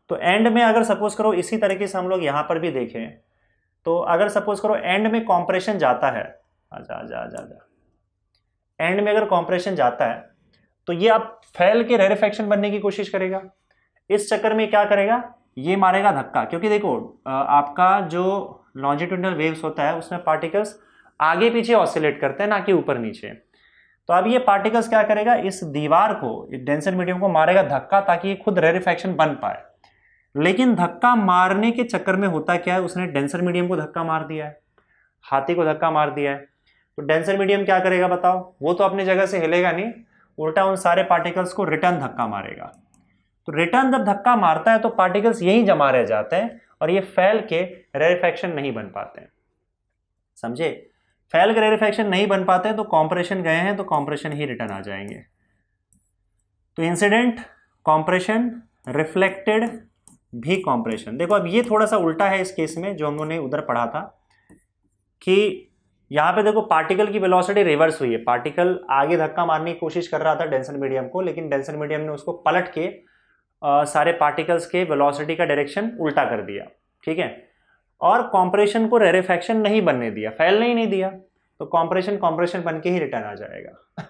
तो एंड में अगर सपोज करो इसी तरीके से हम लोग यहाँ पर भी देखें, तो अगर सपोज करो एंड में कॉम्प्रेशन जाता है, आजा आजा आजा आजा, एंड में अगर कॉम्प्रेशन जाता है तो ये अब फैल के रेरिफेक्शन बनने की कोशिश करेगा। इस चक्कर में क्या करेगा, ये मारेगा धक्का, क्योंकि देखो आपका जो लॉन्जिट्यूडिनल वेव्स होता है उसमें पार्टिकल्स आगे पीछे ऑसिलेट करते हैं, ना कि ऊपर नीचे। तो अब ये पार्टिकल्स क्या करेगा, इस दीवार को, डेंसर मीडियम को मारेगा धक्का, ताकि ये खुद रेरिफैक्शन बन पाए। लेकिन धक्का मारने के चक्कर में होता क्या है, उसने डेंसर मीडियम को धक्का मार दिया है, हाथी को धक्का मार दिया है। तो डेंसर मीडियम क्या करेगा बताओ, वो तो अपनी जगह से हिलेगा नहीं, उल्टा उन सारे पार्टिकल्स को रिटर्न धक्का मारेगा। तो रिटर्न जब धक्का मारता है तो पार्टिकल्स यहीं जमा रह जाते हैं और ये फैल के रेरिफैक्शन नहीं बन पाते हैं। समझे, फैल के रेरिफैक्शन नहीं बन पाते हैं तो कॉम्प्रेशन गए हैं तो कॉम्प्रेशन ही रिटर्न आ जाएंगे। तो इंसिडेंट कॉम्प्रेशन, रिफ्लेक्टेड भी कॉम्प्रेशन। देखो अब ये थोड़ा सा उल्टा है इस केस में, जो हम लोगों ने उधर पढ़ा था कि यहां पे देखो पार्टिकल की वेलोसिटी रिवर्स हुई है। पार्टिकल आगे धक्का मारने की कोशिश कर रहा था डेंसर मीडियम को, लेकिन डेंसर मीडियम ने उसको पलट के सारे पार्टिकल्स के वेलोसिटी का डायरेक्शन उल्टा कर दिया, ठीक है। और कॉम्प्रेशन को रेरिफैक्शन नहीं बनने दिया, फैलने ही नहीं दिया, तो कॉम्प्रेशन कॉम्प्रेशन बन के ही रिटर्न आ जाएगा।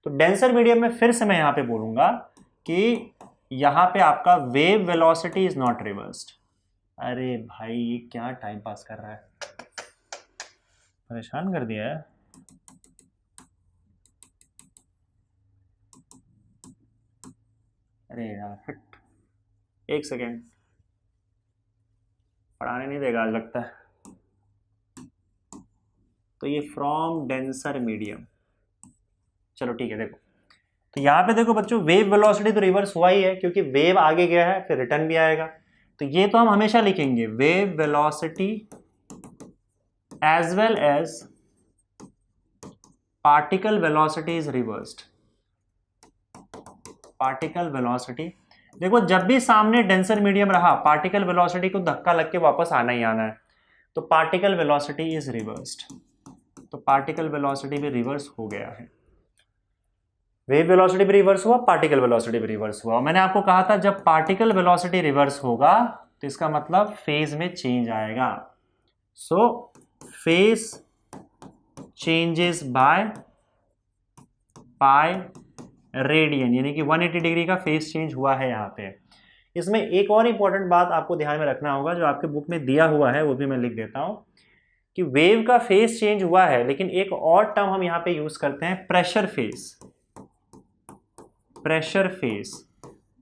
तो डेंसर मीडियम में फिर से मैं यहां पे बोलूंगा कि यहां पे आपका wave velocity is not reversed. अरे भाई ये क्या टाइम पास कर रहा है, परेशान कर दिया है। अरे यार एक सेकेंड, पढ़ाने नहीं देगा आज लगता है। तो ये फ्रॉम डेंसर मीडियम, चलो ठीक है। देखो तो यहां पे देखो बच्चों, वेव वेलोसिटी तो रिवर्स हुआ ही है क्योंकि वेव आगे गया है, फिर रिटर्न भी आएगा। तो ये तो हम हमेशा लिखेंगे, wave velocity as well as particle velocity is reversed. Particle velocity, देखो जब भी सामने डेंसर मीडियम रहा, पार्टिकल वेलोसिटी को धक्का लग के वापस आना ही आना है, तो पार्टिकल वेलोसिटी इज रिवर्स्ड। तो पार्टिकल वेलोसिटी भी रिवर्स हो गया है, वेव वेलोसिटी भी रिवर्स हुआ, पार्टिकल वेलोसिटी भी रिवर्स हुआ। मैंने आपको कहा था जब पार्टिकल वेलोसिटी रिवर्स होगा तो इसका मतलब फेज में चेंज आएगा। So phase changes by pi radian, यानी कि 180 डिग्री का फेज चेंज हुआ है यहाँ पे। इसमें एक और इंपॉर्टेंट बात आपको ध्यान में रखना होगा, जो आपके बुक में दिया हुआ है वो भी मैं लिख देता हूं, कि वेव का फेज चेंज हुआ है, लेकिन एक और टर्म हम यहाँ पे यूज करते हैं, pressure phase. Pressure phase,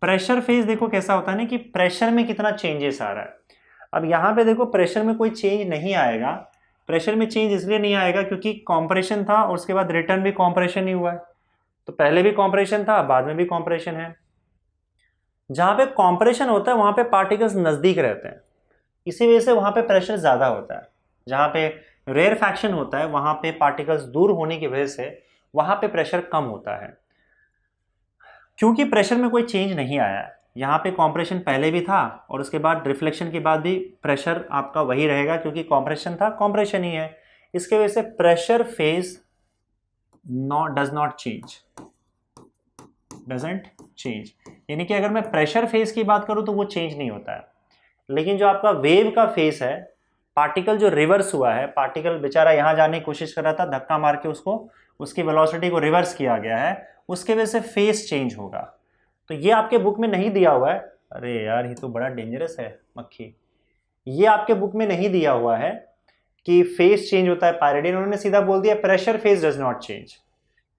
pressure phase देखो कैसा होता है ना, कि प्रेशर में कितना चेंजेस आ रहा है। अब यहाँ पे देखो प्रेशर में कोई चेंज नहीं आएगा। प्रेशर में चेंज इसलिए नहीं आएगा क्योंकि कॉम्प्रेशन था और उसके बाद रिटर्न भी कॉम्प्रेशन ही हुआ है। तो पहले भी कॉम्प्रेशन था, बाद में भी कॉम्प्रेशन है। जहां पे कॉम्प्रेशन होता है वहां पे पार्टिकल्स नजदीक रहते हैं, इसी वजह से वहां पे प्रेशर ज्यादा होता है। जहां पे रेयरफैक्शन होता है वहां पे पार्टिकल्स दूर होने की वजह से वहां पे प्रेशर कम होता है, क्योंकि प्रेशर में कोई चेंज नहीं आया है। यहाँ पे कॉम्प्रेशन पहले भी था और उसके बाद रिफ्लेक्शन के बाद भी प्रेशर आपका वही रहेगा, क्योंकि कॉम्प्रेशन था कॉम्प्रेशन ही है। इसके वजह से pressure phase does not change, doesn't change. यानी कि अगर मैं प्रेशर फेज की बात करूं तो वो चेंज नहीं होता है, लेकिन जो आपका वेव का फेज है, पार्टिकल जो रिवर्स हुआ है, पार्टिकल बेचारा यहां जाने की कोशिश कर रहा था, धक्का मार के उसको, उसकी वेलोसिटी को रिवर्स किया गया है, उसके वजह से फेज चेंज होगा। तो ये आपके बुक में नहीं दिया हुआ है। अरे यार ये तो बड़ा डेंजरस है मक्खी, ये आपके बुक में नहीं दिया हुआ है कि फेज चेंज होता है पायरिडिन, उन्होंने सीधा बोल दिया pressure phase does not change.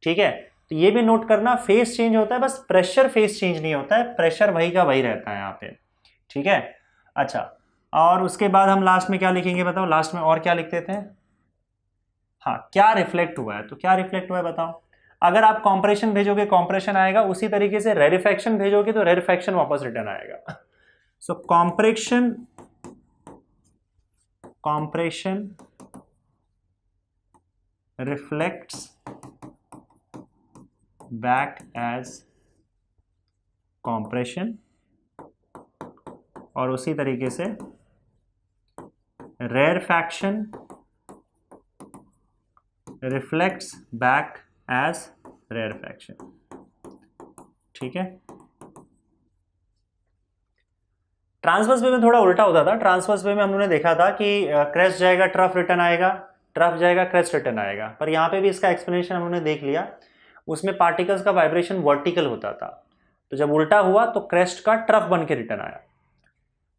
ठीक है, तो ये भी नोट करना, फेज चेंज होता है, बस प्रेशर फेज चेंज नहीं होता है, प्रेशर वही का वही रहता है यहाँ पे। ठीक है, अच्छा, और उसके बाद हम लास्ट में क्या लिखेंगे बताओ, लास्ट में और क्या लिख देते हैं। हाँ, क्या रिफ्लेक्ट हुआ है, तो क्या रिफ्लेक्ट हुआ है बताओ। अगर आप कॉम्प्रेशन भेजोगे कॉम्प्रेशन आएगा, उसी तरीके से रेरिफैक्शन भेजोगे तो रेरिफैक्शन वापस रिटर्न आएगा। So compression reflects back as compression, और उसी तरीके से rarefaction reflects back as rarefaction. ठीक है, ट्रांसवर्स वे में थोड़ा उल्टा होता था। ट्रांसवर्स वे में हम लोगों ने देखा था कि क्रेस्ट जाएगा ट्रफ रिटर्न आएगा, ट्रफ जाएगा क्रेस्ट रिटर्न आएगा, पर यहाँ पे भी इसका एक्सप्लेनेशन हम लोगों ने देख लिया। उसमें पार्टिकल्स का वाइब्रेशन वर्टिकल होता था, तो जब उल्टा हुआ तो क्रेस्ट का ट्रफ बन के रिटर्न आया।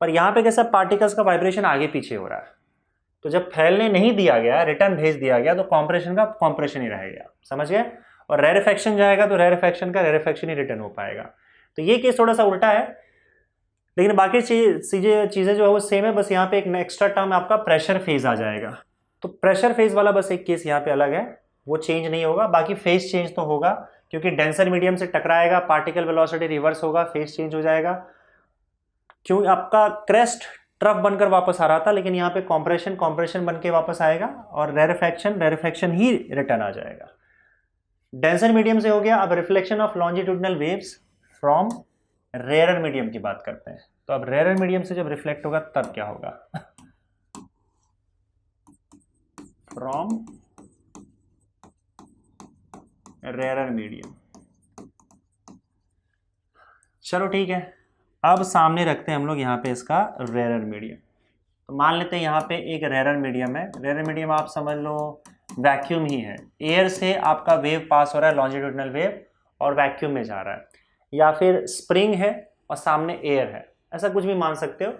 पर यहाँ पे कैसा, पार्टिकल्स का वाइब्रेशन आगे पीछे हो रहा है, तो जब फैलने नहीं दिया गया, रिटर्न भेज दिया गया, तो कॉम्प्रेशन का कॉम्प्रेशन ही रहेगा, समझ गए। और रेरेफेक्शन जाएगा तो रेरेफेक्शन का रेरेफेक्शन ही रिटर्न हो पाएगा। तो ये केस थोड़ा सा उल्टा है, लेकिन बाकी चीज़ें जो है वो सेम है, बस यहाँ पे एक एक्स्ट्रा टर्म आपका प्रेशर फेज आ जाएगा। तो प्रेशर फेज वाला बस एक केस यहाँ पे अलग है, वो चेंज नहीं होगा, बाकी फेज चेंज तो होगा, क्योंकि डेंसर मीडियम से टकराएगा, पार्टिकल वेलोसिटी रिवर्स होगा, फेज चेंज हो जाएगा। क्यों आपका क्रेस्ट ट्रफ बनकर वापस आ रहा था, लेकिन यहाँ पे कॉम्प्रेशन बन के वापस आएगा, और रेरेफेक्शन ही रिटर्न आ जाएगा। डेंसर मीडियम से हो गया। अब reflection of longitudinal waves from rare medium की बात करते हैं। तो अब रेयर मीडियम से जब रिफ्लेक्ट होगा तब क्या होगा? From rare medium. चलो ठीक है, अब सामने रखते हैं हम लोग यहाँ पे इसका रेयर मीडियम। तो मान लेते हैं यहाँ पे एक रेयर मीडियम है। रेयर मीडियम आप समझ लो वैक्यूम ही है, एयर से आपका वेव पास हो रहा है, लॉन्जिट्यूडिनल वेव, और वैक्यूम में जा रहा है, या फिर स्प्रिंग है और सामने एयर है, ऐसा कुछ भी मान सकते हो।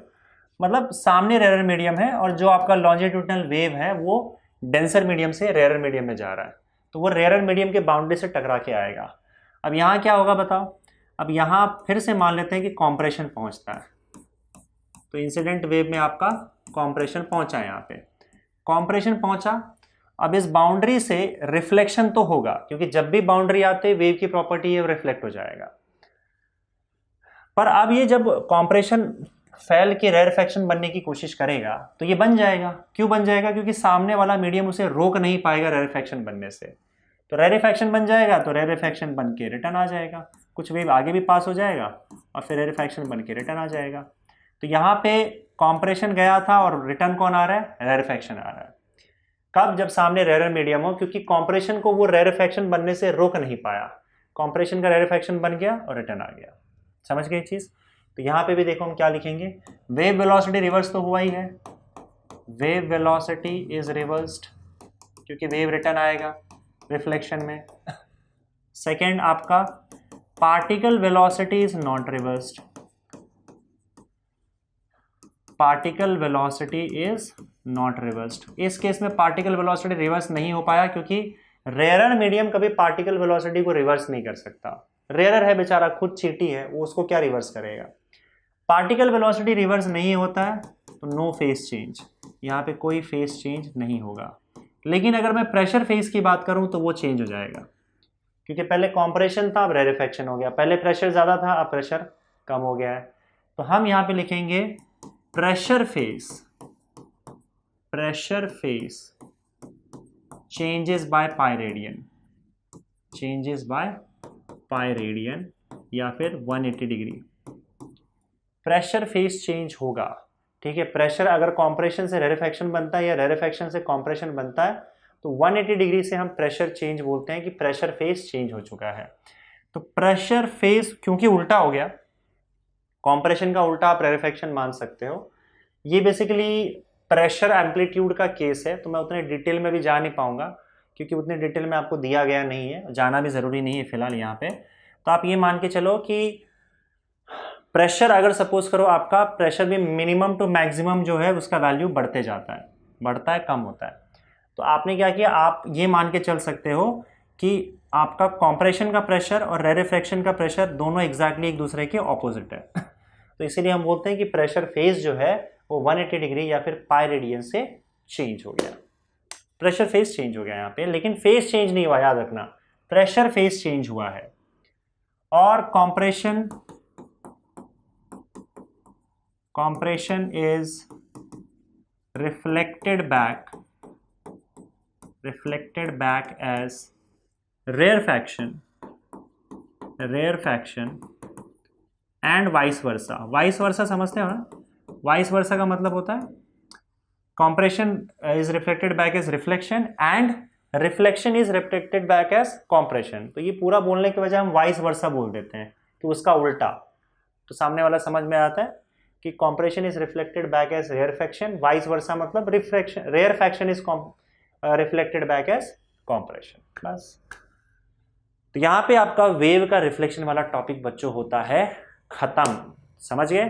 मतलब सामने रेयर मीडियम है और जो आपका लॉन्जिट्यूडिनल वेव है वो डेंसर मीडियम से रेयर मीडियम में जा रहा है, तो वो रेयर मीडियम के बाउंड्री से टकरा के आएगा। अब यहाँ क्या होगा बताओ? अब यहाँ फिर से मान लेते हैं कि कॉम्प्रेशन पहुँचता है, तो इंसिडेंट वेव में आपका कॉम्प्रेशन पहुँचा, यहाँ पे कॉम्प्रेशन पहुँचा। अब इस बाउंड्री से रिफ्लेक्शन तो होगा, क्योंकि जब भी बाउंड्री आते हैं वेव की प्रॉपर्टी है रिफ्लेक्ट हो जाएगा। पर अब ये जब कॉम्प्रेशन फैल के रेरेफेक्शन बनने की कोशिश करेगा तो ये बन जाएगा। क्यों बन जाएगा? क्योंकि सामने वाला मीडियम उसे रोक नहीं पाएगा रेरेफेक्शन बनने से। तो रेरेफेक्शन बन जाएगा, तो रेरेफेक्शन बन के रिटर्न आ जाएगा, कुछ वेव आगे भी पास हो जाएगा और फिर रेरेफेक्शन बन के रिटर्न आ जाएगा। तो यहाँ पे कॉम्प्रेशन गया था और रिटर्न कौन आ रहा है? रेरेफेक्शन आ रहा है। कब? जब सामने रेयर मीडियम हो, क्योंकि कॉम्प्रेशन को वो रेरेफेक्शन बनने से रोक नहीं पाया, कॉम्प्रेशन का रेरेफेक्शन बन गया और रिटर्न आ गया। समझ गए चीज? तो यहाँ पे भी देखो हम क्या लिखेंगे, वेव वेलोसिटी रिवर्स तो हुआ ही है, वेव वेलोसिटी इज रिवर्स्ड, क्योंकि वेव रिटर्न आएगा रिफ्लेक्शन में। सेकेंड आपका particle velocity is not reversed, particle velocity is not reversed. इस केस में पार्टिकल वेलोसिटी रिवर्स नहीं हो पाया, क्योंकि रेयर मीडियम कभी पार्टिकल वेलोसिटी को रिवर्स नहीं कर सकता। रेयर है बेचारा, खुद चींटी है, वो उसको क्या रिवर्स करेगा? पार्टिकल वेलोसिटी रिवर्स नहीं होता है तो नो फेस चेंज, यहाँ पे कोई फेस चेंज नहीं होगा। लेकिन अगर मैं प्रेशर फेस की बात करूं तो वो चेंज हो जाएगा, क्योंकि पहले कॉम्प्रेशन था अब रेरेफेक्शन हो गया, पहले प्रेशर ज़्यादा था अब प्रेशर कम हो गया है। तो हम यहाँ पे लिखेंगे pressure face changes by pi radian, changes by pi radian या फिर 180 डिग्री प्रेशर फेस चेंज होगा। ठीक है, प्रेशर अगर कॉम्प्रेशन से रेरेफेक्शन बनता है या रेरेफेक्शन से कॉम्प्रेशन बनता है तो 180 डिग्री से हम प्रेशर चेंज बोलते हैं कि प्रेशर फेस चेंज हो चुका है। तो प्रेशर फेस क्योंकि उल्टा हो गया, कॉम्प्रेशन का उल्टा आप रेरेफेक्शन मान सकते हो। ये बेसिकली प्रेशर एम्पलीट्यूड का केस है, तो मैं उतने डिटेल में भी जा नहीं पाऊंगा, क्योंकि उतने डिटेल में आपको दिया गया नहीं है, जाना भी ज़रूरी नहीं है फिलहाल यहाँ पे। तो आप ये मान के चलो कि प्रेशर अगर सपोज करो आपका प्रेशर भी मिनिमम टू मैक्सिमम जो है उसका वैल्यू बढ़ते जाता है, बढ़ता है कम होता है। तो आपने क्या किया, आप ये मान के चल सकते हो कि आपका कॉम्प्रेशन का प्रेशर और रेरेफेक्शन का प्रेशर दोनों एग्जैक्टली एक दूसरे के ऑपोजिट है। तो इसीलिए हम बोलते हैं कि प्रेशर फेज जो है वो 180 डिग्री या फिर पाई रेडियन से चेंज हो गया। प्रेशर फेज चेंज हो गया यहाँ पे, लेकिन फेज चेंज नहीं हुआ, याद रखना, प्रेशर फेज चेंज हुआ है। और compression is reflected back as rarefaction and vice versa समझते हो ना? वाइस वर्सा का मतलब होता है compression is reflected back as reflection and reflection is reflected back as compression. तो ये पूरा बोलने की वजह हम वाइस वर्सा बोल देते हैं कि उसका उल्टा, तो सामने वाला समझ में आता है कि compression is reflected back as rarefaction, vice versa मतलब rarefaction is reflected back as compression. बस। तो यहाँ पे आपका वेव का रिफ्लेक्शन वाला टॉपिक बच्चों होता है खत्म। समझ गए?